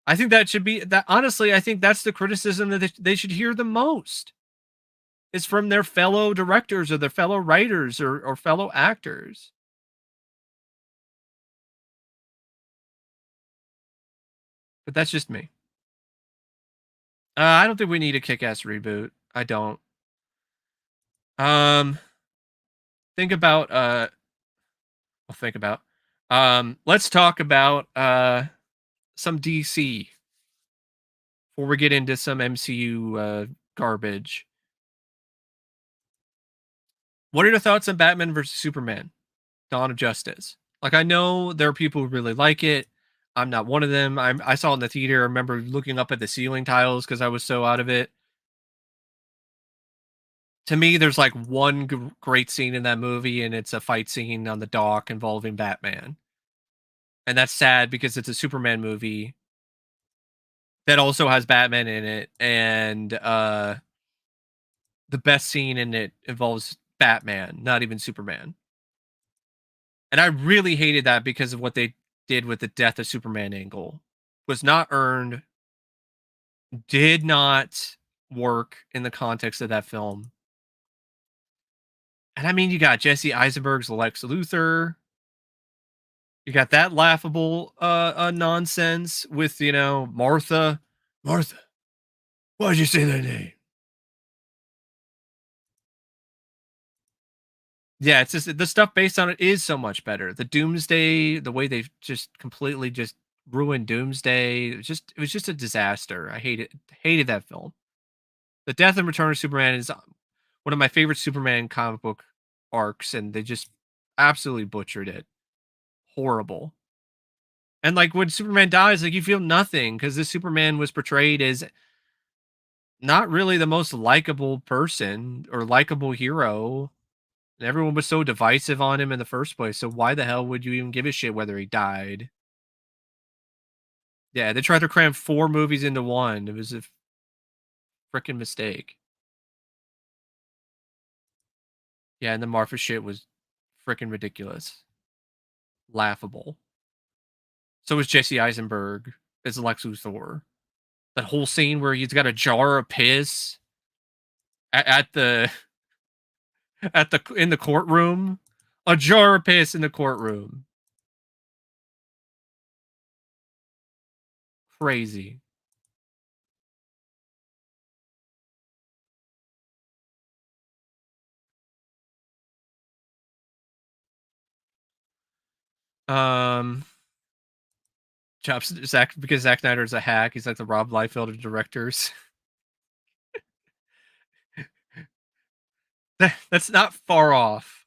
I think that should be that. Honestly, I think that's the criticism that they should hear the most. Is from their fellow directors or their fellow writers or fellow actors. But that's just me. I don't think we need a Kick-Ass reboot. I don't. Um, think about I'll think about. Let's talk about some DC before we get into some MCU garbage. What are your thoughts on Batman versus Superman? Dawn of Justice. Like I know there are people who really like it. I'm not one of them. I saw it in the theater. I remember looking up at the ceiling tiles because I was so out of it. To me, there's like one great scene in that movie, and it's a fight scene on the dock involving Batman. And that's sad because it's a Superman movie that also has Batman in it, and the best scene in it involves Batman, not even Superman. And I really hated that because of what they did with the death of Superman angle. Was not earned, did not work in the context of that film. And I mean, you got Jesse Eisenberg's Lex Luthor. You got that laughable nonsense with, Martha. Martha, why'd you say that name? Yeah, it's just the stuff based on it is so much better. The Doomsday, the way they just completely just ruined Doomsday, it was just a disaster. I hated that film. The Death and Return of Superman is one of my favorite Superman comic book arcs, and they just absolutely butchered it. Horrible. And like when Superman dies, like you feel nothing because this Superman was portrayed as not really the most likable person or likable hero. And everyone was so divisive on him in the first place. So why the hell would you even give a shit whether he died? Yeah, they tried to cram 4 movies into one. It was a freaking mistake. Yeah, and the Martha shit was freaking ridiculous. Laughable. So was Jesse Eisenberg as Lex Luthor. That whole scene where he's got a jar of piss at the at the in the courtroom. A jar of piss in the courtroom. Crazy. Um Chops Zack because Zack Snyder's a hack. He's like the Rob Liefeld of directors. That's not far off,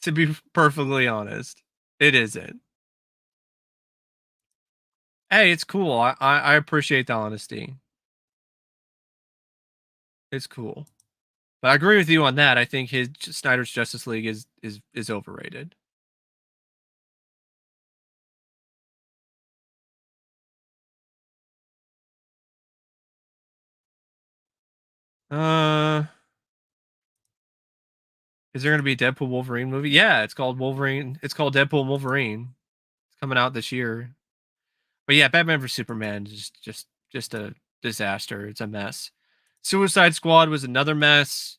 to be perfectly honest. It isn't. Hey, it's cool. I appreciate the honesty. It's cool. But I agree with you on that. I think his Snyder's Justice League is overrated. Uh, is there gonna be a Deadpool Wolverine movie? Yeah, it's called Wolverine. It's called Deadpool and Wolverine. It's coming out this year. But yeah, Batman vs Superman is just a disaster. It's a mess. Suicide Squad was another mess.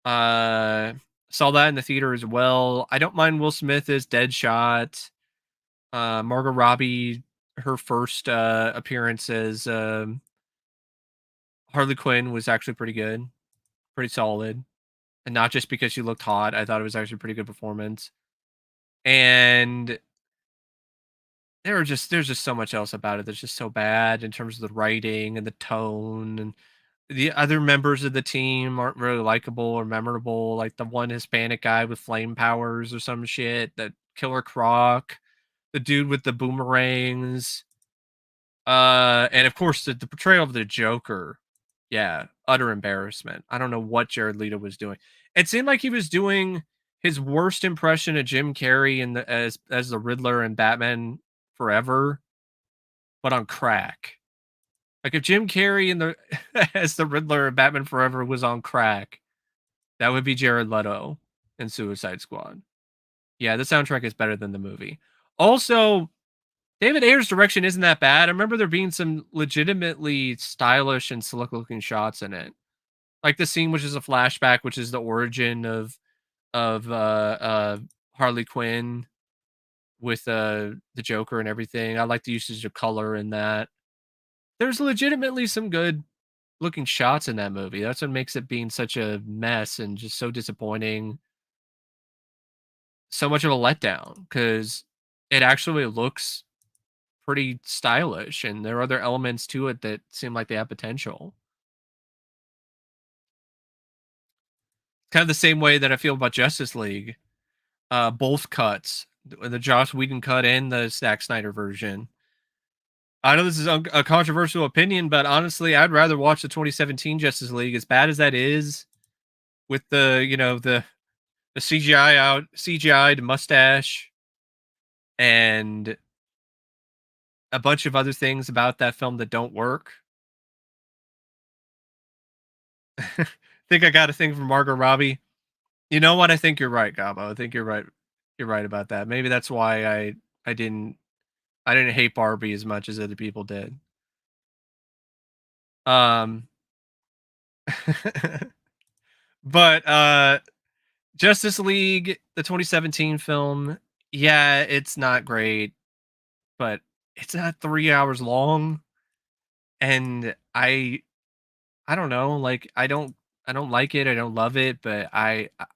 Uh, saw that in the theater as well. I don't mind Will Smith as Deadshot. Margot Robbie, her first appearance as Harley Quinn was actually pretty good, pretty solid, and not just because she looked hot. I thought it was actually a pretty good performance. And there's just so much else about it that's just so bad in terms of the writing and the tone, and the other members of the team aren't really likable or memorable. Like the one Hispanic guy with flame powers or some shit, that Killer Croc, the dude with the boomerangs, and of course the portrayal of the Joker. Yeah, utter embarrassment. I don't know what Jared Leto was doing. It seemed like he was doing his worst impression of Jim Carrey in the as the Riddler and Batman Forever, but on crack. Like if Jim Carrey in the as the Riddler in Batman Forever was on crack, that would be Jared Leto in Suicide Squad. Yeah, the soundtrack is better than the movie. Also, David Ayer's direction isn't that bad. I remember there being some legitimately stylish and slick looking shots in it. Like the scene which is a flashback, which is the origin of Harley Quinn with the Joker and everything. I like the usage of color in that. There's legitimately some good looking shots in that movie. That's what makes it being such a mess and just so disappointing. So much of a letdown because it actually looks pretty stylish and there are other elements to it that seem like they have potential. Kind of the same way that I feel about Justice League. Both cuts, the Joss Whedon cut and the Zack Snyder version. I know this is a controversial opinion, but honestly, I'd rather watch the 2017 Justice League, as bad as that is, with the CGI'd mustache and a bunch of other things about that film that don't work. Think I got a thing from Margot Robbie. You know what? I think you're right, Gabo. I think you're right. You're right about that. Maybe that's why I didn't I didn't hate Barbie as much as other people did. Um, but Justice League, the 2017 film, yeah, it's not great, but it's not 3 hours long, and I don't know, like, I don't like it, I don't love it, but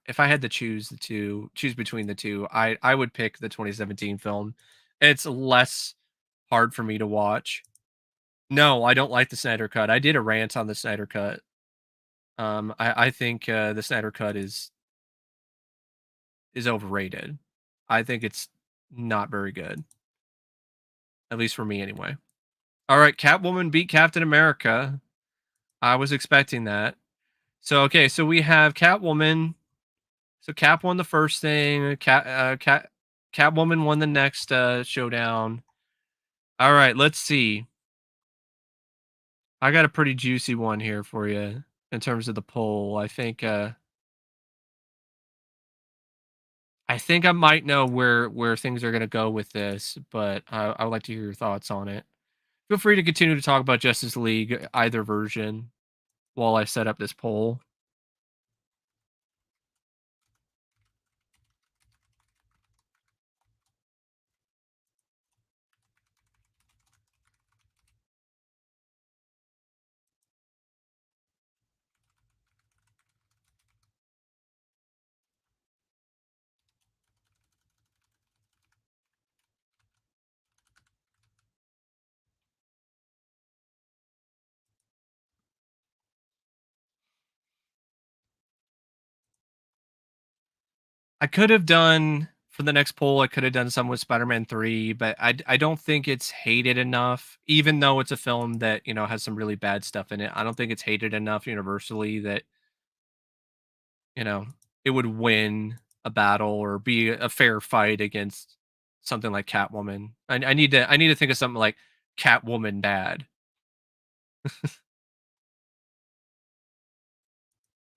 if I had to choose between the 2, I would pick the 2017 film. It's less hard for me to watch. No, I don't like the Snyder Cut. I did a rant on the Snyder Cut. I think, the Snyder Cut is overrated. I think it's not very good, at least for me anyway. All right, Catwoman beat Captain America. I was expecting that. So okay, so we have Catwoman. So Cap won the first thing. Catwoman won the next showdown. All right, let's see. I got a pretty juicy one here for you in terms of the poll. I think I might know where things are gonna go with this, but I would like to hear your thoughts on it. Feel free to continue to talk about Justice League, either version, while I set up this poll. I could have done for the next poll, I could have done some with Spider-Man 3, but I don't think it's hated enough, even though it's a film that, has some really bad stuff in it. I don't think it's hated enough universally that, you know, it would win a battle or be a fair fight against something like Catwoman. I need to think of something like Catwoman bad.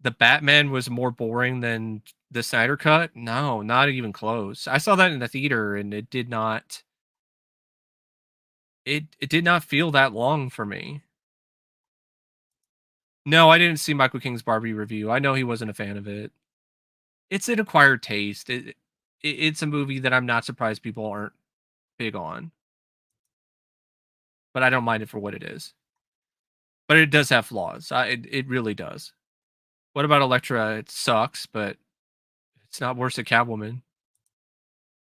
The Batman was more boring than the Snyder Cut? No, not even close. I saw that in the theater and it did not feel that long for me. No, I didn't see Michael King's Barbie review. I know he wasn't a fan of it. It's an acquired taste. It's a movie that I'm not surprised people aren't big on, but I don't mind it for what it is. But it does have flaws. It really does. What about Elektra? It sucks, but it's not worse than Catwoman.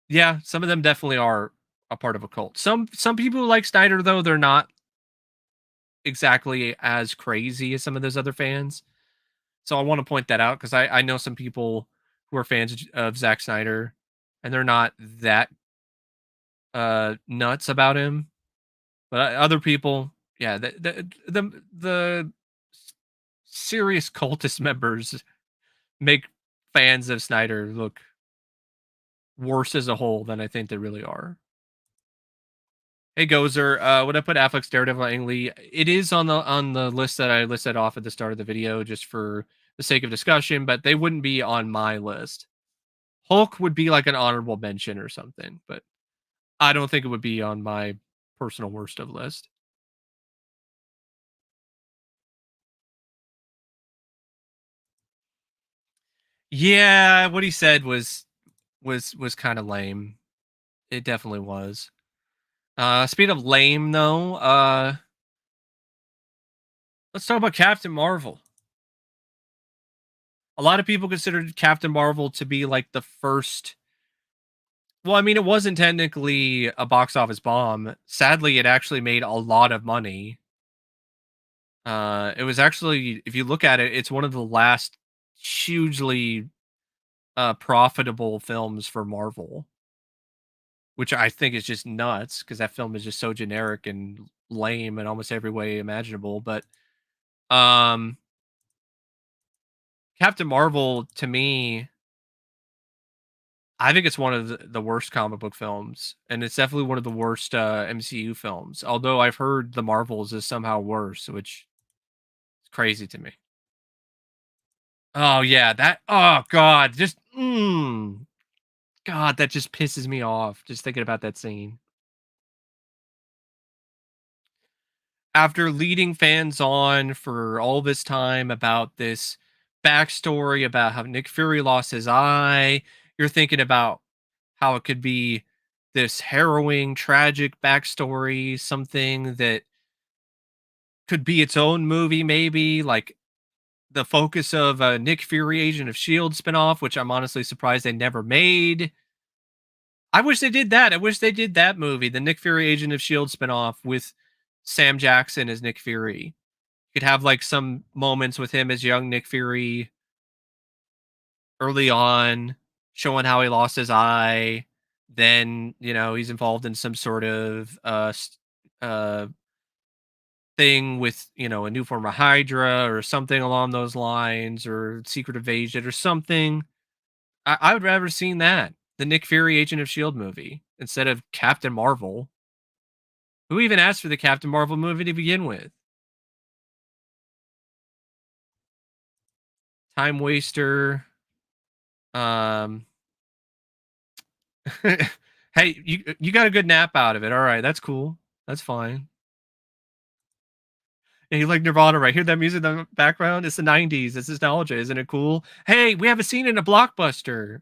Yeah, some of them definitely are a part of a cult. Some people who like Snyder though, they're not exactly as crazy as some of those other fans. So I want to point that out because I know some people who are fans of Zack Snyder and they're not that nuts about him. But other people, yeah, the serious cultist members make fans of Snyder look worse as a whole than I think they really are. Hey Gozer, would I put Affleck's Daredevil Ang Lee? It is on the list that I listed off at the start of the video just for the sake of discussion, but they wouldn't be on my list. Hulk would be like an honorable mention or something, but I don't think it would be on my personal worst of list. Yeah, what he said was kind of lame. It definitely was. Speaking of lame though, let's talk about Captain Marvel. A lot of people considered Captain Marvel to be like the first. Well, I mean, it wasn't technically a box office bomb. Sadly, it actually made a lot of money. It was actually, if you look at it, it's one of the last hugely profitable films for Marvel, which I think is just nuts because that film is just so generic and lame in almost every way imaginable. But um, Captain Marvel, to me, I think it's one of the worst comic book films, and it's definitely one of the worst MCU films. Although I've heard the Marvels is somehow worse, which is crazy to me. Oh yeah, that. Oh god, just God, that just pisses me off just thinking about that scene. After leading fans on for all this time about this backstory about how Nick Fury lost his eye, you're thinking about how it could be this harrowing, tragic backstory, something that could be its own movie, maybe like the focus of a Nick Fury Agent of Shield spinoff, which I'm honestly surprised they never made. I wish they did that. I wish they did that movie, the Nick Fury Agent of Shield spinoff with Sam Jackson as Nick Fury. You could have like some moments with him as young Nick Fury early on, showing how he lost his eye. Then, he's involved in some sort of thing with, a new form of Hydra or something along those lines, or Secret Invasion or something. I would rather seen that, the Nick Fury Agent of Shield movie, instead of Captain Marvel. Who even asked for the Captain Marvel movie to begin with? Time waster. Um, hey, you got a good nap out of it. All right, that's cool. That's fine. And you like Nirvana, right? Hear that music in the background? It's the 90s. It's nostalgia. Isn't it cool? Hey, we have a scene in a blockbuster.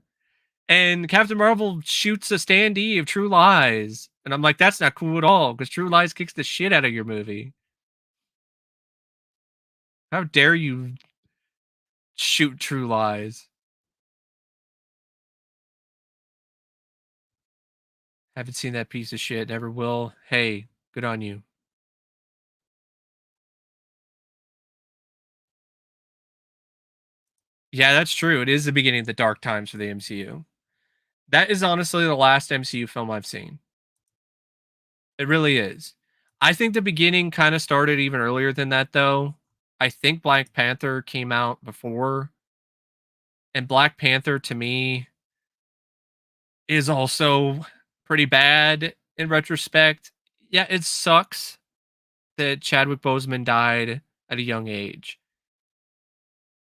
And Captain Marvel shoots a standee of True Lies. And I'm like, that's not cool at all, because True Lies kicks the shit out of your movie. How dare you shoot True Lies? Haven't seen that piece of shit, never will. Hey, good on you. Yeah, that's true. It is the beginning of the dark times for the MCU. That is honestly the last MCU film I've seen. It really is. I think the beginning kind of started even earlier than that, though. I think Black Panther came out before, and Black Panther to me is also pretty bad in retrospect. Yeah, it sucks that Chadwick Boseman died at a young age.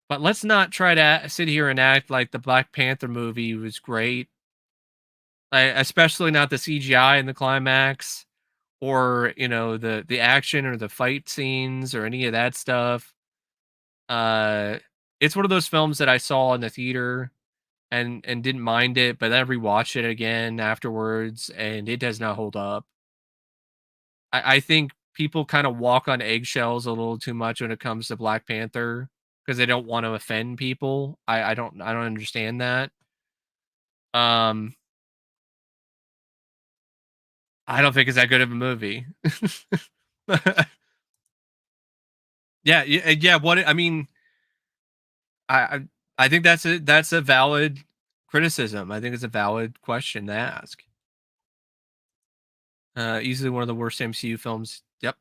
But let's not try to sit here and act like the Black Panther movie was great. Especially not the CGI in the climax, or the action or the fight scenes or any of that stuff. Uh, it's one of those films that I saw in the theater and didn't mind it, but then I rewatched it again afterwards, and it does not hold up. I think people kind of walk on eggshells a little too much when it comes to Black Panther because they don't want to offend people. I don't understand that. Um, I don't think it's that good of a movie. Yeah. What I mean, I I I think that's a valid criticism. I think it's a valid question to ask. Easily one of the worst MCU films. Yep.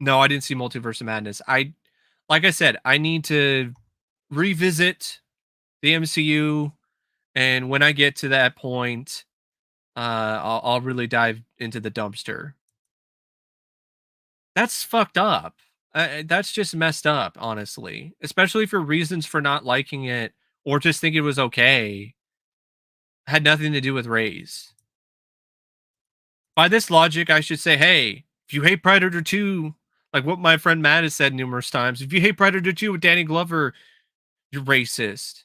No, I didn't see Multiverse of Madness. Like I said, I need to revisit the MCU, and when I get to that point, I'll really dive into the dumpster. That's fucked up. That's just messed up, honestly. Especially for reasons for not liking it or just think it was okay. Had nothing to do with race. By this logic, I should say, hey, if you hate Predator 2, like what my friend Matt has said numerous times, if you hate Predator 2 with Danny Glover, you're racist.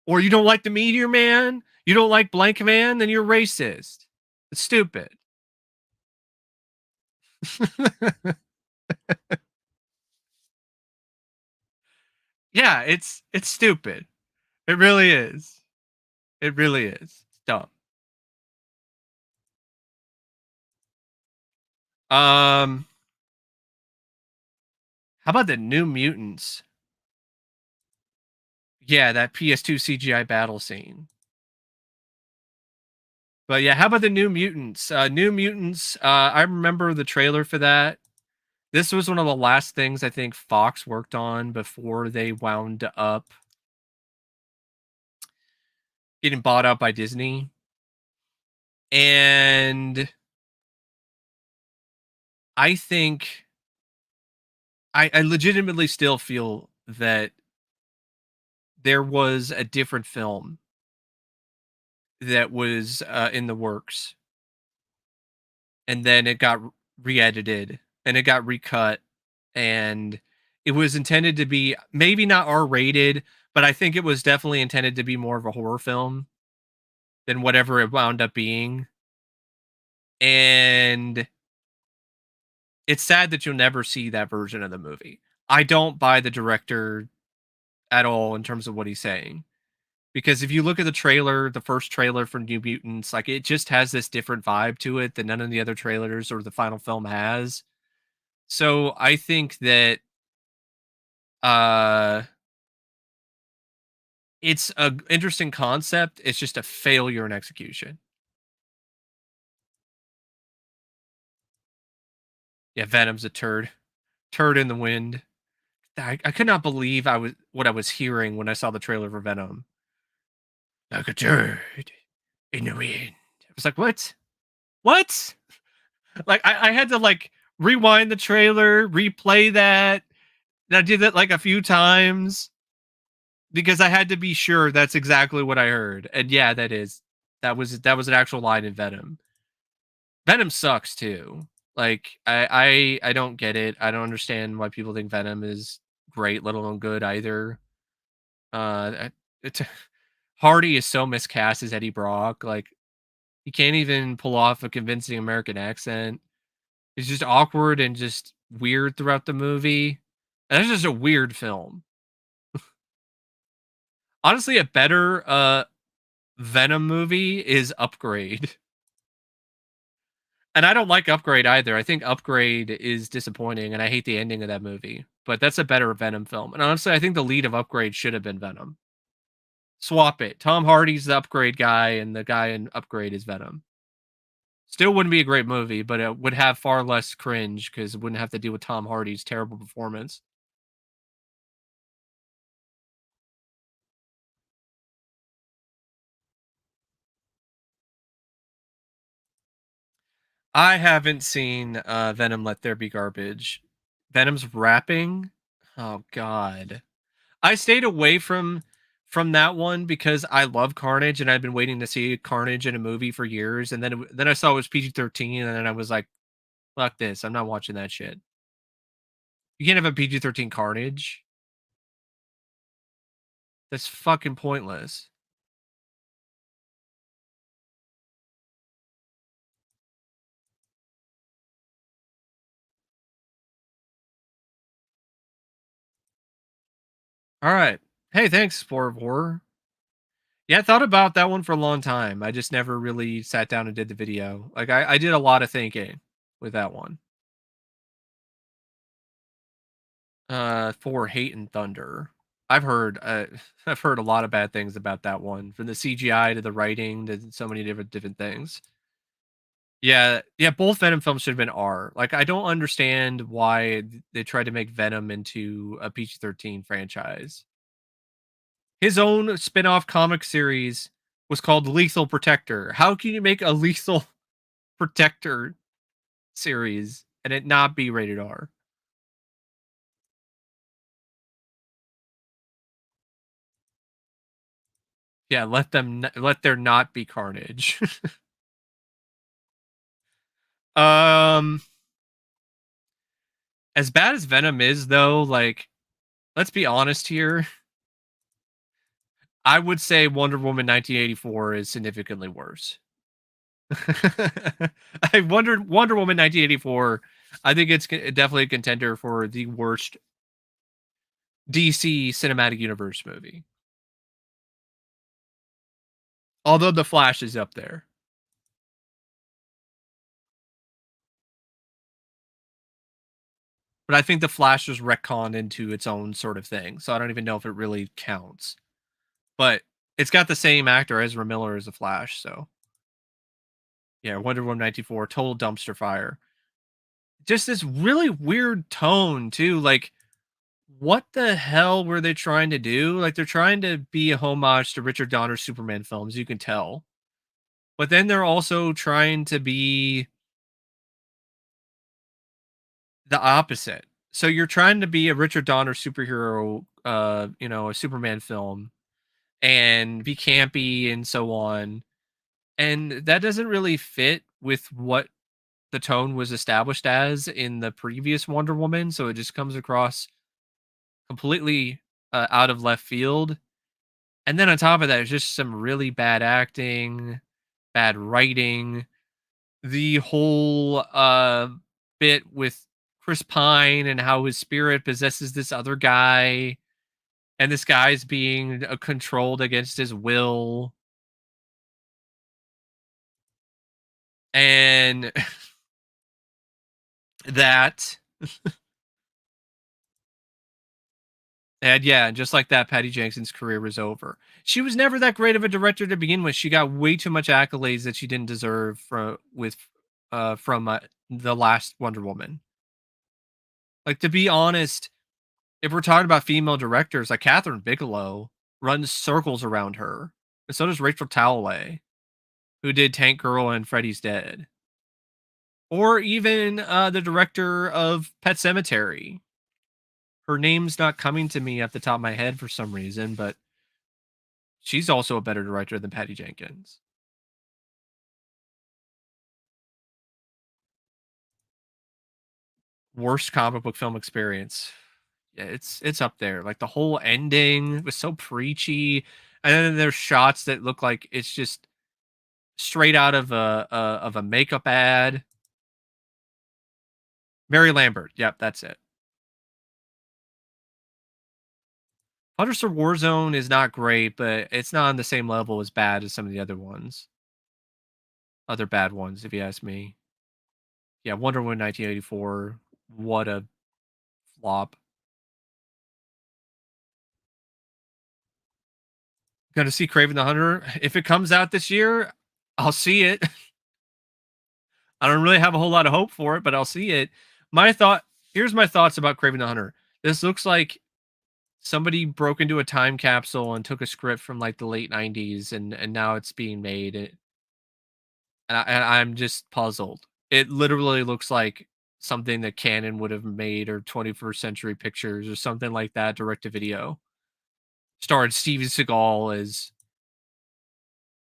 Or you don't like the Meteor Man, you don't like Blank Man, then you're racist. It's stupid. Yeah, it's stupid. It really is. It really is. It's dumb. Um, how about the New Mutants? Yeah, that PS2 CGI battle scene. But yeah, how about the New Mutants? New Mutants, I remember the trailer for that. This was one of the last things I think Fox worked on before they wound up getting bought out by Disney. And I think I legitimately still feel that there was a different film that was in the works, and then it got re-edited and it got recut, and it was intended to be maybe not R-rated, but I think it was definitely intended to be more of a horror film than whatever it wound up being. And it's sad that you'll never see that version of the movie. I don't buy the director at all in terms of what he's saying. Because if you look at the trailer, the first trailer for New Mutants, like it just has this different vibe to it that none of the other trailers or the final film has. So I think that uh it's a interesting concept. It's just a failure in execution. Yeah, Venom's a turd. Turd in the wind. I could not believe I was what I was hearing when I saw the trailer for Venom. Like a turd in the wind. I was like, what? What? Like I had to like rewind the trailer, replay that. And I did that like a few times because I had to be sure that's exactly what I heard. And yeah, that was an actual line in Venom. Venom sucks too. Like I don't get it. I don't understand why people think Venom is great, let alone good either. It's Hardy is so miscast as Eddie Brock. Like he can't even pull off a convincing American accent. It's just awkward and just weird throughout the movie. And it's just a weird film. Honestly, a better Venom movie is Upgrade. And I don't like Upgrade either. I think Upgrade is disappointing and I hate the ending of that movie. But that's a better Venom film. And honestly, I think the lead of Upgrade should have been Venom. Swap it. Tom Hardy's the Upgrade guy and the guy in Upgrade is Venom. Still wouldn't be a great movie, but it would have far less cringe because it wouldn't have to deal with Tom Hardy's terrible performance. I haven't seen Venom Let There Be Garbage. Venom's rapping? Oh god. I stayed away from that one because I love Carnage and I've been waiting to see Carnage in a movie for years, and then I saw it was PG-13 and then I was like, fuck this. I'm not watching that shit. You can't have a PG-13 Carnage. That's fucking pointless. All right. Hey, thanks, Spore of Horror. Yeah, I thought about that one for a long time. I just never really sat down and did the video. Like I did a lot of thinking with that one. For Hate and Thunder. I've heard I've heard a lot of bad things about that one, from the CGI to the writing to so many different things. Yeah, yeah, both Venom films should have been R. Like I don't understand why they tried to make Venom into a PG-13 franchise. His own spin-off comic series was called Lethal Protector. How can you make a Lethal Protector series and it not be rated R? Yeah, let there not be carnage. Um, as bad as Venom is, though, like, let's be honest here. I would say Wonder Woman 1984 is significantly worse. I wondered Wonder Woman 1984. I think it's definitely a contender for the worst DC cinematic universe movie. Although The Flash is up there. But I think The Flash was retconned into its own sort of thing. So I don't even know if it really counts. But it's got the same actor, Ezra Miller, as The Flash. So yeah, Wonder Woman 94, total dumpster fire. Just this really weird tone, too. Like, what the hell were they trying to do? Like, they're trying to be a homage to Richard Donner's Superman films, you can tell. But then they're also trying to be the opposite. So you're trying to be a Richard Donner superhero, a Superman film and be campy and so on. And that doesn't really fit with what the tone was established as in the previous Wonder Woman. So it just comes across completely out of left field. And then on top of that, it's just some really bad acting, bad writing. The whole bit with Chris Pine and how his spirit possesses this other guy, and this guy's being controlled against his will. And that. And yeah, just like that, Patty Jenkins's career was over. She was never that great of a director to begin with. She got way too much accolades that she didn't deserve from the last Wonder Woman. Like, to be honest, if we're talking about female directors, like Catherine Bigelow runs circles around her, and so does Rachel Talalay, who did Tank Girl and Freddy's Dead, or even the director of Pet Sematary. Her name's not coming to me at the top of my head for some reason, but she's also a better director than Patty Jenkins. Worst comic book film experience. Yeah, it's up there. Like, the whole ending was so preachy, and then there's shots that look like it's just straight out of a makeup ad. Mary Lambert. Yep, that's it. Hunter Warzone is not great, but it's not on the same level as bad as some of the other ones. Other bad ones, if you ask me. Yeah, Wonder Woman 1984. What a flop. Gonna see Craven the Hunter. If it comes out this year, I'll see it. I don't really have a whole lot of hope for it, but I'll see it. Here's my thoughts about Craven the Hunter. This looks like somebody broke into a time capsule and took a script from like the late 90s and now it's being made. I'm just puzzled. It literally looks like something that Canon would have made, or 21st Century Pictures or something like that, direct to video. Starred Steven Seagal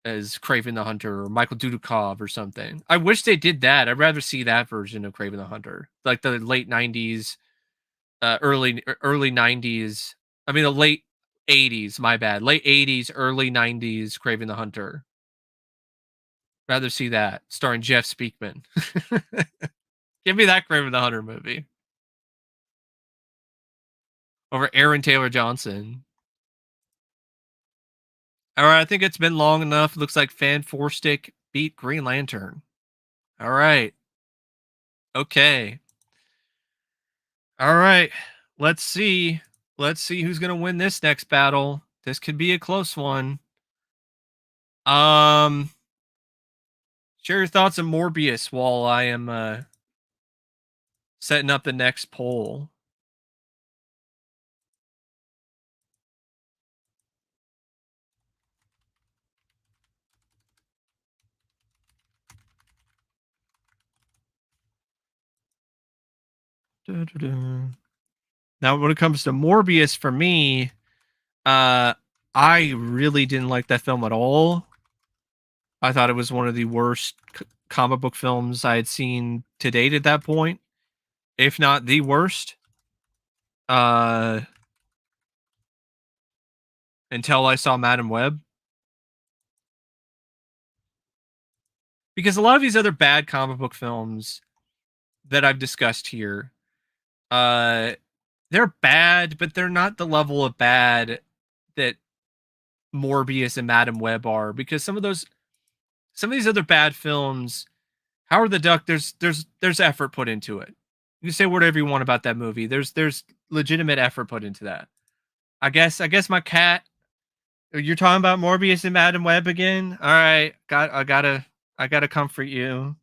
as Craven the Hunter, or Michael Dudikoff or something. I wish they did that. I'd rather see that version of Craven the Hunter, like the late 90s, early 90s. I mean, the late 80s. My bad, late 80s, early 90s Craven the Hunter. Rather see that, starring Jeff Speakman. Give me that Craven the Hunter movie over Aaron Taylor Johnson. All right, I think it's been long enough. It looks like Fan Four Stick beat Green Lantern. All right. Okay. All right. Let's see. Let's see who's gonna win this next battle. This could be a close one. Um, share your thoughts on Morbius while I am setting up the next poll. Now, when it comes to Morbius, for me, I really didn't like that film at all. I thought it was one of the worst comic book films I had seen to date at that point, if not the worst. Uh, until I saw Madam Web, because a lot of these other bad comic book films that I've discussed here, uh, they're bad, but they're not the level of bad that Morbius and Madam Web are. Because some of these other bad films, Howard the Duck, there's effort put into it. You can say whatever you want about that movie. There's legitimate effort put into that. I guess my cat. You're talking about Morbius and Madam Web again? All right, I gotta comfort you.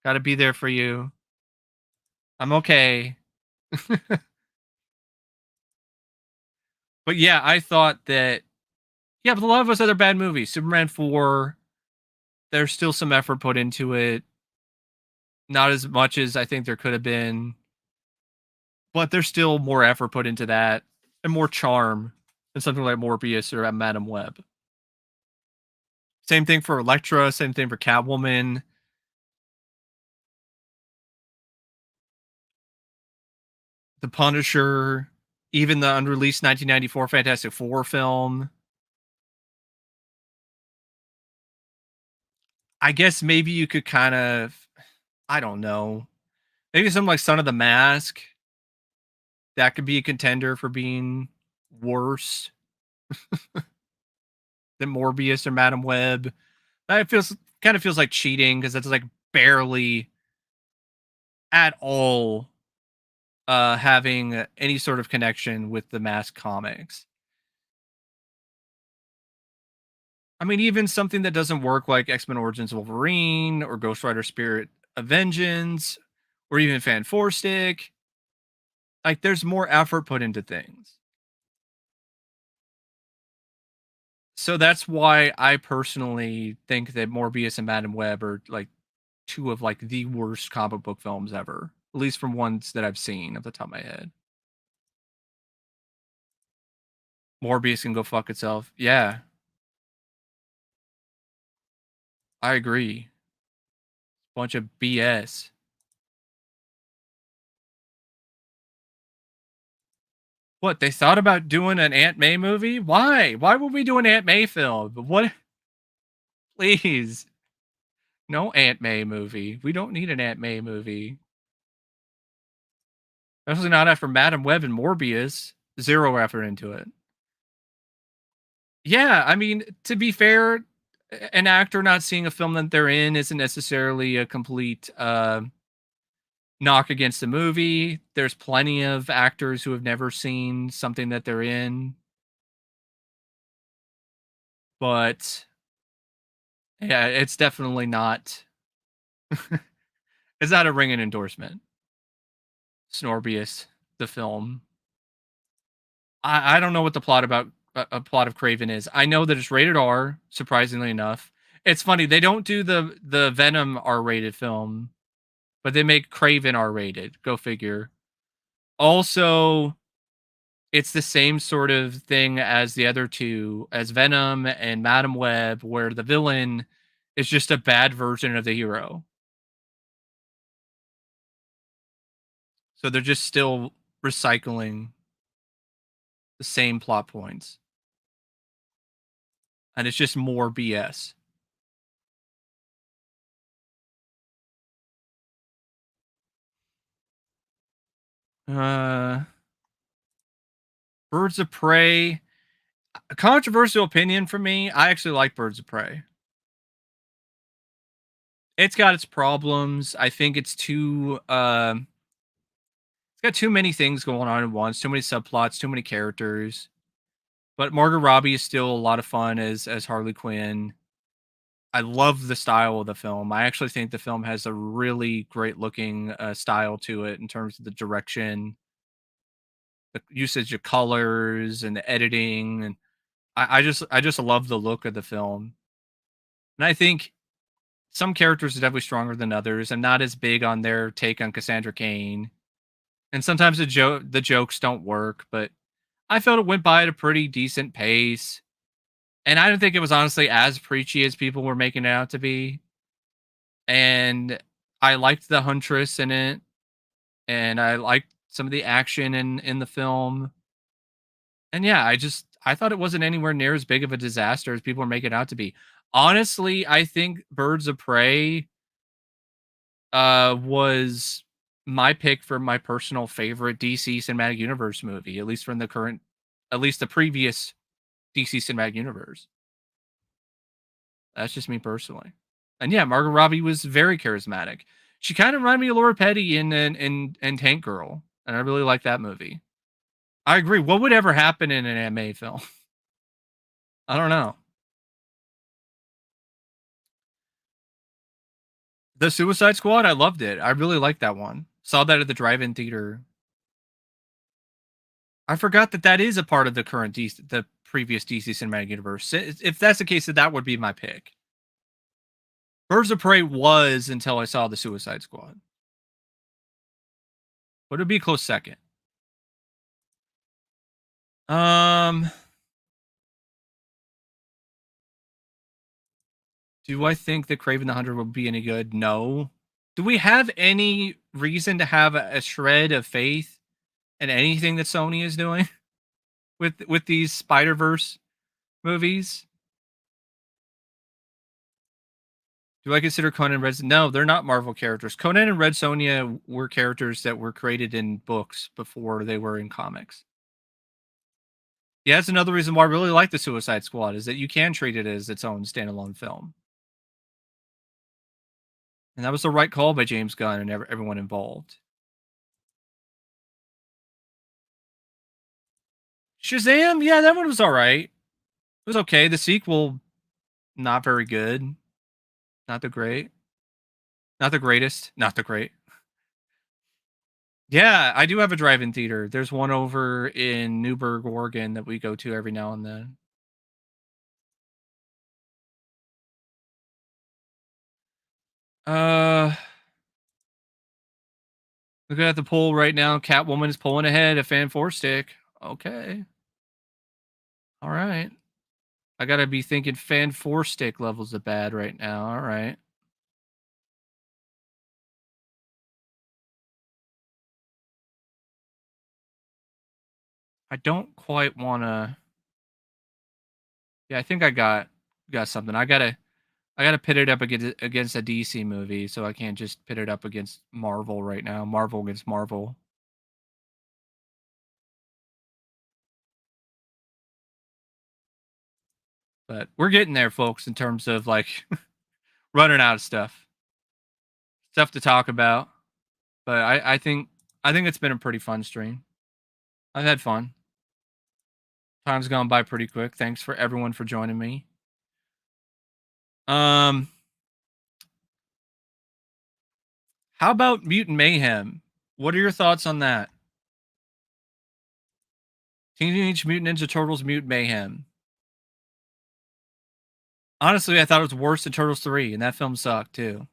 Gotta be there for you. I'm okay. But yeah, I thought that yeah, but a lot of those other bad movies, Superman 4, there's still some effort put into it. Not as much as I think there could have been, but there's still more effort put into that and more charm than something like Morbius or Madam Web. Same thing for Elektra, same thing for Catwoman, The Punisher, even the unreleased 1994 Fantastic Four film. I guess maybe you could kind of, I don't know, maybe something like Son of the Mask that could be a contender for being worse than Morbius or Madam Web. That feels kind of feels like cheating because that's like barely at all having any sort of connection with the Mask comics. I mean, even something that doesn't work like X Men Origins Wolverine or Ghost Rider Spirit of Vengeance or even Fan Four Stick, like there's more effort put into things. So that's why I personally think that Morbius and Madam Web are like two of like the worst comic book films ever, at least from ones that I've seen off the top of my head. Morbius can go fuck itself. Yeah, I agree. Bunch of BS. What, they thought about doing an Aunt May movie? Why? Why would we do an Aunt May film? What? Please. No Aunt May movie. We don't need an Aunt May movie. Especially not after Madam Web and Morbius. Zero effort into it. Yeah, I mean, to be fair, an actor not seeing a film that they're in isn't necessarily a complete knock against the movie. There's plenty of actors who have never seen something that they're in. But yeah, it's definitely not it's not a ringing endorsement. Snorbius, the film. I don't know what the plot about a plot of Craven is. I know that it's rated R, surprisingly enough. It's funny, they don't do the Venom R-rated film, but they make Craven R-rated. Go figure. Also, it's the same sort of thing as the other two, as Venom and Madam Web, where the villain is just a bad version of the hero. So they're just still recycling the same plot points. And it's just more BS. Uh Birds of Prey. A controversial opinion for me. I actually like Birds of Prey. It's got its problems. I think it's got too many things going on at once, too many subplots, too many characters. But Margot Robbie is still a lot of fun as Harley Quinn. I love the style of the film. I actually think the film has a really great looking style to it in terms of the direction, the usage of colors, and the editing. And I just love the look of the film. And I think some characters are definitely stronger than others. I'm not as big on their take on Cassandra Cain, and sometimes the jokes don't work. But I felt it went by at a pretty decent pace, and I don't think it was honestly as preachy as people were making it out to be. and I liked the Huntress in it, and I liked some of the action in the film. And yeah, I thought it wasn't anywhere near as big of a disaster as people are making it out to be. Honestly, I think Birds of Prey was my pick for my personal favorite DC Cinematic Universe movie, at least from at least the previous DC Cinematic Universe. That's just me personally. And yeah, Margot Robbie was very charismatic. She kind of reminded me of Laura Petty in Tank Girl, and I really like that movie. I agree. What would ever happen in an anime film? I don't know. The Suicide Squad, I loved it. I really liked that one. Saw that at the drive-in theater. I forgot that that is a part of the the previous DC Cinematic Universe. If that's the case, that would be my pick. Birds of Prey was until I saw the Suicide Squad. But it'd be a close second. Um, do I think that Kraven the Hunter will be any good? No. Do we have any reason to have a shred of faith in anything that Sony is doing with these Spider-Verse movies? Do I consider Conan and Red? No, they're not Marvel characters. Conan and Red Sonja were characters that were created in books before they were in comics. Yeah, that's another reason why I really like the Suicide Squad is that you can treat it as its own standalone film. And that was the right call by James Gunn and everyone involved. Shazam, yeah, that one was all right. It was okay. The sequel, not very good. Not the great. Not the greatest. Not the great. Yeah, I do have a drive-in theater. There's one over in Newburgh, Oregon that we go to every now and then. Uh, looking at the poll right now, Catwoman is pulling ahead. A fan 4-stick. Okay. All right. I gotta be thinking fan 4-stick levels of bad right now. All right. I don't quite want to. Yeah, I think I got something. I gotta pit it up against a DC movie, so I can't just pit it up against Marvel right now. Marvel against Marvel. But we're getting there, folks, in terms of like running out of stuff to talk about. But I think it's been a pretty fun stream. I've had fun. Time's gone by pretty quick. Thanks for everyone for joining me. Um, how about Mutant Mayhem? What are your thoughts on that? Teenage Mutant Ninja Turtles Mutant Mayhem. Honestly, I thought it was worse than Turtles 3, and that film sucked too.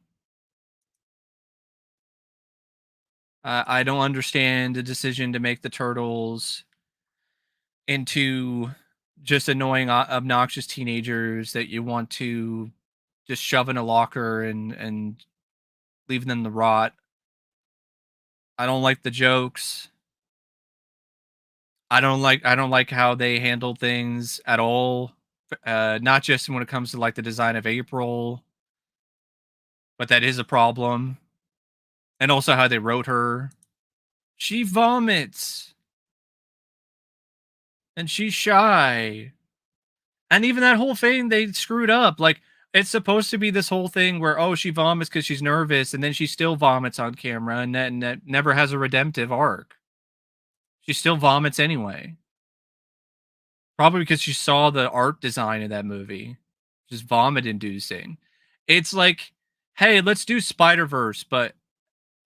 I don't understand the decision to make the Turtles into just annoying, obnoxious teenagers that you want to just shove in a locker and leave them to rot. I don't like the jokes. I don't like how they handled things at all. Not just when it comes to like the design of April, but that is a problem. And also how they wrote her. She vomits. And she's shy. And even that whole thing they screwed up. Like it's supposed to be this whole thing where oh she vomits because she's nervous, and then she still vomits on camera, and that never has a redemptive arc. She still vomits anyway. Probably because she saw the art design of that movie, just vomit inducing. It's like, hey, let's do Spider Verse, but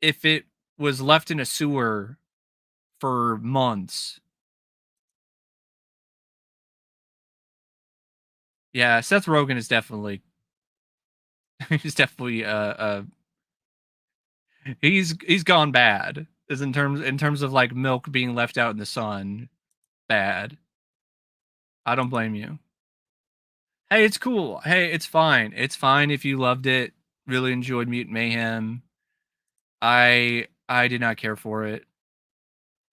if it was left in a sewer for months. Yeah, Seth Rogen is definitely he's definitely he's gone bad. Is in terms of like milk being left out in the sun, bad. I don't blame you. Hey, it's cool. Hey, it's fine. It's fine if you loved it. Really enjoyed Mutant Mayhem. I did not care for it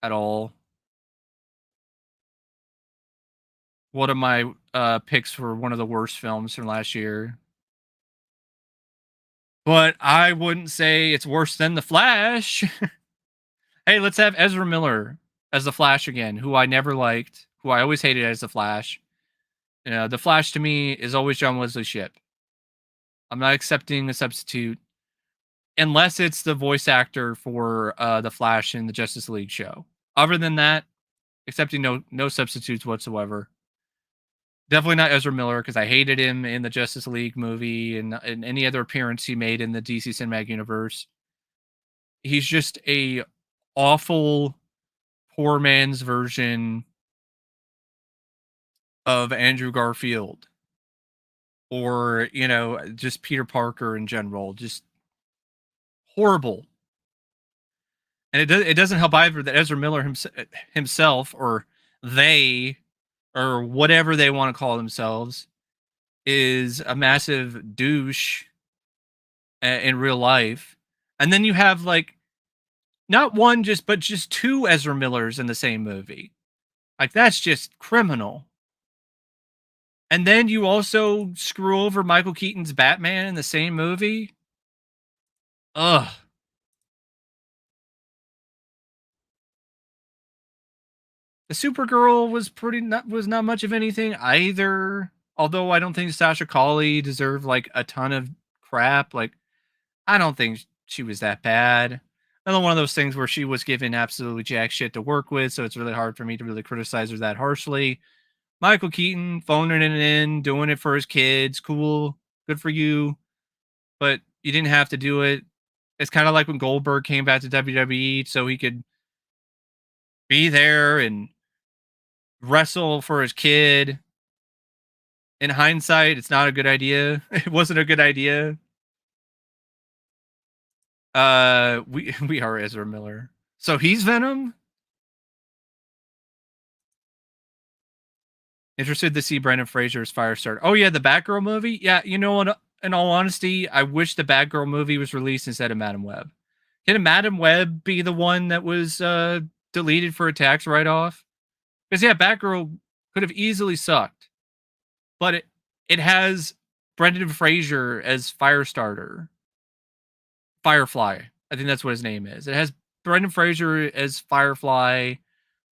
at all. One of my picks for one of the worst films from last year. But I wouldn't say it's worse than The Flash. Hey, let's have Ezra Miller as the Flash again, who I never liked, who I always hated as the Flash. The Flash to me is always John Wesley Shipp. I'm not accepting a substitute unless it's the voice actor for the Flash in the Justice League show. Other than that, accepting no substitutes whatsoever. Definitely not Ezra Miller because I hated him in the Justice League movie and any other appearance he made in the DC Cinematic Universe. He's just a awful poor man's version of Andrew Garfield or, just Peter Parker in general. Just horrible. And it doesn't help either that Ezra Miller himself or they or whatever they want to call themselves is a massive douche in real life. And then you have not one but just two Ezra Millers in the same movie. Like that's just criminal. And then you also screw over Michael Keaton's Batman in the same movie. Ugh. The Supergirl was not much of anything either. Although I don't think Sasha Calle deserved a ton of crap. I don't think she was that bad. Another one of those things where she was given absolutely jack shit to work with, so it's really hard for me to really criticize her that harshly. Michael Keaton phoning it in, doing it for his kids, cool, good for you, but you didn't have to do it. It's kind of like when Goldberg came back to WWE so he could be there and wrestle for his kid. In hindsight, it's not a good idea. It wasn't a good idea. We are Ezra Miller. So he's Venom? Interested to see Brendan Fraser's Firestarter. Oh yeah, the Batgirl movie? Yeah, in all honesty, I wish the Batgirl movie was released instead of Madam Web. Can Madam Web be the one that was deleted for a tax write-off? Because yeah, Batgirl could have easily sucked. But it has Brendan Fraser as Firestarter. Firefly. I think that's what his name is. It has Brendan Fraser as Firefly.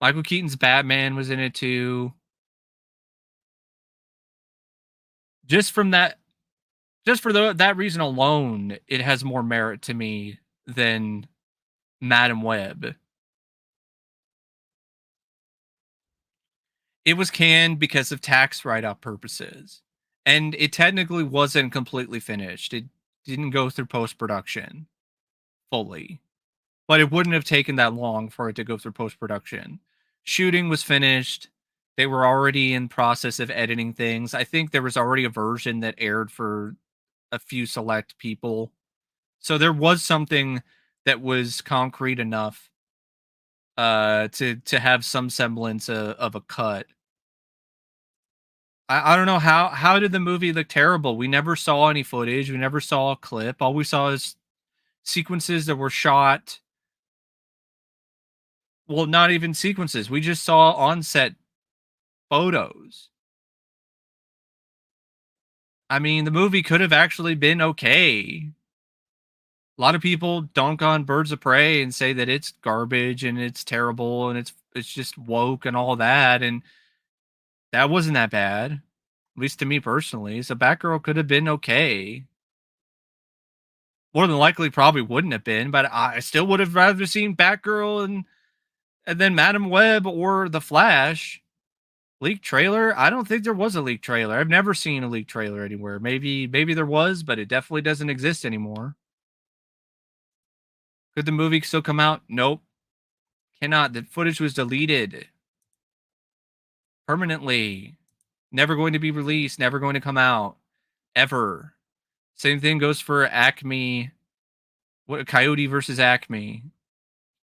Michael Keaton's Batman was in it too. Just for that reason alone, it has more merit to me than Madam Web. It was canned because of tax write-off purposes. And it technically wasn't completely finished. It didn't go through post-production fully. But it wouldn't have taken that long for it to go through post-production. Shooting was finished. They were already in process of editing things. I think there was already a version that aired for a few select people. So there was something that was concrete enough to have some semblance of a cut. I don't know how did the movie look terrible? We never saw any footage. We never saw a clip. All we saw is sequences that were shot. Well, not even sequences. We just saw on-set photos. I mean, the movie could have actually been okay. A lot of people dunk on Birds of Prey and say that it's garbage and it's terrible and it's just woke and all that, and that wasn't that bad, at least to me personally. So Batgirl could have been okay. More than likely, probably wouldn't have been, but I still would have rather seen Batgirl and then Madam Web or The Flash. Leaked trailer? I don't think there was a leaked trailer. I've never seen a leaked trailer anywhere. Maybe there was, but it definitely doesn't exist anymore. Could the movie still come out? Nope. Cannot. The footage was deleted permanently. Never going to be released. Never going to come out. Ever. Same thing goes for Acme. What Coyote versus Acme.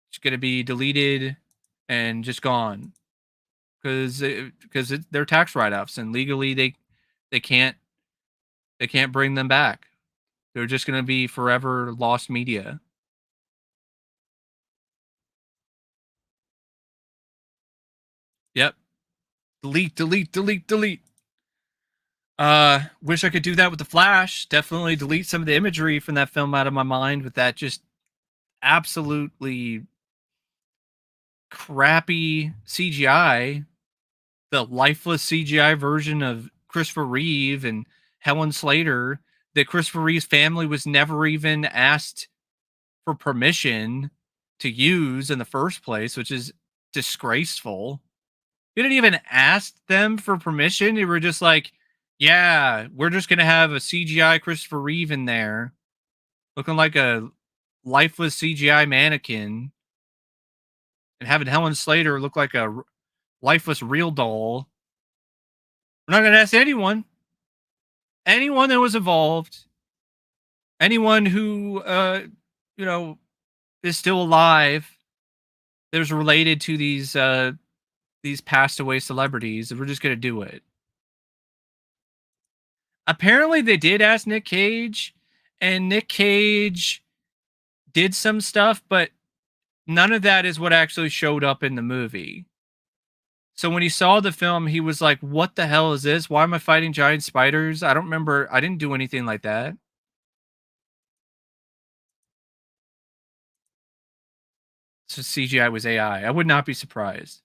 It's going to be deleted and just gone. Because they're tax write-offs and legally they can't bring them back. They're just going to be forever lost media. Yep. Delete, delete, delete, delete. Wish I could do that with the Flash. Definitely delete some of the imagery from that film out of my mind with that just absolutely crappy CGI, the lifeless CGI version of Christopher Reeve and Helen Slater that Christopher Reeve's family was never even asked for permission to use in the first place, which is disgraceful. You didn't even ask them for permission. You were just like, yeah, we're just going to have a CGI Christopher Reeve in there looking like a lifeless CGI mannequin and having Helen Slater look like a lifeless real doll. We're not going to ask anyone that was involved, anyone who, you know, is still alive that was related to these passed away celebrities. We're just going to do it. Apparently, they did ask Nick Cage, and Nick Cage did some stuff, but none of that is what actually showed up in the movie. So when he saw the film, he was like, "What the hell is this? Why am I fighting giant spiders? I don't remember. I didn't do anything like that." So CGI was AI. I would not be surprised.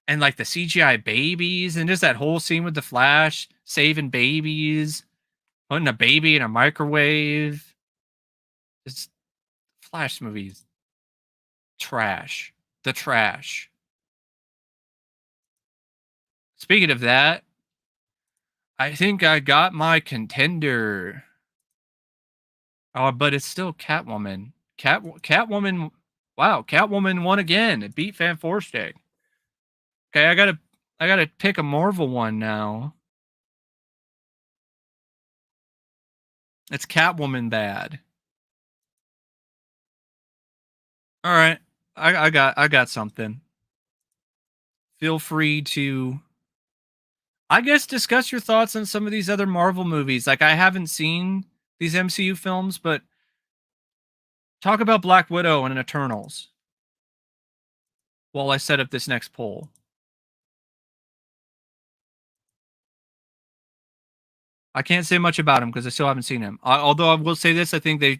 And like the CGI babies, and just that whole scene with the Flash saving babies, putting a baby in a microwave. It's Flash movies. Trash. The trash. Speaking of that, I think I got my contender. Oh, but it's still Catwoman. Catwoman. Wow, Catwoman won again. It beat Fan Stick. Okay, I gotta pick a Marvel one now. It's Catwoman bad. All right, I got something. Feel free to, I guess, discuss your thoughts on some of these other Marvel movies. Like, I haven't seen these MCU films, but talk about Black Widow and Eternals while I set up this next poll. I can't say much about him because I still haven't seen him. Although I will say this, I think they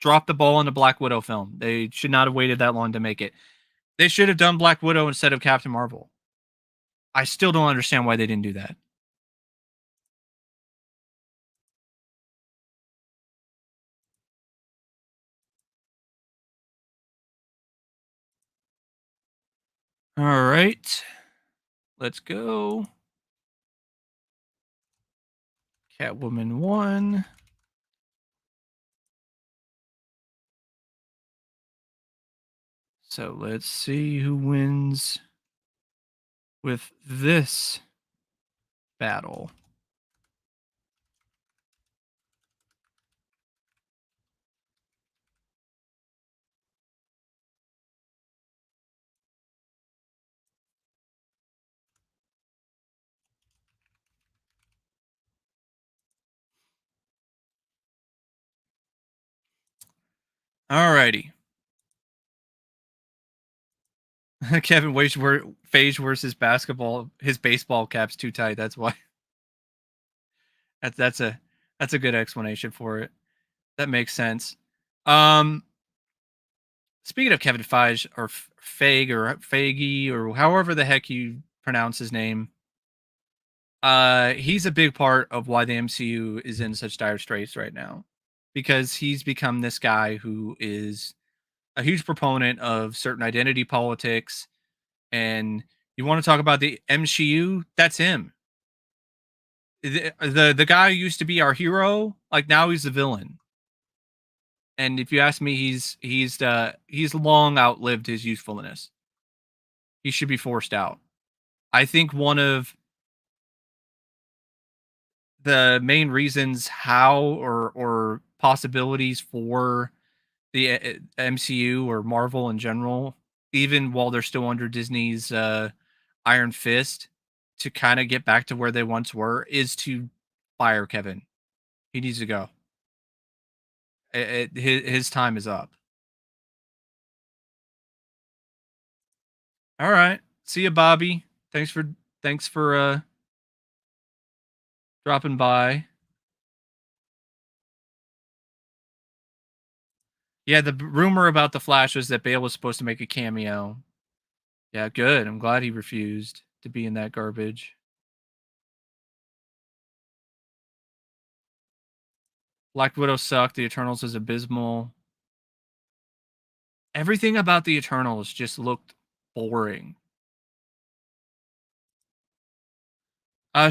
dropped the ball on the Black Widow film. They should not have waited that long to make it. They should have done Black Widow instead of Captain Marvel. I still don't understand why they didn't do that. All right, let's go. Catwoman 1. So let's see who wins with this battle. All righty. Kevin Phage wears his baseball cap's too tight. That's why. That's a good explanation for it. That makes sense. Um, Speaking of Kevin Feige or Feige or Feige or however the heck you pronounce his name, he's a big part of why the MCU is in such dire straits right now, because he's become this guy who is a huge proponent of certain identity politics. And you want to talk about the MCU? That's him. The guy who used to be our hero, like now he's the villain. And if you ask me, he's long outlived his usefulness. He should be forced out. I think one of the main reasons how or possibilities for the MCU or Marvel in general, even while they're still under Disney's Iron Fist, to kind of get back to where they once were, is to fire Kevin. He needs to go. His time is up. All right. See you, Bobby. Thanks for dropping by. Yeah, the rumor about the Flash was that Bale was supposed to make a cameo. Yeah, good. I'm glad he refused to be in that garbage. Black Widow sucked. The Eternals is abysmal. Everything about the Eternals just looked boring.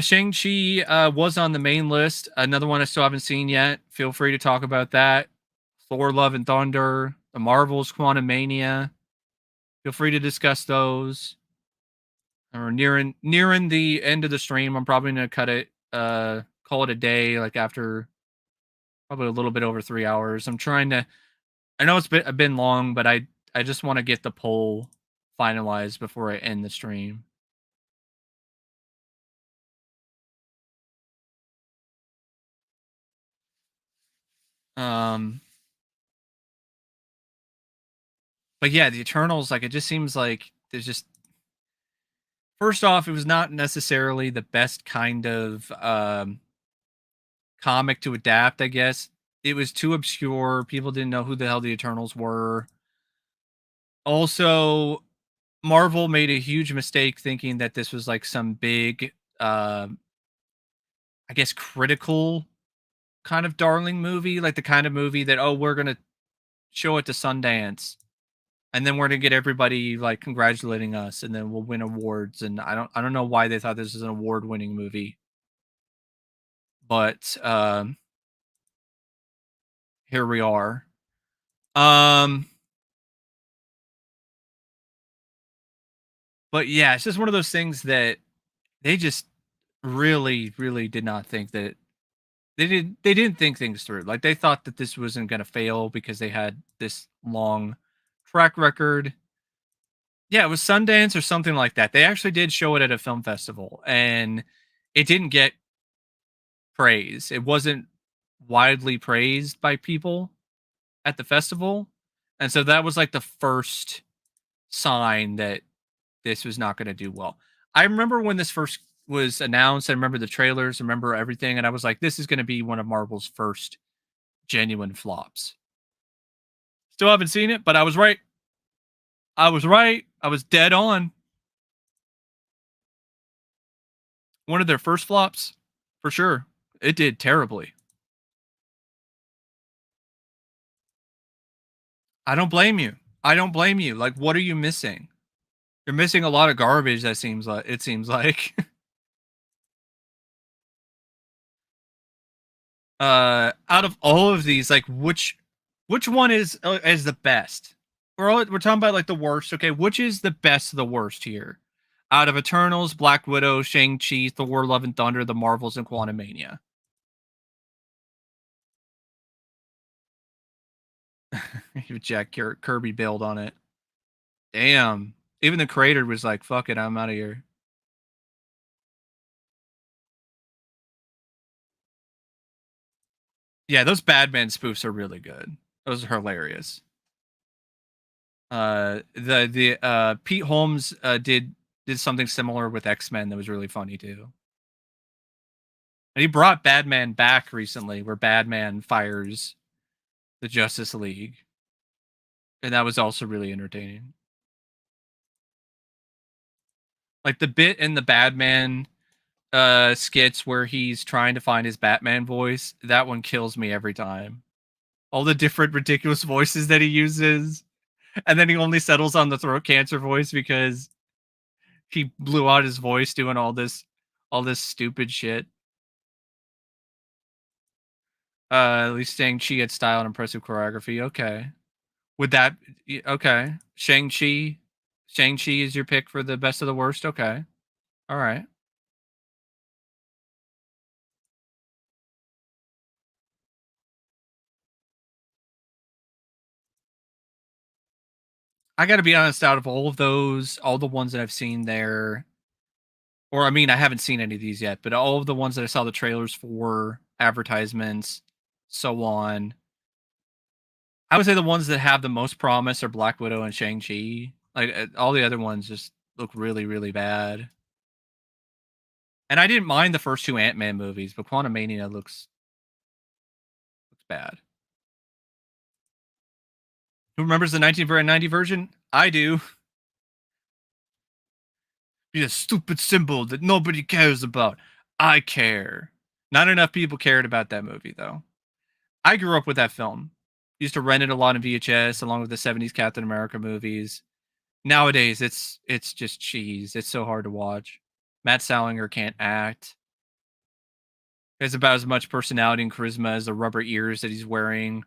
Shang-Chi was on the main list. Another one I still haven't seen yet. Feel free to talk about that. Thor: Love and Thunder, The Marvels, Quantumania. Feel free to discuss those. Or nearing the end of the stream, I'm probably gonna cut it, call it a day, like after probably a little bit over 3 hours. I'm trying to. I know it's been long, but I just want to get the poll finalized before I end the stream. Um, but yeah, the Eternals, like it just seems like there's just first off, it was not necessarily the best kind of comic to adapt, I guess. It was too obscure. People didn't know who the hell the Eternals were. Also, Marvel made a huge mistake thinking that this was like some big, I guess, critical kind of darling movie, like the kind of movie that, oh, we're gonna show it to Sundance, and then we're gonna get everybody like congratulating us, and then we'll win awards. And I don't know why they thought this was an award-winning movie, but here we are. Um, but yeah, it's just one of those things that they just really, really did not think that they didn't think things through. Like they thought that this wasn't going to fail because they had this long track record. Yeah, it was Sundance or something like that. They actually did show it at a film festival and it didn't get praise. It wasn't widely praised by people at the festival. And so that was like the first sign that this was not going to do well. I remember when this first was announced, I remember the trailers, I remember everything, and I was like, this is going to be one of Marvel's first genuine flops. Still haven't seen it, but I was right. I was right. I was dead on. One of their first flops, for sure. It did terribly. I don't blame you. I don't blame you. Like, what are you missing? You're missing a lot of garbage. That seems like it seems like. Out of all of these, like, which one is the best? We're talking about like the worst. Okay, which is the best of the worst here? Out of Eternals, Black Widow, Shang-Chi, Thor: Love and Thunder, The Marvels, and Quantumania. Jack Kirby bailed on it. Damn. Even the creator was like, "Fuck it, I'm out of here." Yeah, those Batman spoofs are really good. Those are hilarious. The Pete Holmes did something similar with X-Men that was really funny too. And he brought Batman back recently, where Batman fires the Justice League, and that was also really entertaining. Like the bit in the Batman skits where he's trying to find his Batman voice, that one kills me every time. All the different ridiculous voices that he uses, and then he only settles on the throat cancer voice because he blew out his voice doing all this stupid shit. At least Shang-Chi had style and impressive choreography. Okay. Would that okay? Shang-Chi is your pick for the best of the worst. Okay. All right. I got to be honest. Out of all of those, all the ones that I've seen there, or I mean, I haven't seen any of these yet, but all of the ones that I saw the trailers for, advertisements, so on. I would say the ones that have the most promise are Black Widow and Shang-Chi. Like, all the other ones just look really, really bad. And I didn't mind the first 2 Ant-Man movies, but Quantumania looks bad. Who remembers the 1990 version? I do. Be a stupid symbol that nobody cares about. I care. Not enough people cared about that movie, though. I grew up with that film. Used to rent it a lot in VHS along with the 70s Captain America movies. Nowadays, it's just cheese. It's so hard to watch. Matt Salinger can't act. He has about as much personality and charisma as the rubber ears that he's wearing.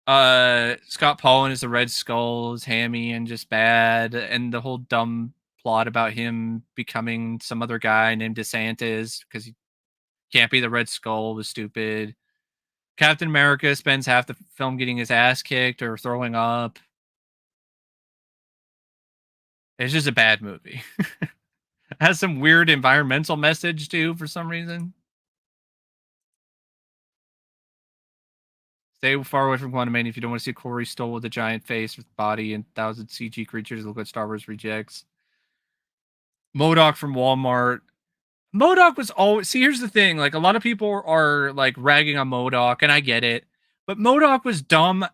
Scott Pauling is the Red Skull, is hammy and just bad, and the whole dumb plot about him becoming some other guy named DeSantis because he can't be the Red Skull was stupid. Captain America spends half the film getting his ass kicked or throwing up. It's just a bad movie. It has some weird environmental message too for some reason. Stay far away from Quantumania if you don't want to see Corey Stoll with a giant face with body and 1,000 CG creatures that look like Star Wars rejects. MODOK from Walmart. MODOK was always here's the thing, like a lot of people are like ragging on MODOK, and I get it, but MODOK was dumb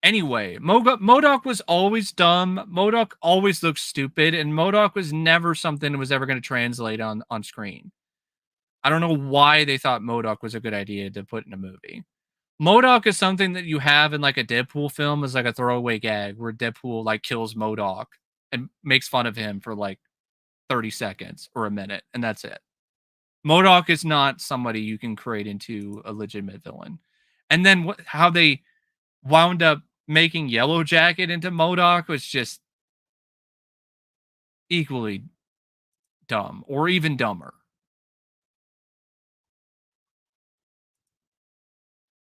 anyway. MODOK was always dumb. MODOK always looked stupid, and MODOK was never something that was ever going to translate on screen. I don't know why they thought MODOK was a good idea to put in a movie. MODOK is something that you have in like a Deadpool film as like a throwaway gag where Deadpool like kills MODOK and makes fun of him for like 30 seconds or a minute, and that's it. MODOK is not somebody you can create into a legitimate villain. And then how they wound up making Yellow Jacket into MODOK was just equally dumb or even dumber.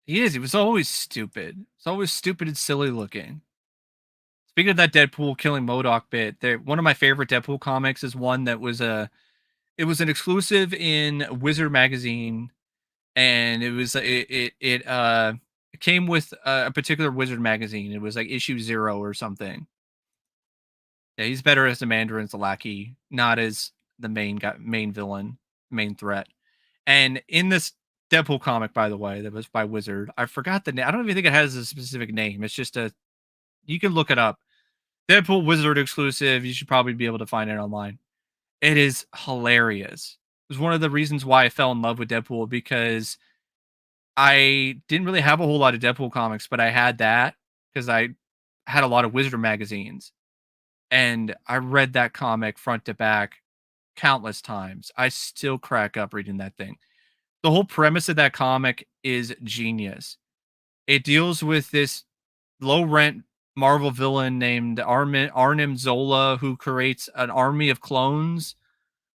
He is. He was always stupid. It's always stupid and silly looking. Speaking of that Deadpool killing MODOK bit, one of my favorite Deadpool comics is one that was it was an exclusive in Wizard magazine, and it came with a particular Wizard magazine. It was like issue 0 or something. Yeah, he's better as the Mandarin's the lackey, not as the main villain, main threat. And in this Deadpool comic, by the way, that was by Wizard, I forgot the name. I don't even think it has a specific name. It's just you can look it up. Deadpool Wizard exclusive. You should probably be able to find it online. It is hilarious. It was one of the reasons why I fell in love with Deadpool because I didn't really have a whole lot of Deadpool comics, but I had that because I had a lot of Wizard magazines. And I read that comic front to back countless times. I still crack up reading that thing. The whole premise of that comic is genius. It deals with this low rent Marvel villain named Arnim Zola who creates an army of clones,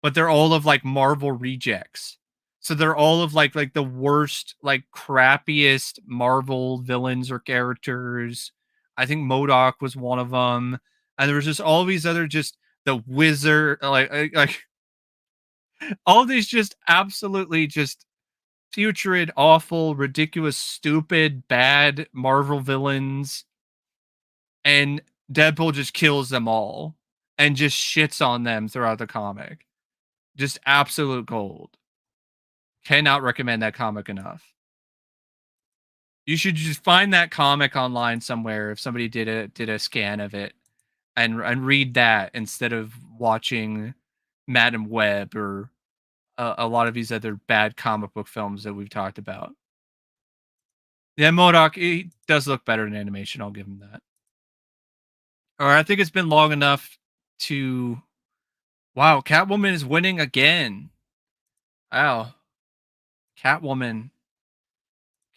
but they're all of like Marvel rejects. So they're all of like the worst, like crappiest Marvel villains or characters. I think MODOK was one of them, and there was just all these other just the Wizard, like all these just absolutely just putrid, awful, ridiculous, stupid, bad Marvel villains, and Deadpool just kills them all and just shits on them throughout the comic. Just absolute gold. Cannot recommend that comic enough. You should just find that comic online somewhere if somebody did a scan of it and read that instead of watching Madam Web or a lot of these other bad comic book films that we've talked about. Yeah, MODOK, he does look better in animation. I'll give him that. All right, I think it's been long enough to. Wow, Catwoman is winning again. Wow, Catwoman.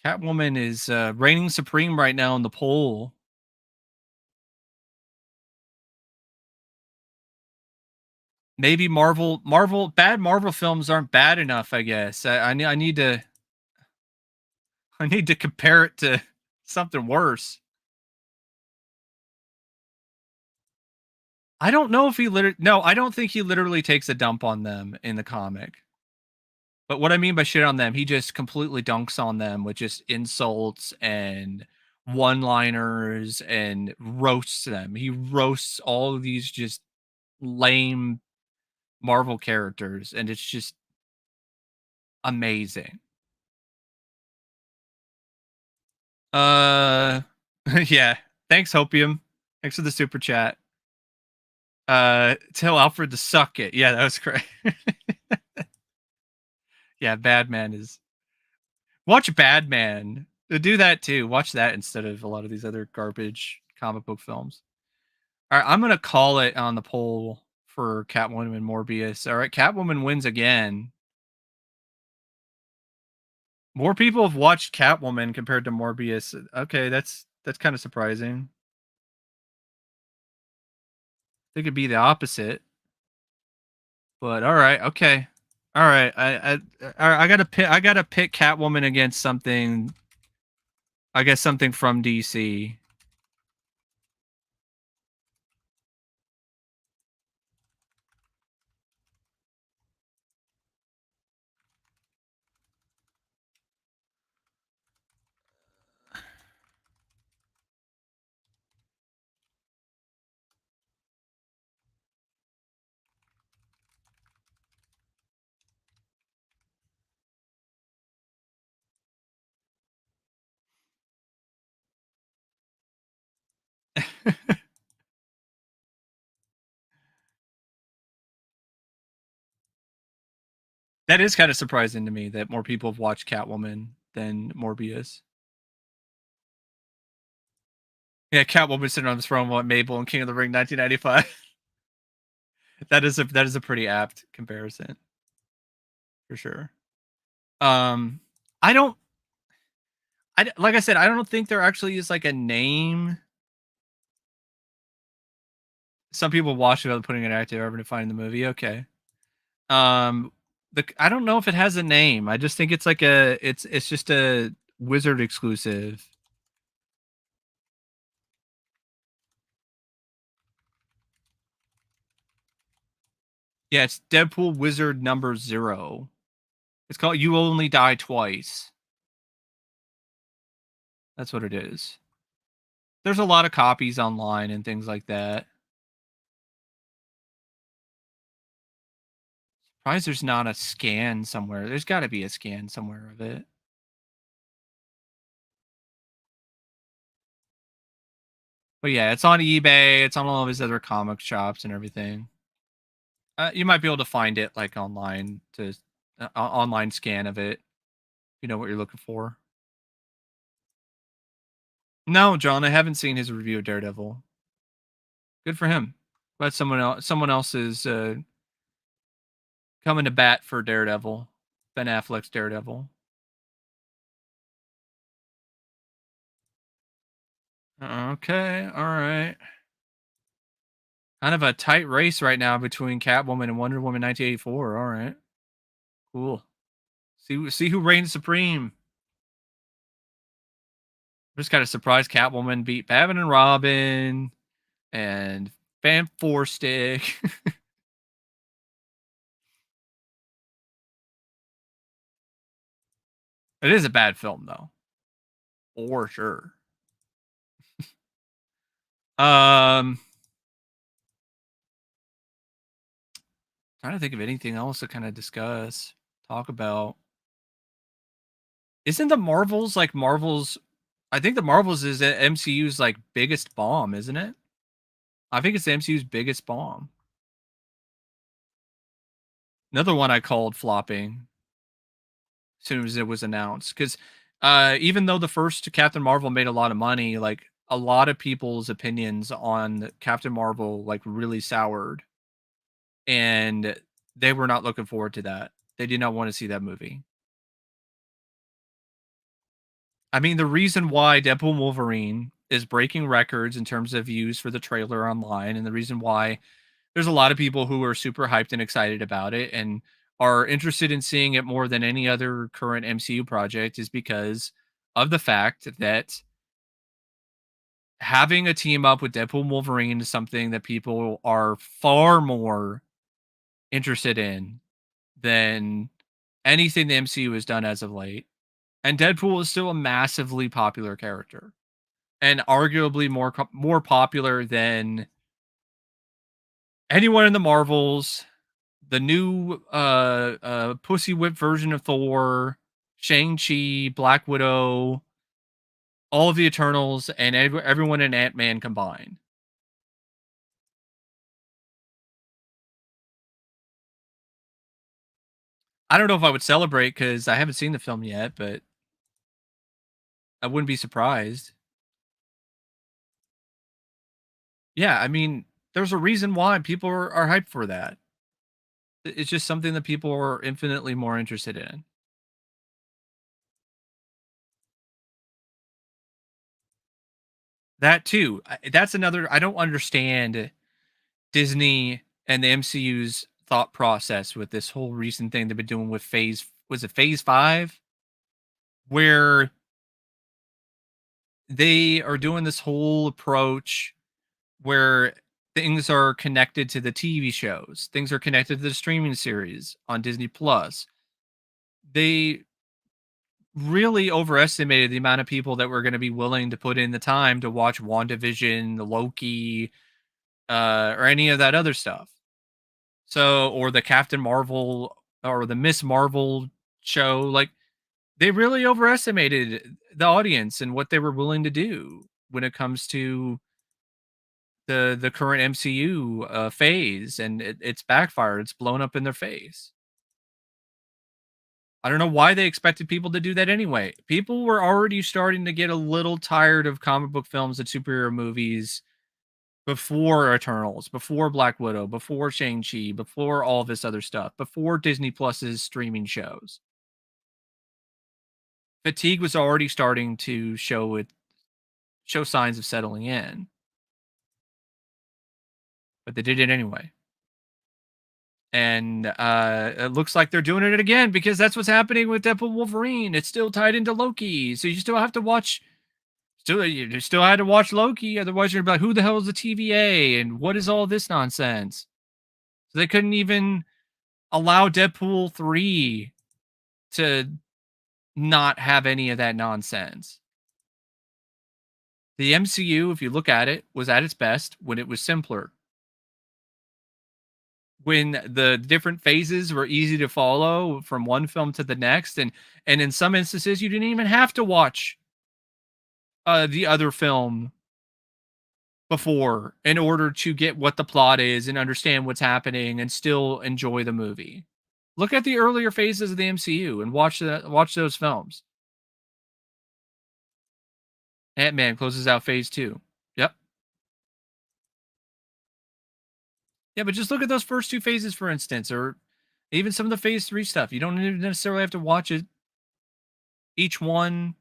Catwoman is reigning supreme right now in the poll. Maybe bad Marvel films aren't bad enough. I guess I need to. I need to compare it to something worse. I don't know if he literally. No, I don't think he literally takes a dump on them in the comic. But what I mean by shit on them, he just completely dunks on them with just insults and one-liners and roasts them. He roasts all of these just lame Marvel characters, and it's just amazing. Uh, yeah. Thanks, Hopium. Thanks for the super chat. Tell Alfred to suck it. Yeah, that was great. Yeah, Badman is. Watch Badman. Do that too. Watch that instead of a lot of these other garbage comic book films. All right, I'm gonna call it on the poll for Catwoman and Morbius. All right, Catwoman wins again. More people have watched Catwoman compared to Morbius. Okay, that's kind of surprising. I think it'd be the opposite. But all right, okay. All right, I gotta pick Catwoman against something. I guess something from DC. That is kind of surprising to me that more people have watched Catwoman than Morbius. Yeah, Catwoman sitting on the throne while Mabel and King of the Ring 1995. That is a pretty apt comparison for sure. I don't like I said, I don't think there actually is like a name. Some people watch it without putting an actor over to find the movie. Okay. I don't know if it has a name. I just think it's like it's just a Wizard exclusive. Yeah, it's Deadpool Wizard number 0. It's called You Only Die Twice. That's what it is. There's a lot of copies online and things like that. Surprised there's not a scan somewhere. There's got to be a scan somewhere of it. But yeah, it's on eBay. It's on all of his other comic shops and everything. You might be able to find it like online to online scan of it. You know what you're looking for. No, John, I haven't seen his review of Daredevil. Good for him. But someone else is coming to bat for Daredevil. Ben Affleck's Daredevil. Okay, all right. Kind of a tight race right now between Catwoman and Wonder Woman 1984. All right, cool. See who reigns supreme. I'm just kind of surprised Catwoman beat Batman and Robin and Fan Four Stick. It is a bad film though, for sure. Um, Trying to think of anything else to kind of discuss, talk about. Isn't the Marvels like Marvels? I think the Marvels is the MCU's like biggest bomb, isn't it? I think it's the MCU's biggest bomb. Another one I called flopping as soon as it was announced because even though the first Captain Marvel made a lot of money, like a lot of people's opinions on Captain Marvel like really soured, and they were not looking forward to that. They did not want to see that movie. I mean, the reason why Deadpool Wolverine is breaking records in terms of views for the trailer online, and the reason why there's a lot of people who are super hyped and excited about it and are interested in seeing it more than any other current MCU project is because of the fact that having a team up with Deadpool and Wolverine is something that people are far more interested in than anything the MCU has done as of late. And Deadpool is still a massively popular character. and arguably more popular than anyone in the Marvels, the new Pussy Whip version of Thor, Shang-Chi, Black Widow, all of the Eternals, and everyone in Ant-Man combined. I don't know if I would celebrate because I haven't seen the film yet, but I wouldn't be surprised. Yeah, I mean, there's a reason why people are hyped for that. It's just something that people are infinitely more interested in. That too. That's another. I don't understand Disney and the MCU's thought process with this whole recent thing they've been doing with Phase. Was it Phase 5? Where they are doing this whole approach where things are connected to the TV shows, things are connected to the streaming series on Disney Plus. They really overestimated the amount of people that were going to be willing to put in the time to watch WandaVision, the Loki, or any of that other stuff. So, or the Captain Marvel or the Miss Marvel show. Like, they really overestimated the audience and what they were willing to do when it comes to the current MCU phase, and it's backfired. It's blown up in their face. I don't know why they expected people to do that anyway. People were already starting to get a little tired of comic book films and superhero movies before Eternals, before Black Widow, before Shang-Chi, before all this other stuff, before Disney Plus's streaming shows. Fatigue was already starting to show signs of settling in, but they did it anyway. And it looks like they're doing it again because that's what's happening with Deadpool Wolverine. It's still tied into Loki, so you still have to watch. You still had to watch Loki, otherwise you're like, who the hell is the TVA and what is all this nonsense? So they couldn't even allow Deadpool 3 to not have any of that nonsense. The MCU, if you look at it, was at its best when it was simpler. When the different phases were easy to follow from one film to the next, and in some instances you didn't even have to watch the other film before in order to get what the plot is and understand what's happening and still enjoy the movie. Look at the earlier phases of the MCU and watch those films. Ant-Man closes out phase 2. Yep. Yeah, but just look at those first two phases, for instance, or even some of the phase 3 stuff. You don't even necessarily have to watch it each one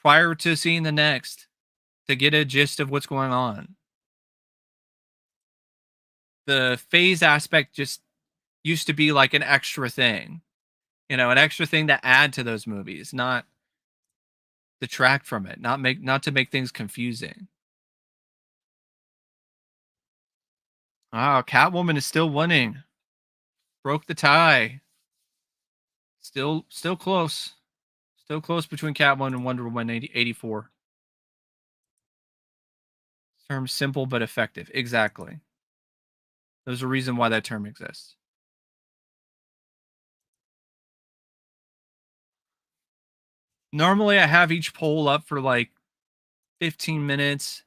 prior to seeing the next to get a gist of what's going on. The phase aspect just used to be like an extra thing, an extra thing to add to those movies, not detract from it, not to make things confusing. Oh, Catwoman is still winning. Broke the tie. Still close. Still close between Catwoman and Wonder Woman 84. Term simple but effective. Exactly. There's a reason why that term exists. Normally, I have each poll up for like 15 minutes.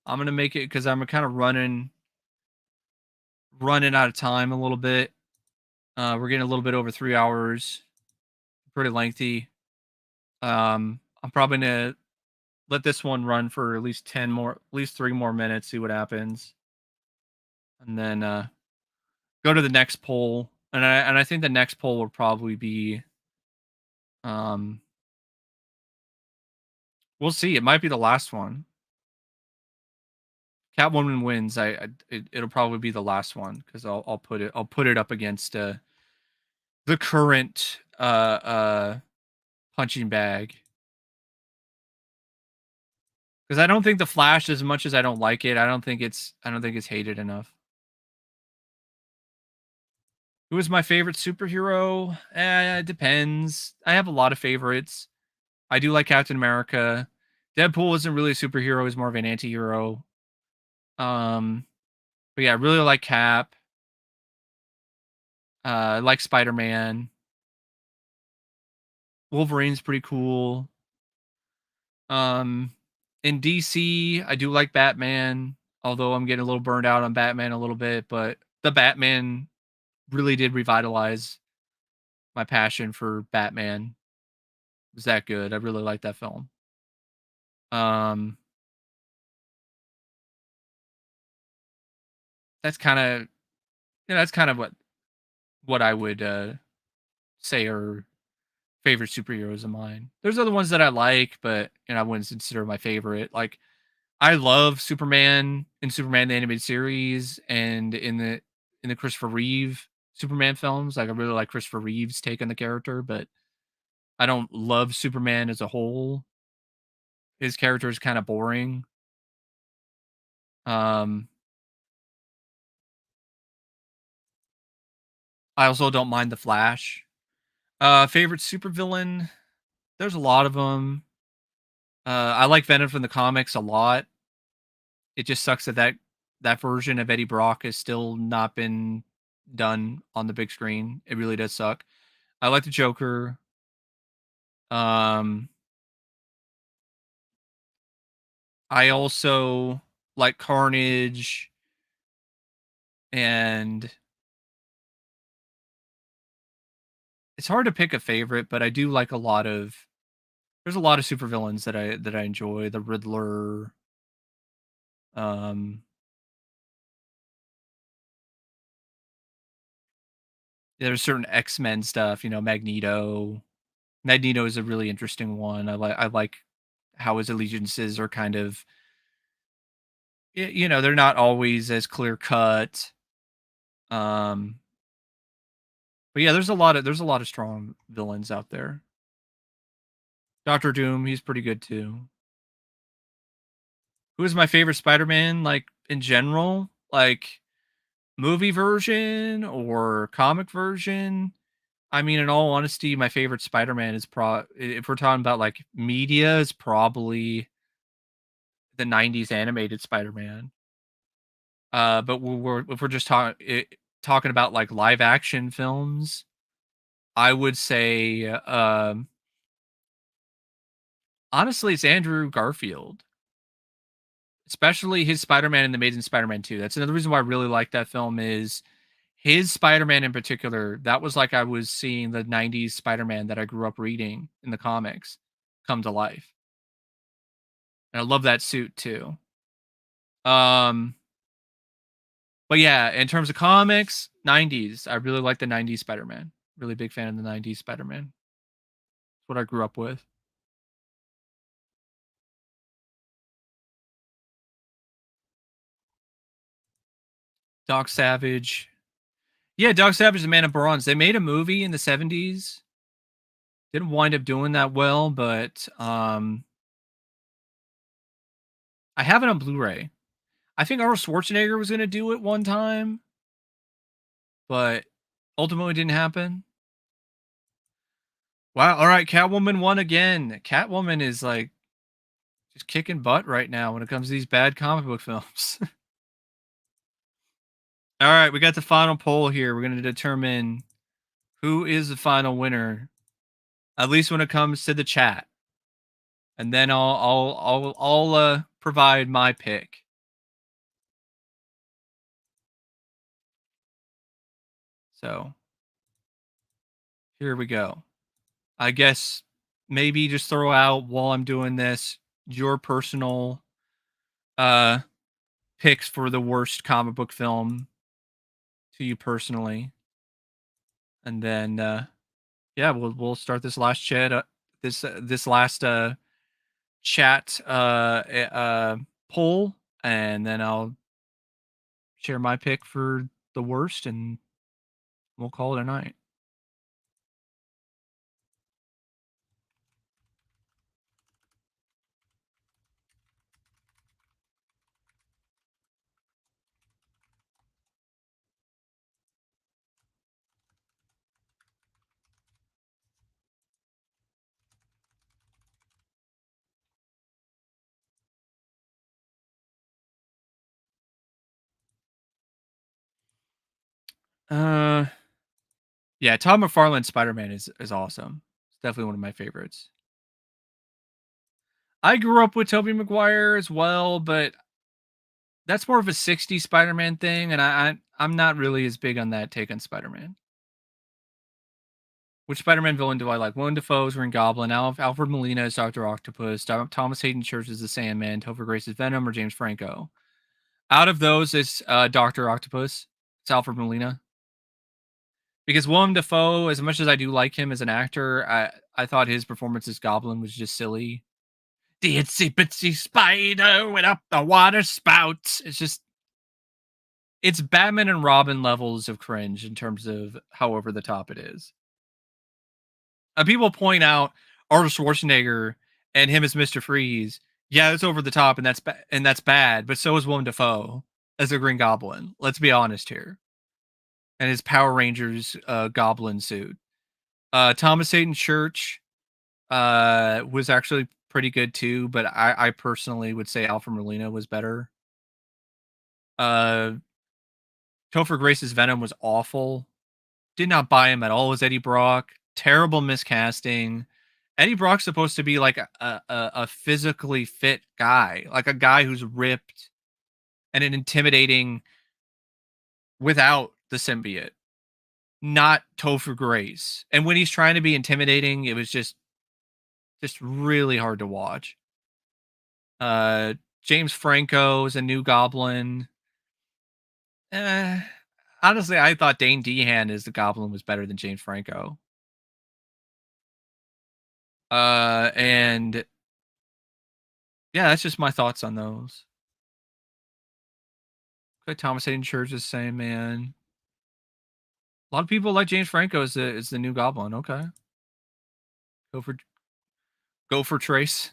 I'm gonna make it because I'm kind of running out of time a little bit. We're getting a little bit over 3 hours. Pretty lengthy. I'm probably gonna let this one run for at least 3 more minutes. See what happens, and then go to the next poll. And I think the next poll will probably be um we'll see. It might be the last one. Catwoman wins. It'll probably be the last one because I'll put it up against the current punching bag, because I don't think the Flash, as much as I don't like it, I don't think it's hated enough. Who is my favorite superhero? It depends. I have a lot of favorites. I do like Captain America. Deadpool isn't really a superhero; he's more of an anti-hero. Um, but yeah, I really like Cap. I like Spider-Man. Wolverine's pretty cool. Um, in DC, I do like Batman, although I'm getting a little burned out on Batman a little bit, but the Batman really did revitalize my passion for Batman. It was that good. I really like that film. Um, that's kind of that's kind of what I would say are favorite superheroes of mine. There's other ones that I like, but I wouldn't consider my favorite. Like I love Superman in Superman the animated series and in the Christopher Reeve Superman films. Like I really like Christopher Reeve's take on the character, but I don't love Superman as a whole. His character is kind of boring. Um, I also don't mind the Flash. Favorite supervillain? There's a lot of them. I like Venom from the comics a lot. It just sucks that version of Eddie Brock has still not been done on the big screen. It really does suck. I like the Joker. Um, I also like Carnage, and it's hard to pick a favorite, but I do like a lot of. There's a lot of supervillains that I enjoy. The Riddler. Um, there's certain X-Men stuff. Magneto. Magneto is a really interesting one. I like how his allegiances are kind of they're not always as clear cut. Um, but yeah, there's a lot of strong villains out there. Doctor Doom, he's pretty good too. Who is my favorite Spider-Man? Like in general, like movie version or comic version? I mean, in all honesty, my favorite Spider-Man is if we're talking about like media, is probably the '90s animated Spider-Man. But if we're just talking about like live action films, I would say honestly, it's Andrew Garfield, especially his Spider-Man in the Amazing Spider-Man 2. That's another reason why I really like that film is his Spider-Man in particular. That was like I was seeing the '90s Spider-Man that I grew up reading in the comics come to life. And I love that suit too. Um, but yeah, in terms of comics, '90s, I really like the '90s Spider-Man. Really big fan of the '90s Spider-Man. It's what I grew up with. Doc Savage. Yeah, Doc Savage, the Man of Bronze. They made a movie in the '70s. Didn't wind up doing that well, but I have it on Blu-ray. I think Arnold Schwarzenegger was going to do it one time, but ultimately didn't happen. Wow. All right, Catwoman won again. Catwoman is like just kicking butt right now when it comes to these bad comic book films. All right, we got the final poll here. We're going to determine who is the final winner, at least when it comes to the chat, and then I'll provide my pick. So here we go. I guess maybe just throw out while I'm doing this your personal uh picks for the worst comic book film to you personally, and then yeah, we'll start this last chat this last chat poll, and then I'll share my pick for the worst, and we'll call it a night. Uh, yeah, Todd McFarlane's Spider-Man is awesome. It's definitely one of my favorites. I grew up with Tobey Maguire as well, but that's more of a '60s Spider-Man thing, and I'm not really as big on that take on Spider-Man. Which Spider-Man villain do I like? Willem Dafoe's Green Goblin, Alfred Molina is Doctor Octopus, Thomas Hayden Church is the Sandman, Topher Grace is Venom, or James Franco. Out of those, it's Doctor Octopus. It's Alfred Molina. Because Willem Dafoe, as much as I do like him as an actor, I thought his performance as Goblin was just silly. The itsy bitsy spider went up the water spout. It's Batman and Robin levels of cringe in terms of how over the top it is. People point out Arnold Schwarzenegger and him as Mr. Freeze. Yeah, it's over the top, and that's bad. But so is Willem Dafoe as a Green Goblin. Let's be honest here. And his Power Rangers Goblin suit. Thomas Hayden Church was actually pretty good too, but I personally would say Alfred Molina was better. Topher Grace's Venom was awful. Did not buy him at all as Eddie Brock. Terrible miscasting. Eddie Brock's supposed to be like a physically fit guy, like a guy who's ripped and an intimidating without the symbiote, not Topher Grace. And when he's trying to be intimidating, it was just really hard to watch. James Franco is a new Goblin. Honestly, I thought Dane DeHaan as the Goblin was better than James Franco. And yeah, that's just my thoughts on those. Okay, Thomas Hayden Church is saying, man. A lot of people like James Franco as the new Goblin. Okay. Go for Trace.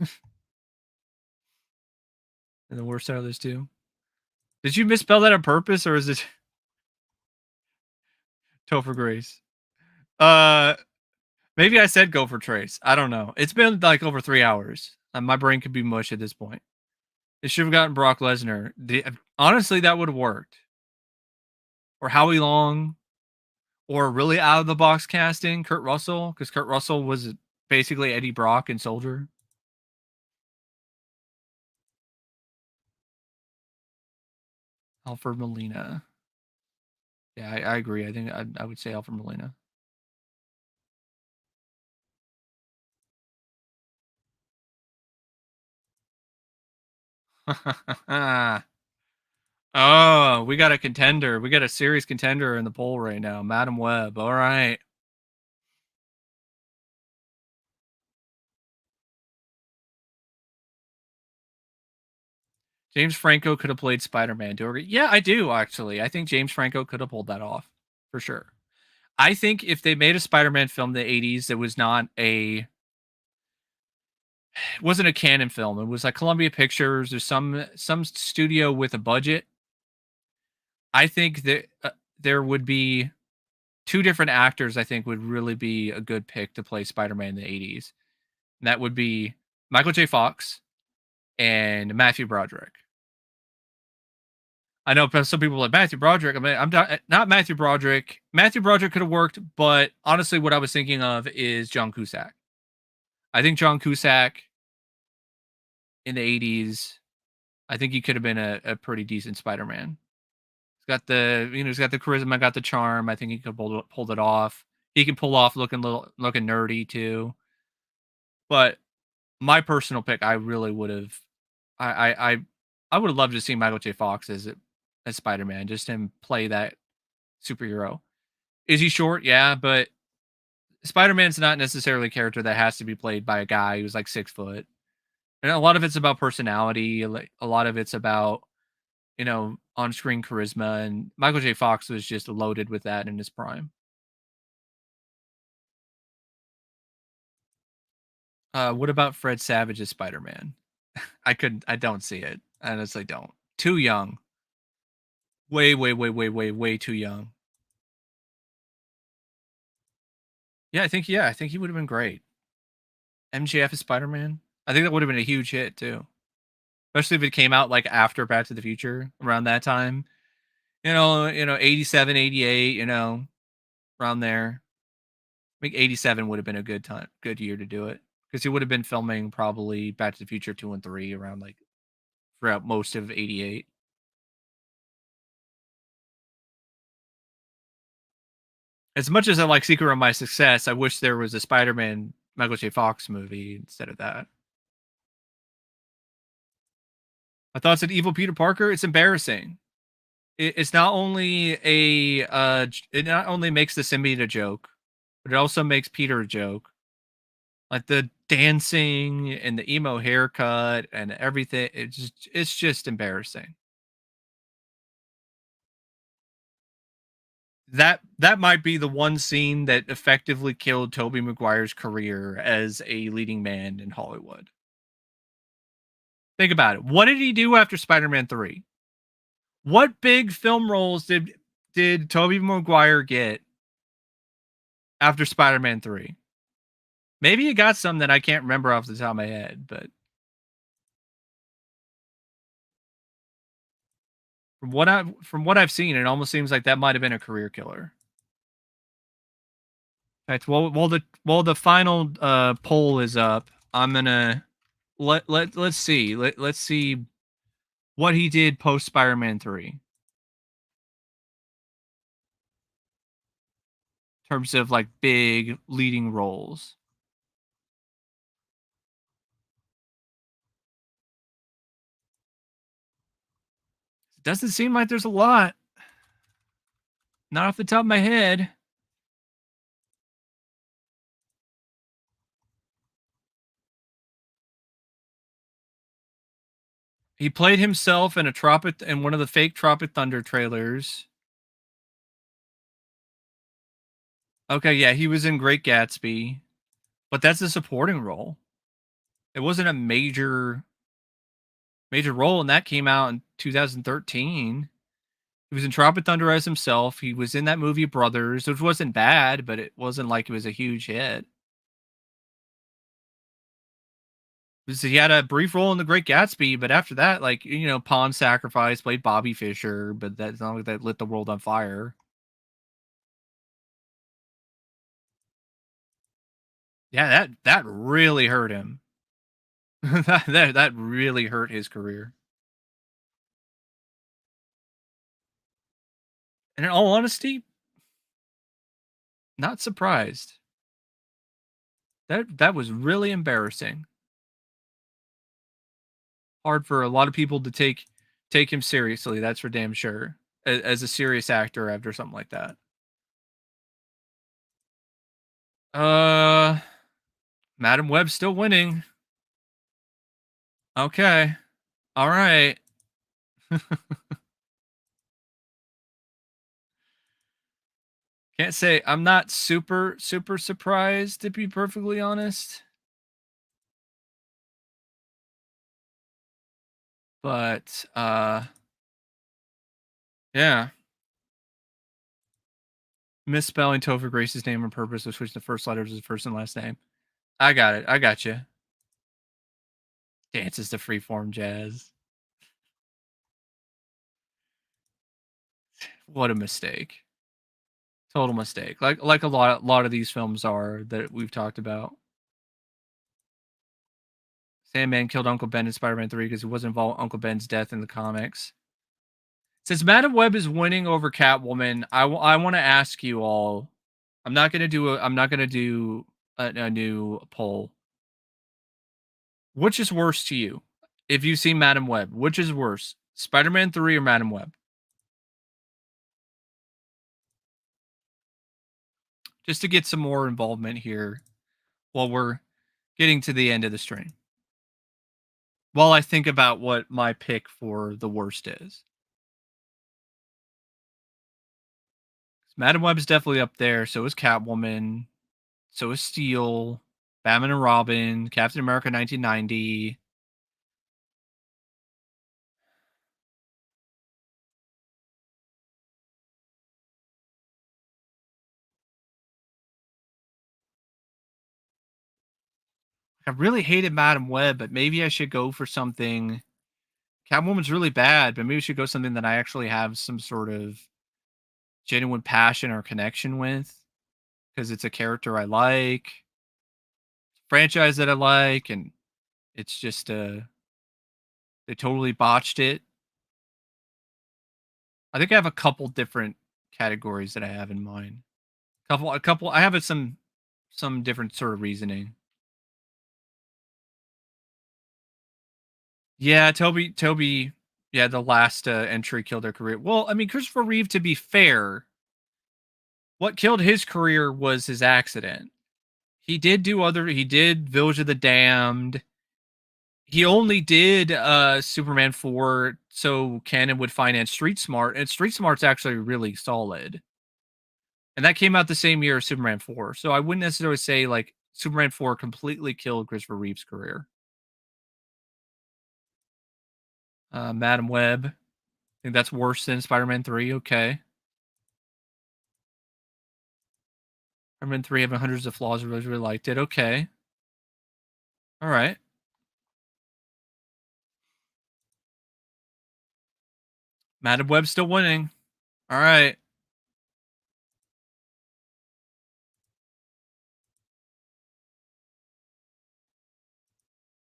And the worst out of those two. Did you misspell that on purpose, or is it Topher Grace? Maybe I said go for Trace. I don't know. It's been like over 3 hours. My brain could be mush at this point. They should have gotten Brock Lesnar. Honestly, that would have worked. Or Howie Long. Or really out of the box casting, Kurt Russell, because Kurt Russell was basically Eddie Brock and Soldier. Alfred Molina. Yeah, I agree. I think I would say Alfred Molina. Oh, we got a contender. We got a serious contender in the poll right now. Madam Web. All right. James Franco could have played Spider-Man. Do you agree? Yeah, I do actually. I think James Franco could have pulled that off for sure. I think if they made a Spider-Man film in the 80s that was not it wasn't a canon film. It was like Columbia Pictures or some studio with a budget. I think that there would be two different actors I think would really be a good pick to play Spider-Man in the 80s. And that would be Michael J. Fox and Matthew Broderick. I know some people are like Matthew Broderick. I mean, I'm not Matthew Broderick. Matthew Broderick could have worked, but honestly, what I was thinking of is John Cusack. I think John Cusack in the 80s, I think he could have been a pretty decent Spider-Man. He's got he's got the charisma, got the charm. I think he could pull it off. He can pull off looking nerdy too. But my personal pick, I really would have, I would have loved to see Michael J. Fox as Spider-Man, just him play that superhero. Is he short? Yeah, but Spider-Man's not necessarily a character that has to be played by a guy who's like 6 foot. And a lot of it's about personality. A lot of it's about on-screen charisma, and Michael J. Fox was just loaded with that in his prime. What about Fred Savage as Spider-Man? I don't see it. I honestly don't. Too young. Way, way, way, way, way, way too young. Yeah, I think he would have been great. MJF as Spider-Man. I think that would have been a huge hit too. Especially if it came out like after Back to the Future around that time. 87, 88, around there. I think 87 would have been a good year to do it because he would have been filming probably Back to the Future 2 and 3 around like throughout most of 88. As much as I like Secret of My Success, I wish there was a Spider-Man Michael J. Fox movie instead of that. My thoughts on Evil Peter Parker, it's embarrassing. It's not only it not only makes the symbiote a joke, but it also makes Peter a joke. Like the dancing and the emo haircut and everything, it's just embarrassing. That might be the one scene that effectively killed Tobey Maguire's career as a leading man in Hollywood. Think about it. What did he do after Spider-Man 3? What big film roles did Tobey Maguire get after Spider-Man 3? Maybe he got some that I can't remember off the top of my head, but from what I've seen, it almost seems like that might have been a career killer. In fact, while the final poll is up, I'm gonna let's see let's see what he did post Spider-Man 3 in terms of like big leading roles. Doesn't seem like there's a lot. Not off the top of my head. He played himself in one of the fake Tropic Thunder trailers. Okay, yeah, he was in Great Gatsby, but that's a supporting role. It wasn't a major role, and that came out in 2013. He was in Tropic Thunder as himself. He was in that movie Brothers, which wasn't bad, but it wasn't like it was a huge hit. He had a brief role in The Great Gatsby, but after that, like Pawn Sacrifice played Bobby Fischer, but that's not like that lit the world on fire. Yeah, that really hurt him. that really hurt his career. And in all honesty, not surprised. That was really embarrassing. Hard for a lot of people to take him seriously. That's for damn sure. As a serious actor after something like that. Uh, Madam Web's still winning. Okay. All right. Can't say I'm not super surprised to be perfectly honest. But yeah. Misspelling Topher Grace's name on purpose, which the first letters of his first and last name. I got it. I got you. Dances to freeform jazz. What a mistake. Total mistake. Like a lot of these films are that we've talked about. Sandman killed Uncle Ben in Spider-Man 3 because he wasn't involved in Uncle Ben's death in the comics. Since Madam Web is winning over Catwoman, I want to ask you all. I'm not gonna do a new poll. Which is worse to you? If you've seen Madam Web, which is worse, Spider-Man 3 or Madam Web? Just to get some more involvement here while we're getting to the end of the stream. While I think about what my pick for the worst is. Madam Web is definitely up there. So is Catwoman. So is Steel. Batman and Robin. Captain America 1990. I really hated Madam Web, but maybe I should go for something Catwoman's really bad, but maybe we should go something that I actually have some sort of genuine passion or connection with because it's a character I like, franchise that I like, and it's just they totally botched it. I think I have a couple different categories that I have in mind. A couple. I have some different sort of reasoning. Yeah, Toby. Yeah, the last entry killed their career. Well, I mean, Christopher Reeve. To be fair, what killed his career was his accident. He did do other. He did Village of the Damned. He only did Superman 4 so Canon would finance Street Smart, and Street Smart's actually really solid. And that came out the same year as Superman 4. So I wouldn't necessarily say like Superman 4 completely killed Christopher Reeve's career. Madam Web. I think that's worse than Spider-Man 3. Okay. Spider-Man 3 having hundreds of flaws. I really, really liked it. Okay. All right. Madam Web still winning. All right.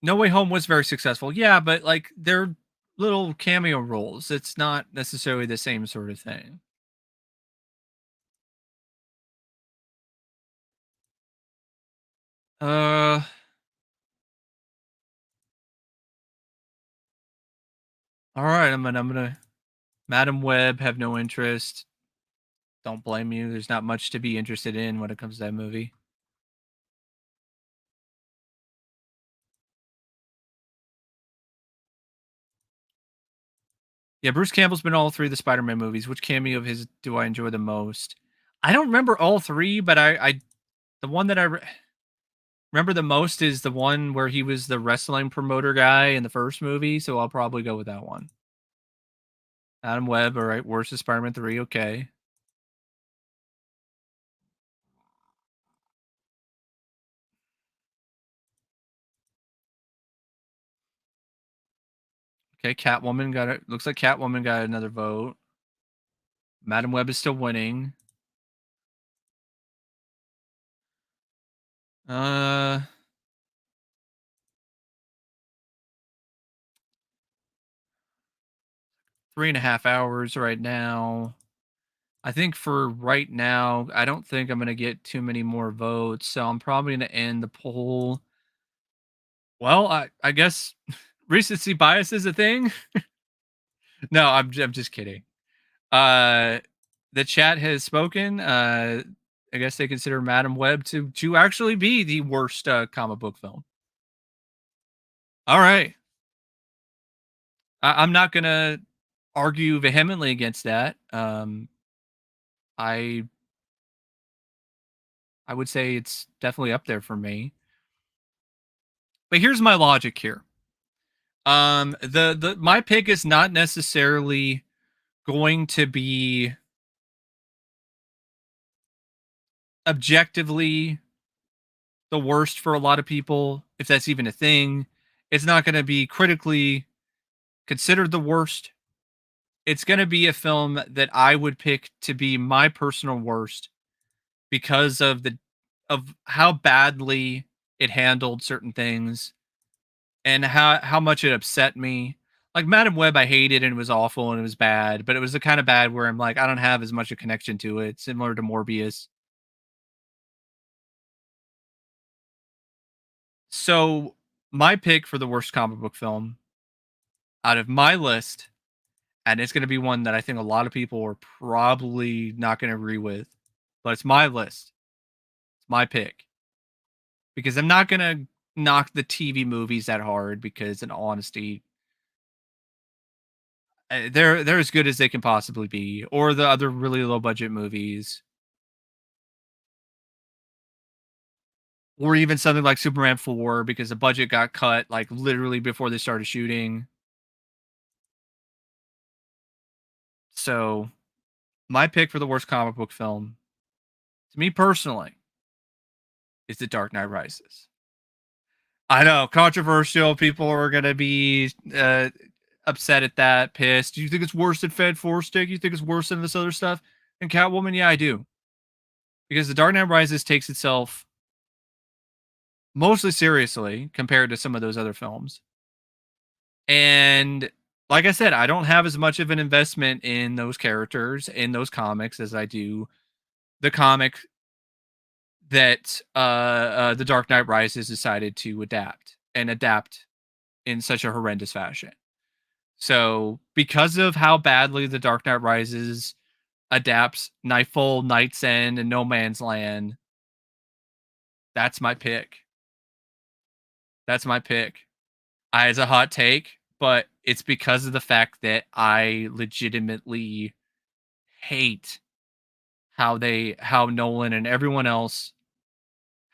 No Way Home was very successful. Yeah, but like they're little cameo roles. It's not necessarily the same sort of thing. Uh all right, I'm gonna Madam Web, have no interest. Don't blame you. There's not much to be interested in when it comes to that movie. Yeah, Bruce Campbell's been in all three of the Spider-Man movies. Which cameo of his do I enjoy the most? I don't remember all three, but I the one that remember the most is the one where he was the wrestling promoter guy in the first movie. So I'll probably go with that one. Adam Webb, all right. Worst is Spider-Man 3. Okay. Okay, Catwoman got it. Looks like Catwoman got another vote. Madam Web is still winning. Uh 3.5 hours right now. I think for right now, I don't think I'm gonna get too many more votes, so I'm probably gonna end the poll. Well, I guess recency bias is a thing. No, I'm just kidding. Uh, the chat has spoken. I guess they consider Madam Web to actually be the worst comic book film. All right, I'm not gonna argue vehemently against that. I I would say it's definitely up there for me. But here's my logic here. The my pick is not necessarily going to be objectively the worst for a lot of people, if that's even a thing. It's not going to be critically considered the worst. It's going to be a film that I would pick to be my personal worst because of how badly it handled certain things and how much it upset me. Like Madam Web, I hated and it was awful and it was bad, but it was the kind of bad where I'm like, I don't have as much a connection to it, similar to Morbius. So my pick for the worst comic book film out of my list, and it's going to be one that I think a lot of people are probably not going to agree with, but it's my list. It's my pick because I'm not going to knock the TV movies that hard because, in honesty, they're as good as they can possibly be, or the other really low budget movies, or even something like Superman 4 because the budget got cut like literally before they started shooting. So, my pick for the worst comic book film, to me personally, is The Dark Knight Rises. I know, controversial. People are going to be upset at that, pissed. Do you think it's worse than Fed Four Stick? You think it's worse than this other stuff? And Catwoman, yeah, I do. Because The Dark Knight Rises takes itself mostly seriously compared to some of those other films. And like I said, I don't have as much of an investment in those characters, in those comics, as I do the comic that The Dark Knight Rises decided to adapt in such a horrendous fashion. So, because of how badly The Dark Knight Rises adapts Nightfall, Night's End, and No Man's Land, that's my pick. That's my pick. It's a hot take, but it's because of the fact that I legitimately hate how Nolan and everyone else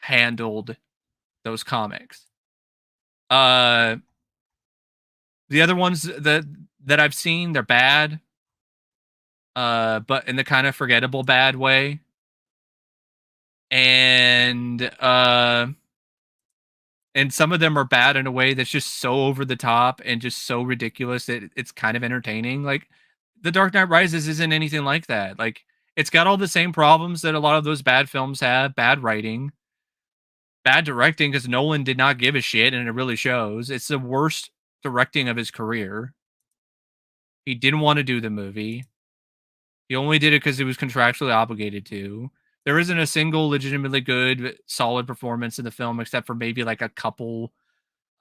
handled those comics. The other ones that I've seen, they're bad. But in the kind of forgettable bad way. And some of them are bad in a way that's just so over the top and just so ridiculous that it's kind of entertaining. Like The Dark Knight Rises isn't anything like that. Like it's got all the same problems that a lot of those bad films have: bad writing, bad directing, because Nolan did not give a shit, and it really shows. It's the worst directing of his career. He didn't want to do the movie. He only did it because he was contractually obligated to. There isn't a single legitimately good, solid performance in the film, except for maybe like a couple.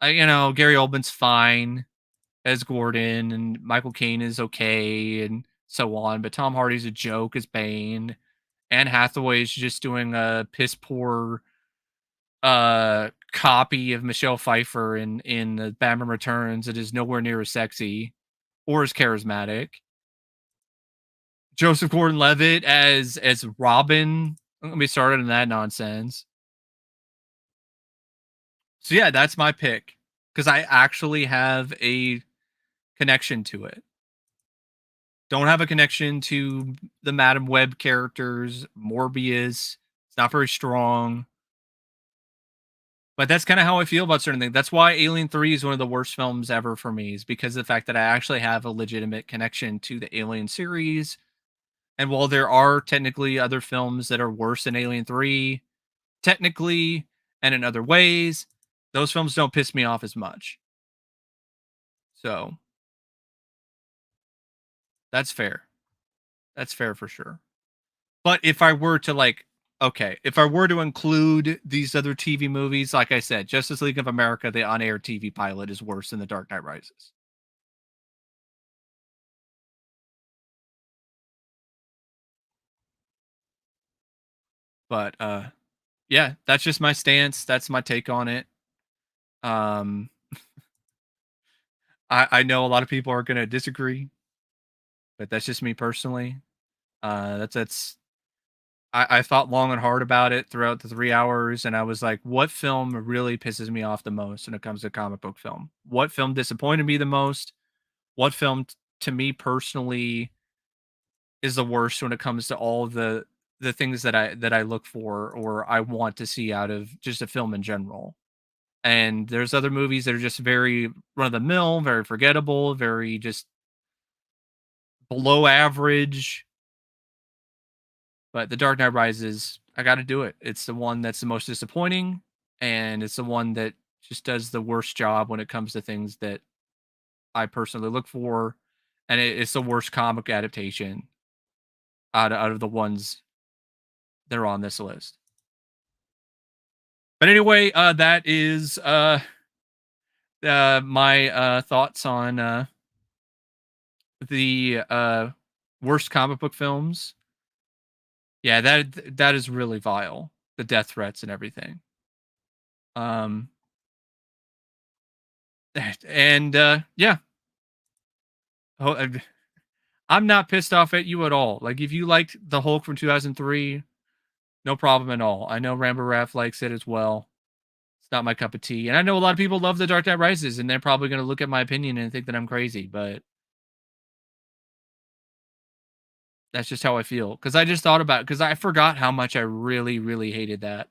Gary Oldman's fine as Gordon, and Michael Caine is okay, and so on. But Tom Hardy's a joke as Bane. Anne Hathaway is just doing a piss poor copy of Michelle Pfeiffer in the Batman Returns. It is nowhere near as sexy or as charismatic. Joseph Gordon-Levitt as Robin. Let me start on that nonsense. So yeah, that's my pick because I actually have a connection to it. Don't have a connection to the Madam Web characters, Morbius. It's not very strong. But that's kind of how I feel about certain things. That's why Alien 3 is one of the worst films ever for me, is because of the fact that I actually have a legitimate connection to the Alien series. And while there are technically other films that are worse than Alien 3, technically and in other ways, those films don't piss me off as much. So that's fair. That's fair for sure. But if I were to if I were to include these other TV movies, like I said, Justice League of America, the on-air TV pilot, is worse than The Dark Knight Rises. But yeah, that's just my stance. That's my take on it. Um, I know a lot of people are going to disagree, but that's just me personally. That's I thought long and hard about it throughout the 3 hours, and I was like, what film really pisses me off the most when it comes to comic book film? What film disappointed me the most? What film, to me personally, is the worst when it comes to all the things that I look for or I want to see out of just a film in general? And there's other movies that are just very run of the mill, very forgettable, very just below average. But The Dark Knight Rises, I got to do it. It's the one that's the most disappointing, and it's the one that just does the worst job when it comes to things that I personally look for, and it's the worst comic adaptation out of the ones that are on this list. But anyway, that is my thoughts on the worst comic book films. Yeah, that is really vile. The death threats and everything. And yeah. Oh, I'm not pissed off at you at all. Like if you liked the Hulk from 2003, no problem at all. I know Rambo Raff likes it as well. It's not my cup of tea. And I know a lot of people love The Dark Knight Rises, and they're probably going to look at my opinion and think that I'm crazy, but that's just how I feel. Because I just thought about it, because I forgot how much I really, really hated that.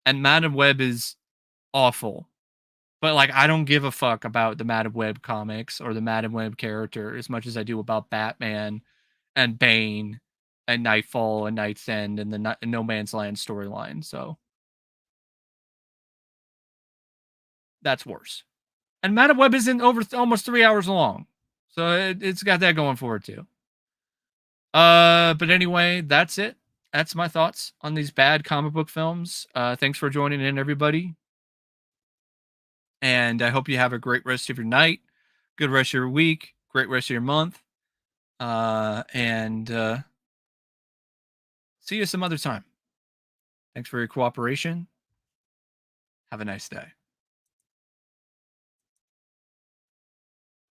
And Madam Web is awful. But like, I don't give a fuck about the Madam Web comics or the Madam Web character as much as I do about Batman and Bane and Nightfall and Night's End and the No Man's Land storyline. So that's worse. And Madam Web isn't over almost 3 hours long, so it's got that going for it too. But anyway, that's it. That's my thoughts on these bad comic book films. Thanks for joining in, everybody. And I hope you have a great rest of your night, good rest of your week, great rest of your month. And see you some other time. Thanks for your cooperation. Have a nice day.